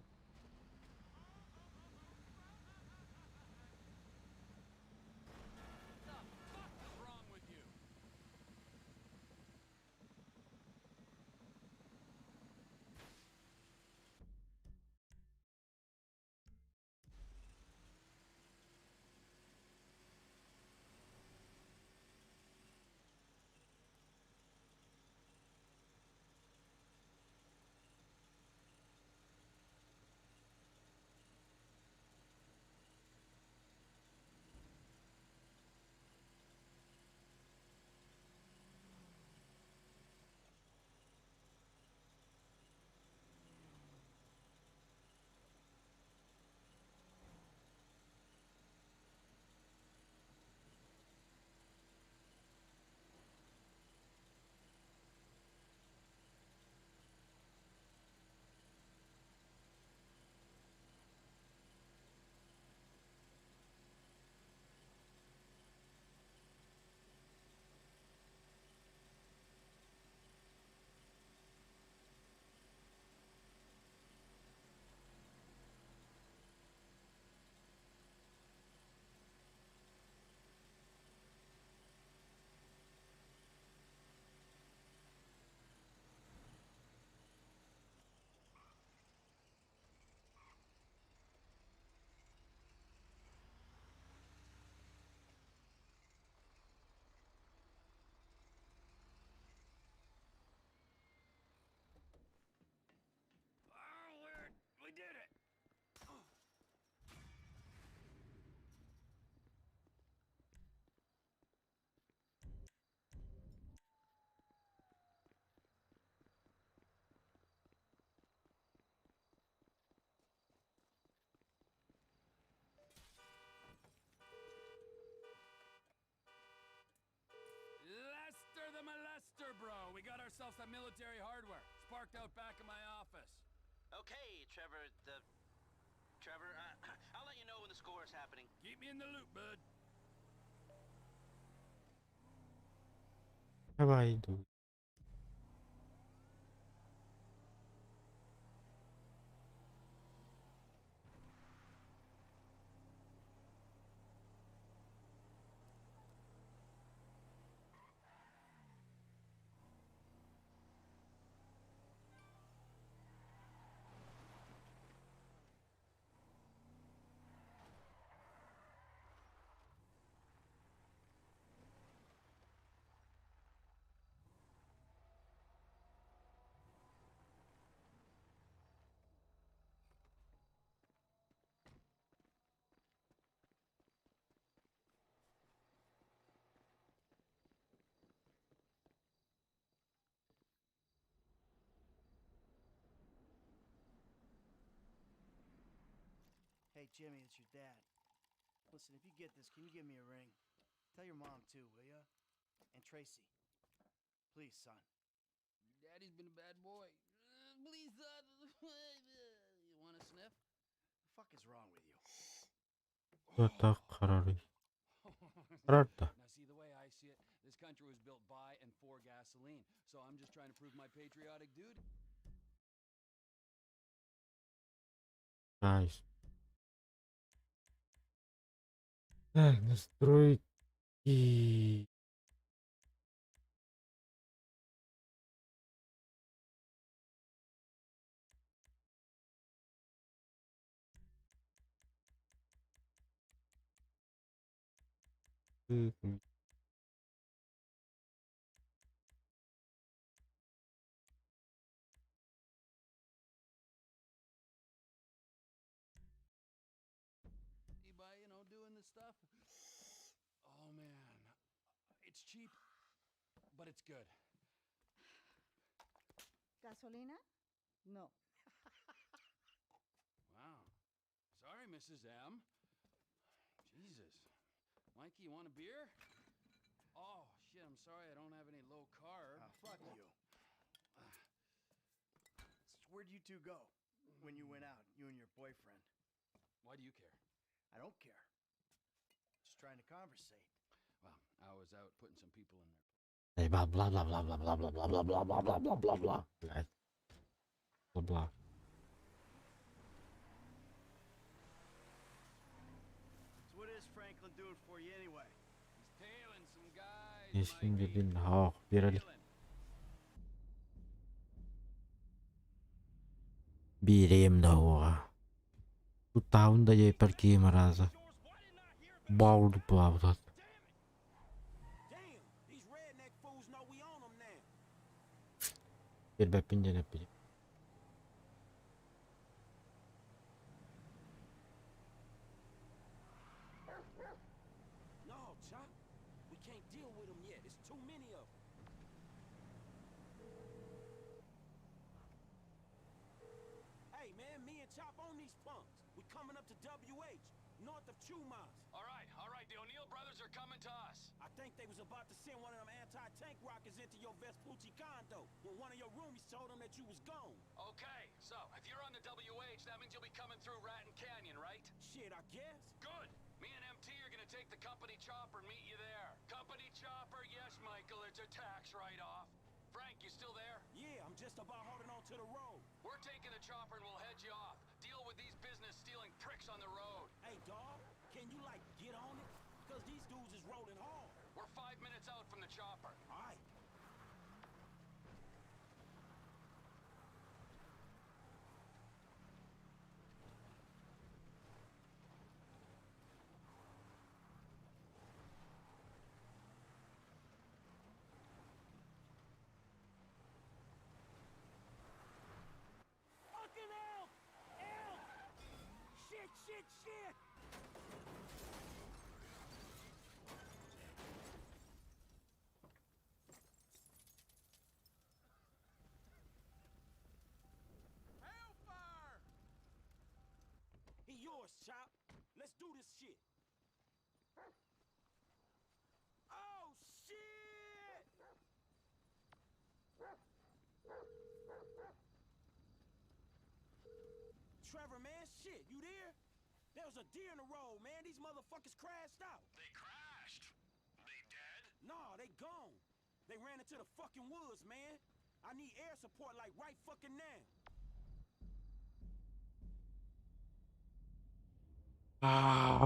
sells some military hardware. It's parked out back in my office. Okay, Trevor, I'll let you know when the score is happening. Keep me in the loop, bud. How about I do? Hey, Jimmy, it's your dad. Listen, if you get this, can you give me a ring? Tell your mom, too, will ya? And Tracy. Please, son. Daddy's been a bad boy. Please, son. You want a sniff? The fuck is wrong with you? Yatak kararı. Karar da. Now, see, the way I see it, this country was built by and for gasoline. So I'm just trying to prove my patriotic duty. Nice. Так, настройки. By, doing this stuff. Oh, man. It's cheap, but it's good. Gasolina? No. Wow. Sorry, Mrs. M. Jesus. Mikey, you want a beer? Oh, shit, I'm sorry I don't have any low carb. Fuck you. Where'd you two go when you went out, you and your boyfriend? Why do you care? I don't care. Just trying to conversate. Well, I was out putting some people in there. Hey, blah blah blah blah blah blah blah blah blah blah blah blah blah blah blah. Right. Blah blah. So what is Franklin doing for you anyway? He's tailing some guys. Şimdi bin ha viral. Birem daw. Tu taon da je parki maraza. Bald plaudat. Bir bepince ne pili. No, Chop. We can't deal with them yet. It's too many of them. Hey, man, me and Chop on these punks. We coming up to WH, north of Chumas. All right. The O'Neill brothers are coming to us. I think they was about to send one of them anti-tank rockets into your Vespucci condo when one of your roomies told them that you was gone. Okay, so if you're on the WH, that means you'll be coming through Ratton Canyon, right? Shit, I guess. Good. Me and MT are gonna take the company chopper and meet you there. Company chopper, yes, Michael, it's a tax write-off. Frank, you still there? Yeah, I'm just about holding on to the road. We're taking the chopper and we'll head you off. Deal with these business-stealing pricks on the road. Hey, dawg, can you, get on it? Because these dudes is rolling hard. We're 5 minutes out from the chopper. All right. Fucking elk! Elk! Shit! He yours, Chop. Let's do this shit. Oh, shit! Trevor, man. Shit, you there? There was a deer in the road, man. These motherfuckers crashed out. They crashed? They dead? Nah, they gone. They ran into the fucking woods, man. I need air support like right fucking now.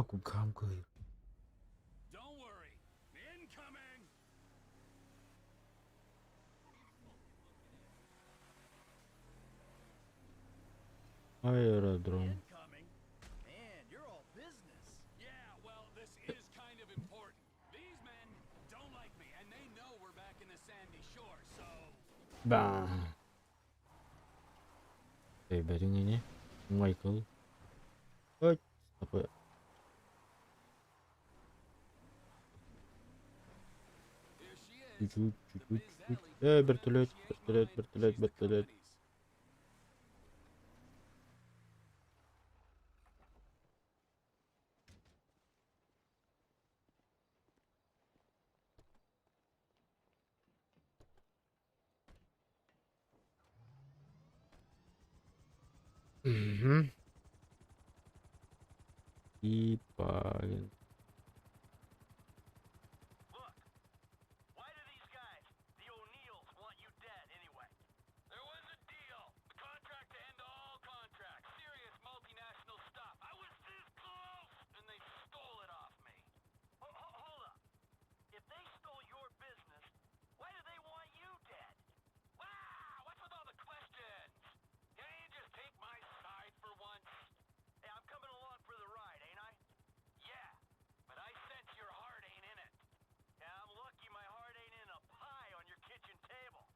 Cũng không cười. Don't worry. Incoming. Aerodrome. Incoming? Man, you're all business. Yeah, well, this is kind of important. These men don't like me, and they know we're back in the sandy shore, so... Bang. Oke, bareng ini. Michael. Apa? Bertelet. Ipain. Look, why do these guys, the O'Neills, want you dead anyway? There was a deal. A contract to end all contracts. Serious multinational stuff. I was this close, and they stole it off me. Hold up. If they stole your business, why do they want you dead? Wow, what's with all the questions? Can't you just take my side for once? Hey, I'm coming along for the ride, ain't I? Yeah, but I sense your heart ain't in it. Yeah, I'm lucky my heart ain't in a pie on your kitchen table.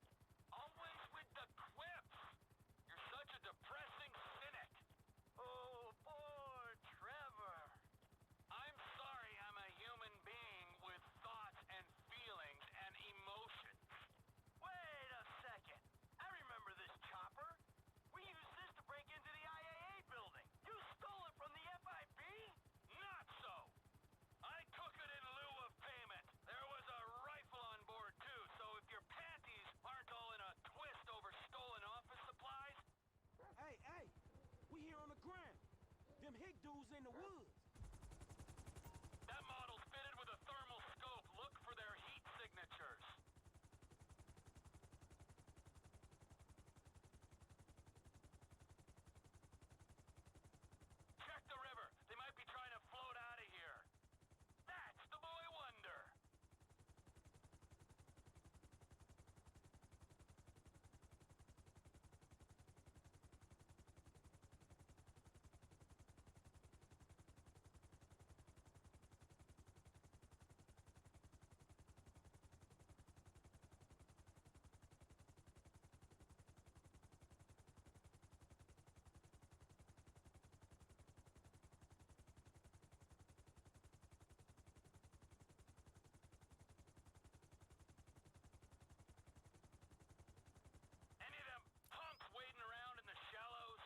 Always with the quips. You're such a depressing cynic. Oh, poor Trevor. I'm sorry I'm a human being with thoughts and feelings and emotions. Wait a second. I remember this chopper. We used this to break into the IAA building. You stole it from the FIB? Not so. I took it in lieu of payment. There was a rifle on board too, so if your panties aren't all in a twist over stolen office supplies... Hey, we here on the ground. Them hick dudes in the woods. That model's fitted with a thermal scope. Look for their heat signatures. Check the river. They might be trying to float out of here. That's the boy wonder. Any of them punks wading around in the shallows?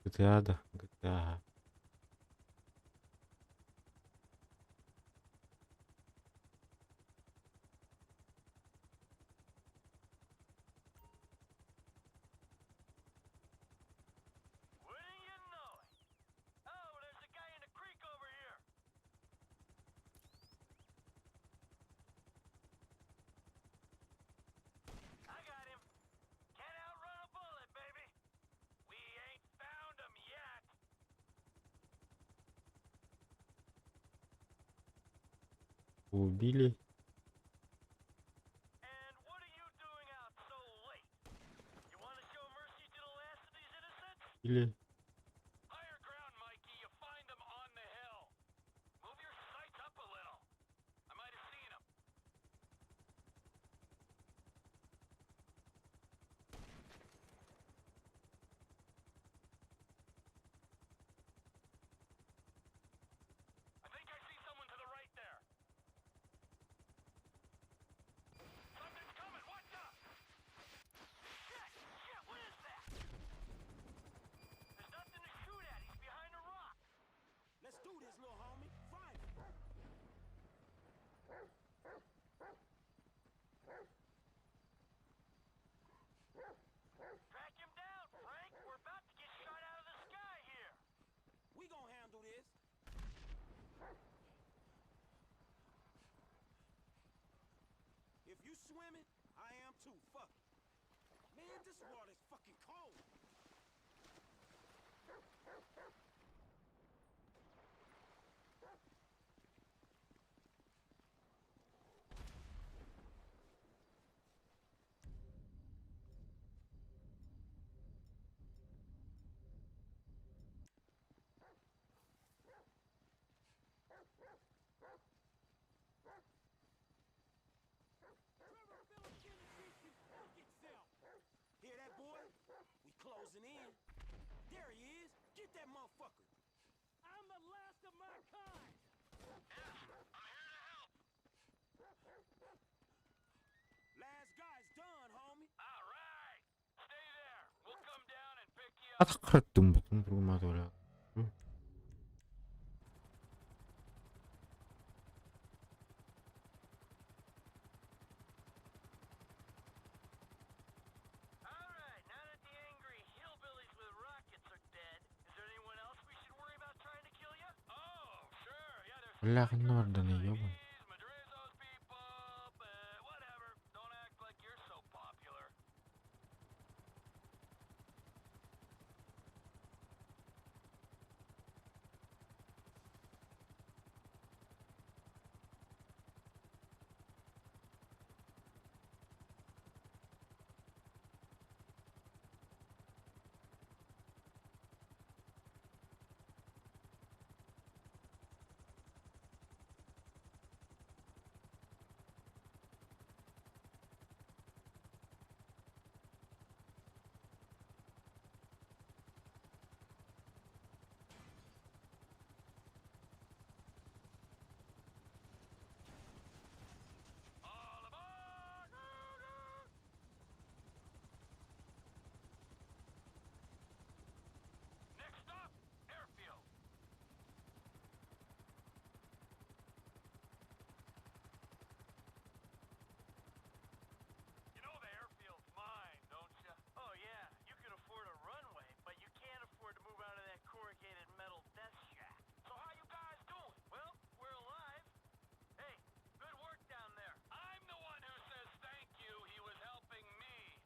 GTA dah. GTA. Wouldn't you know it? Oh, there's a guy in the creek over here. I got him. Can't outrun a bullet, baby. We ain't found him yet. Убили. And what are you doing out so late? You want to show mercy to the last of these innocents? Или. Higher ground, Mikey. You find them on the hill. Move your sights up a little. I might have seen them. I think I see someone to the right there. you swimming, I am too. Fuck it. Man, this water's fucking cold. Hear that, boy? We closing in. There he is. Get that motherfucker. I'm the last of my kind. Last guy's done, homie. All right. Stay there. We'll come down and pick you up. Креддум бутун румаа дураа. All right. Now that the angry hillbillies with rockets are dead, is there anyone else we should worry about trying to kill you? Oh, sure. Yeah, there's Валахын ордон ёбан. Madrizo's people, but whatever. Don't act like you're so popular. Next stop, airfield. You know the airfield's mine, don't you? Oh yeah, you can afford a runway, but you can't afford to move out of that corrugated metal death shack. So how you guys doing? Well, we're alive. Hey, good work down there. I'm the one who says thank you. He was helping me.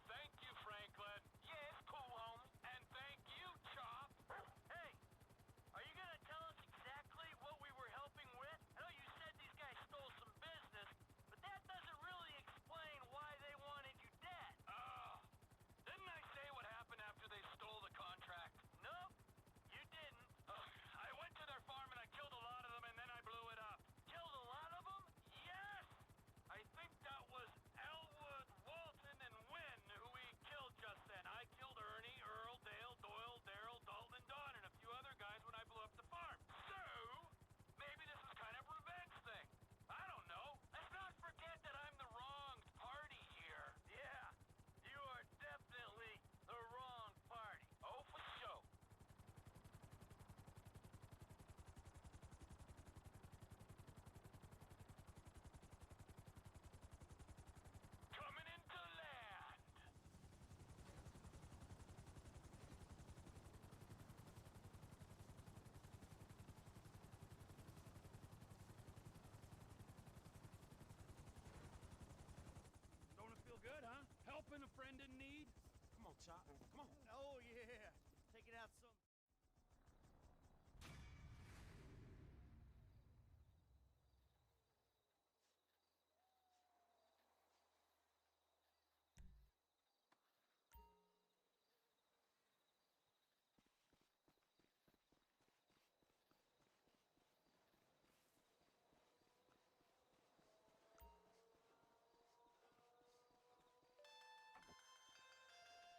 Thank you, Franklin. Yeah, it's cool, homie. And thank you, Chop. Hey, are you gonna tell us exactly what we were helping with? I know you said these guys stole some business, but that doesn't really explain why they wanted you dead. Oh, didn't I say what happened after they stole the contract? Nope, you didn't. I went to their farm and I killed a lot of them and then I blew it up. Killed a lot of them? Yes! I think that was Elwood, Walton, and Wynn who we killed just then. I killed Ernie, Earl, Dale, Doyle, Daryl, Dalton, and Don, and a few other guys when I blew up the farm. So, maybe this was kind of a revenge thing. I don't know. Let's not forget that I'm the wrong party here. Yeah, you are definitely the wrong party. Oh, for sure. Coming into land. Don't it feel good, huh? Helping a friend in need? Come on, Chop. Come on. Oh, yeah. Taking out some.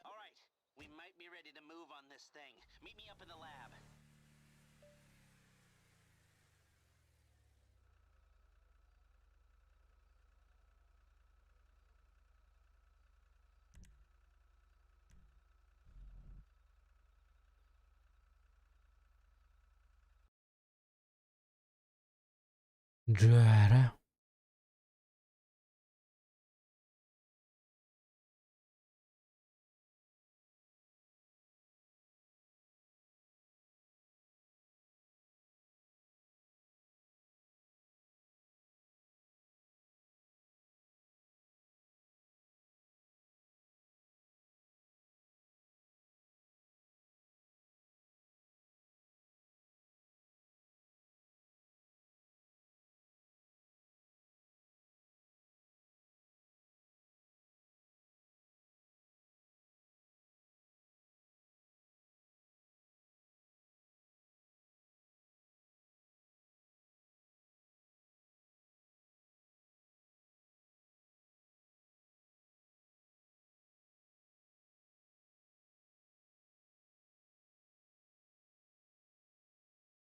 All right, we might be ready to move on this thing. Meet me up in the lab. Juara.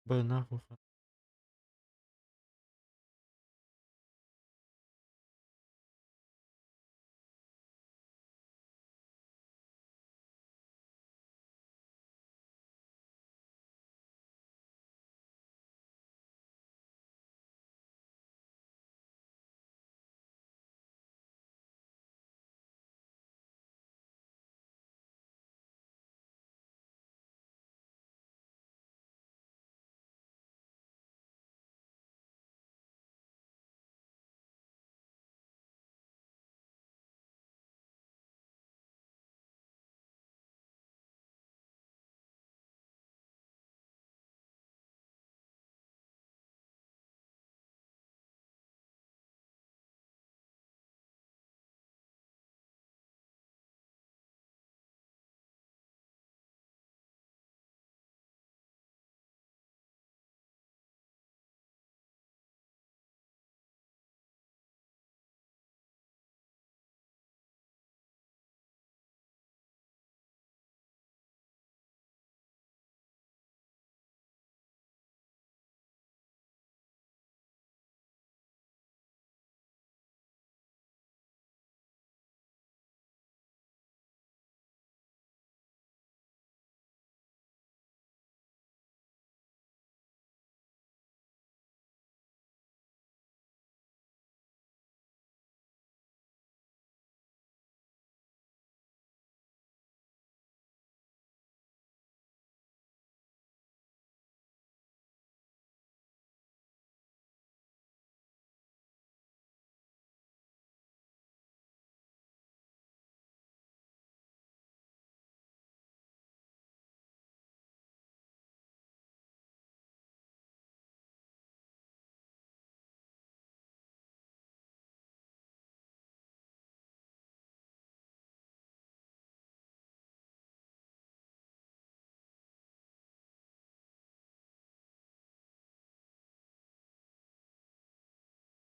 нахуй.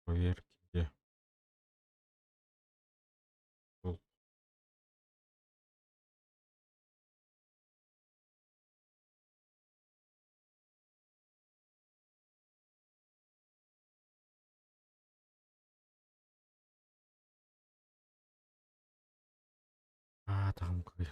Проверки где? Тут. А, там где?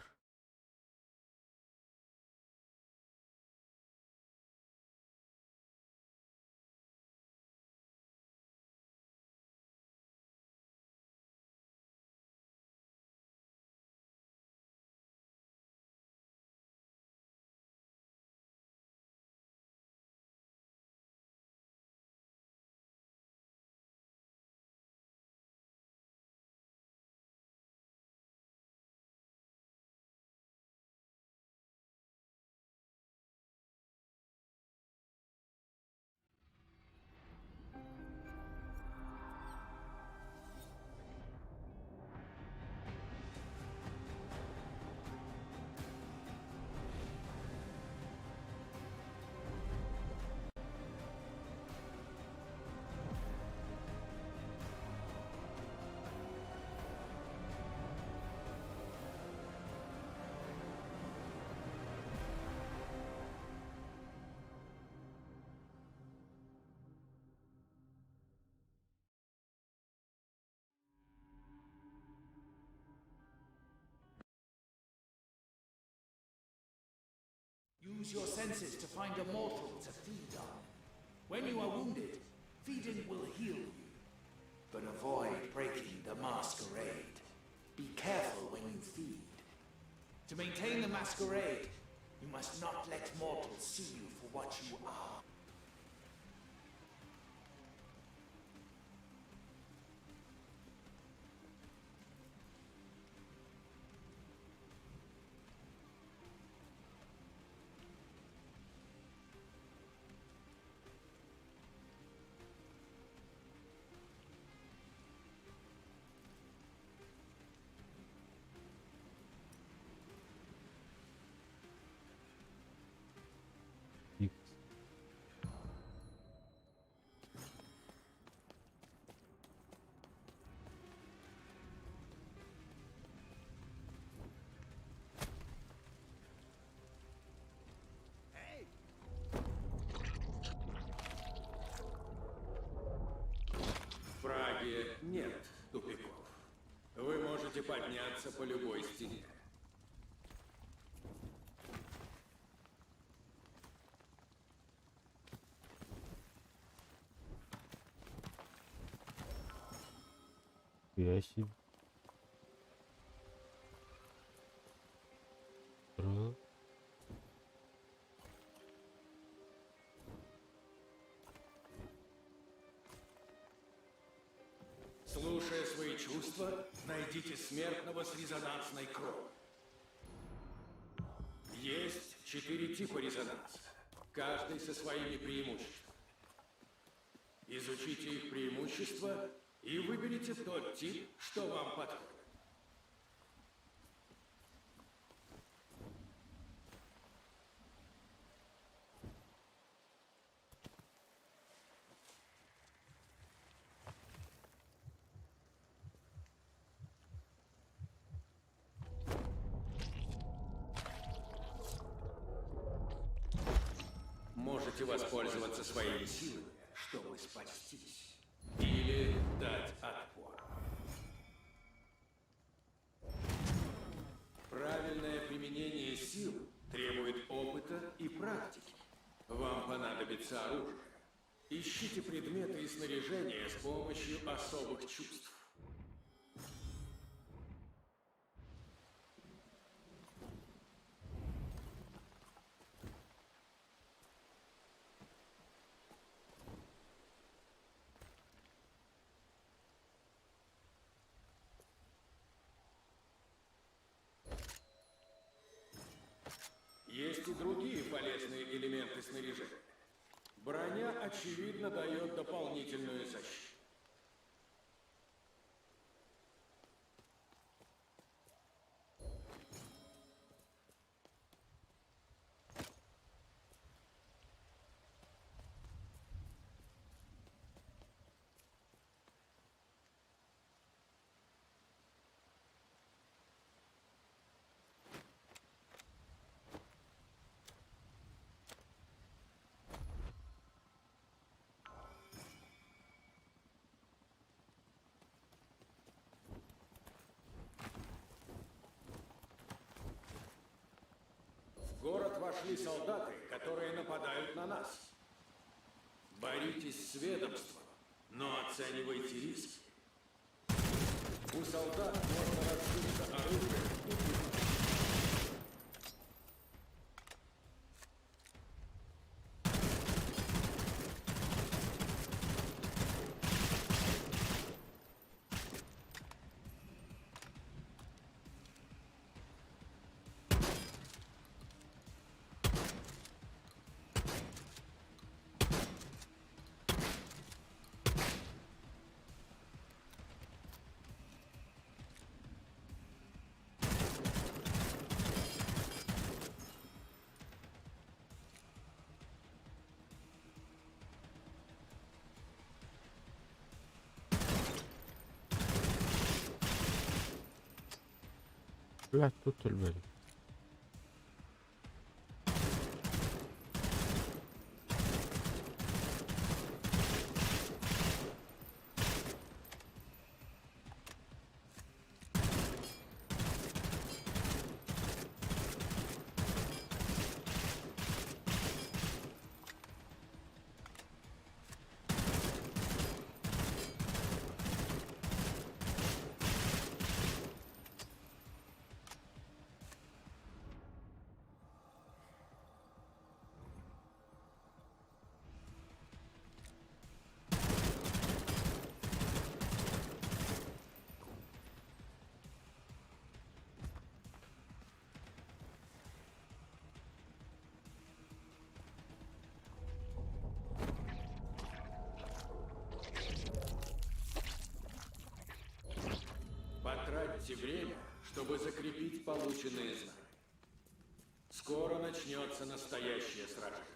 Use your senses to find a mortal to feed on. When you are wounded, feeding will heal you. But avoid breaking the masquerade. Be careful when you feed. To maintain the masquerade, you must not let mortals see you for what you are. магия нет тупиков. Вы можете подняться по любой стене. Я себе. Раз. Слушая свои чувства, найдите смертного с резонансной кровью. Есть 4 типа резонанса, каждый со своими преимуществами. Изучите их преимущества и выберите тот тип, что вам подходит. Можете воспользоваться своими силами, чтобы спастись. Или дать отпор. Правильное применение сил требует опыта и практики. Вам понадобится оружие. Ищите предметы и снаряжение с помощью особых чувств. Есть и другие полезные элементы снаряжения. Броня, очевидно, дает дополнительную защиту. В город вошли солдаты, которые нападают на нас. Боритесь с ведомством, но оценивайте риски. У солдат можно разжиться оружием и убивать. Блядь, тут البلد. Потратьте время, чтобы закрепить полученные знания. Скоро начнется настоящее сражение.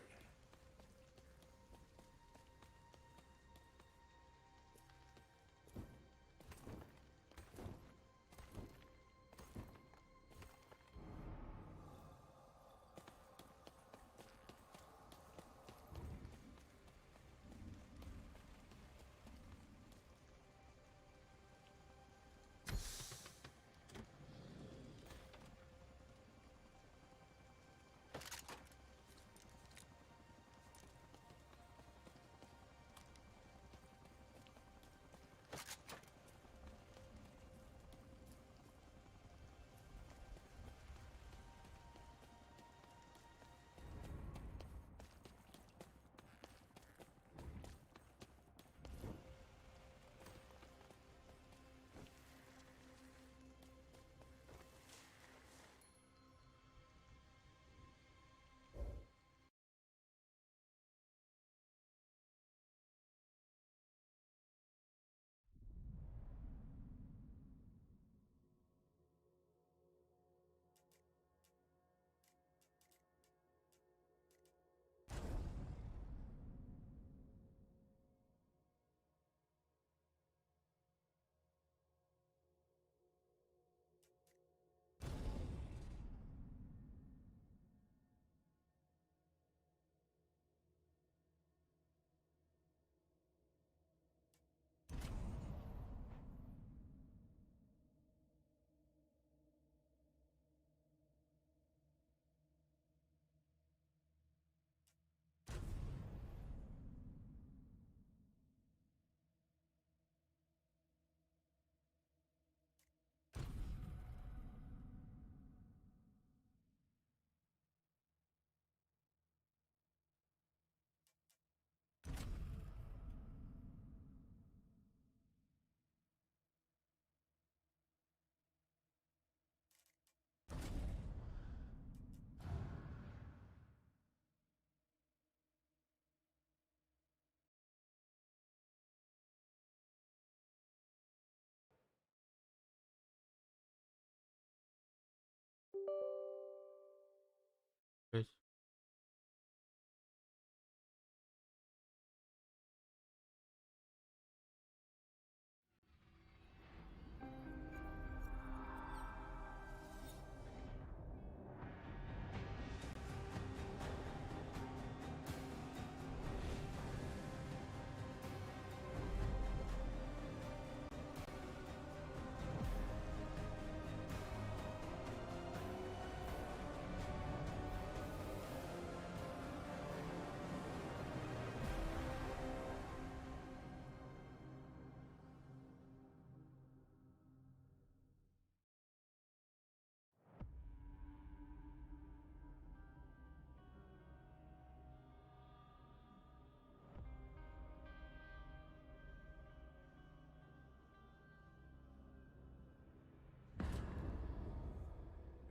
блядь.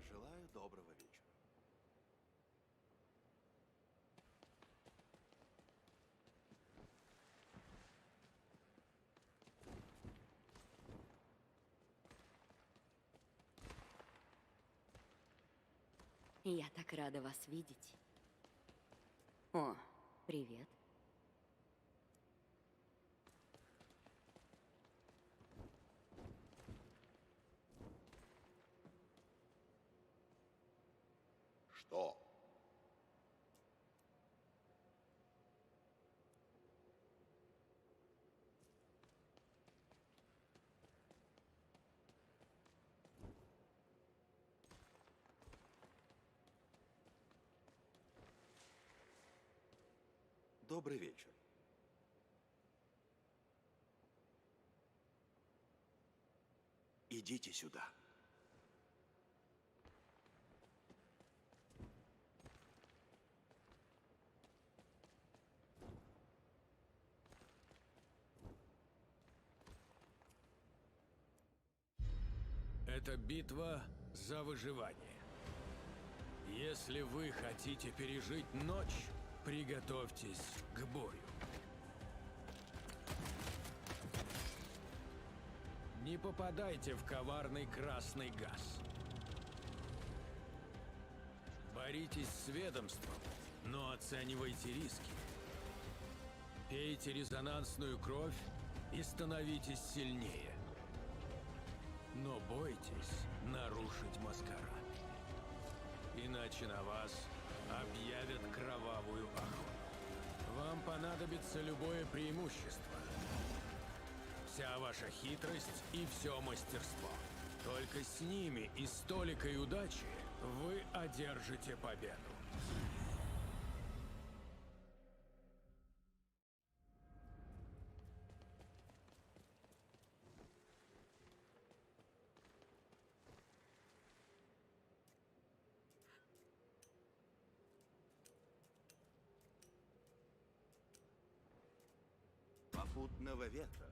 Желаю доброго вечера. Я так рада вас видеть. О, привет. Что? Добрый вечер. Идите сюда. Это битва за выживание. Если вы хотите пережить ночь, приготовьтесь к бою. Не попадайте в коварный красный газ. Боритесь с ведомством, но оценивайте риски. Пейте резонансную кровь и становитесь сильнее. Но бойтесь нарушить маскарад. Иначе на вас объявят кровавую охоту. Вам понадобится любое преимущество. Вся ваша хитрость и все мастерство. Только с ними и с толикой удачи вы одержите победу. Попутного ветра.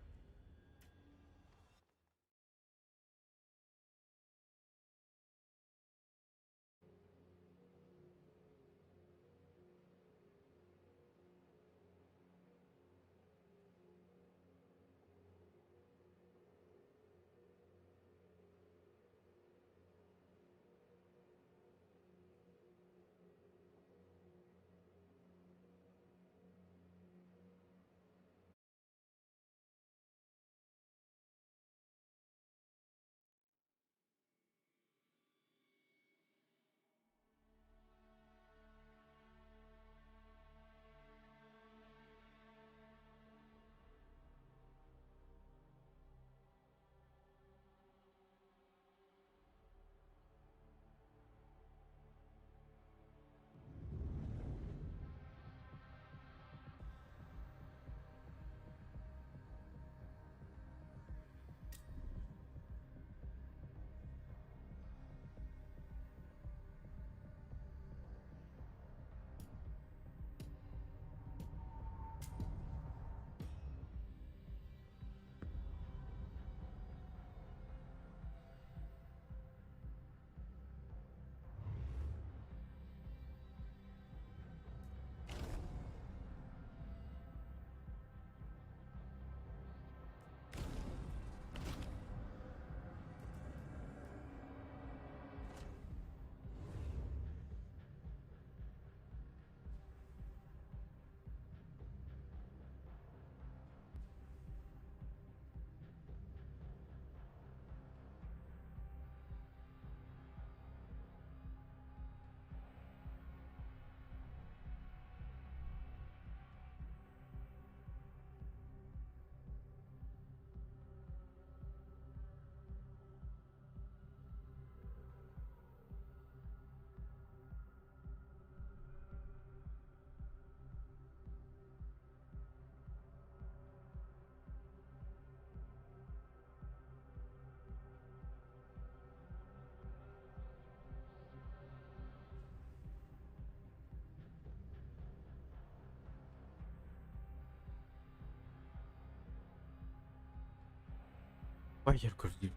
Фаер корзин.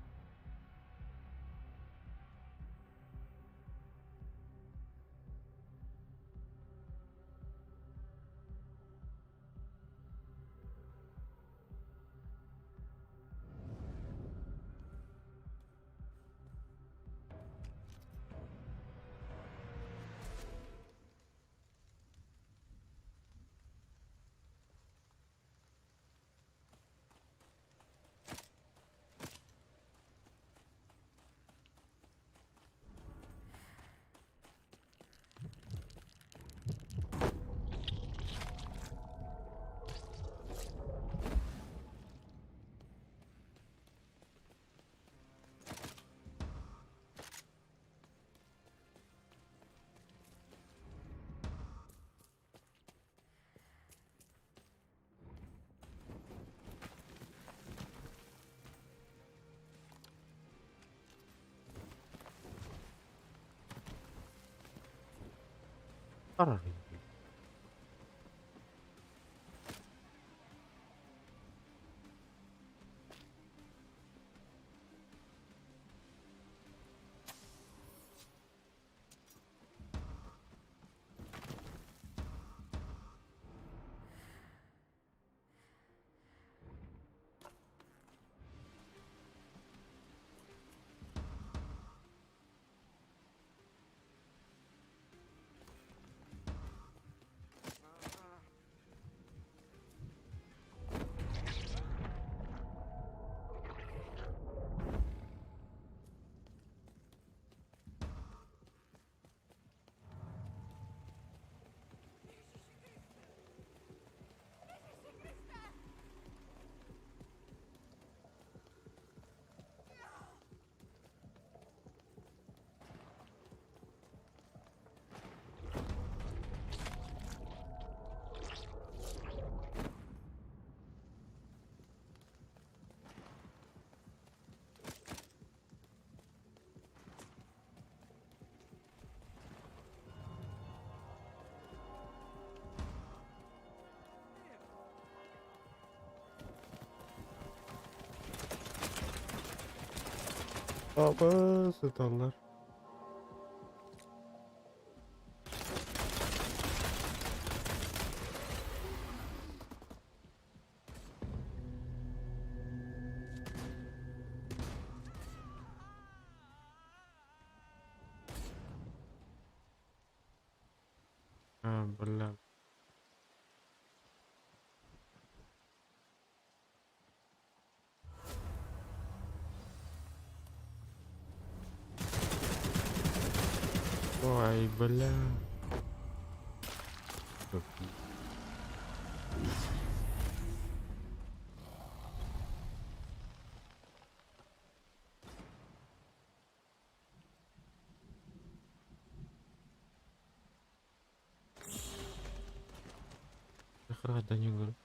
Karar veriyor. Baba satarlar. Ha, bala. Vay bala. Çok iyi. Охрана не говорю.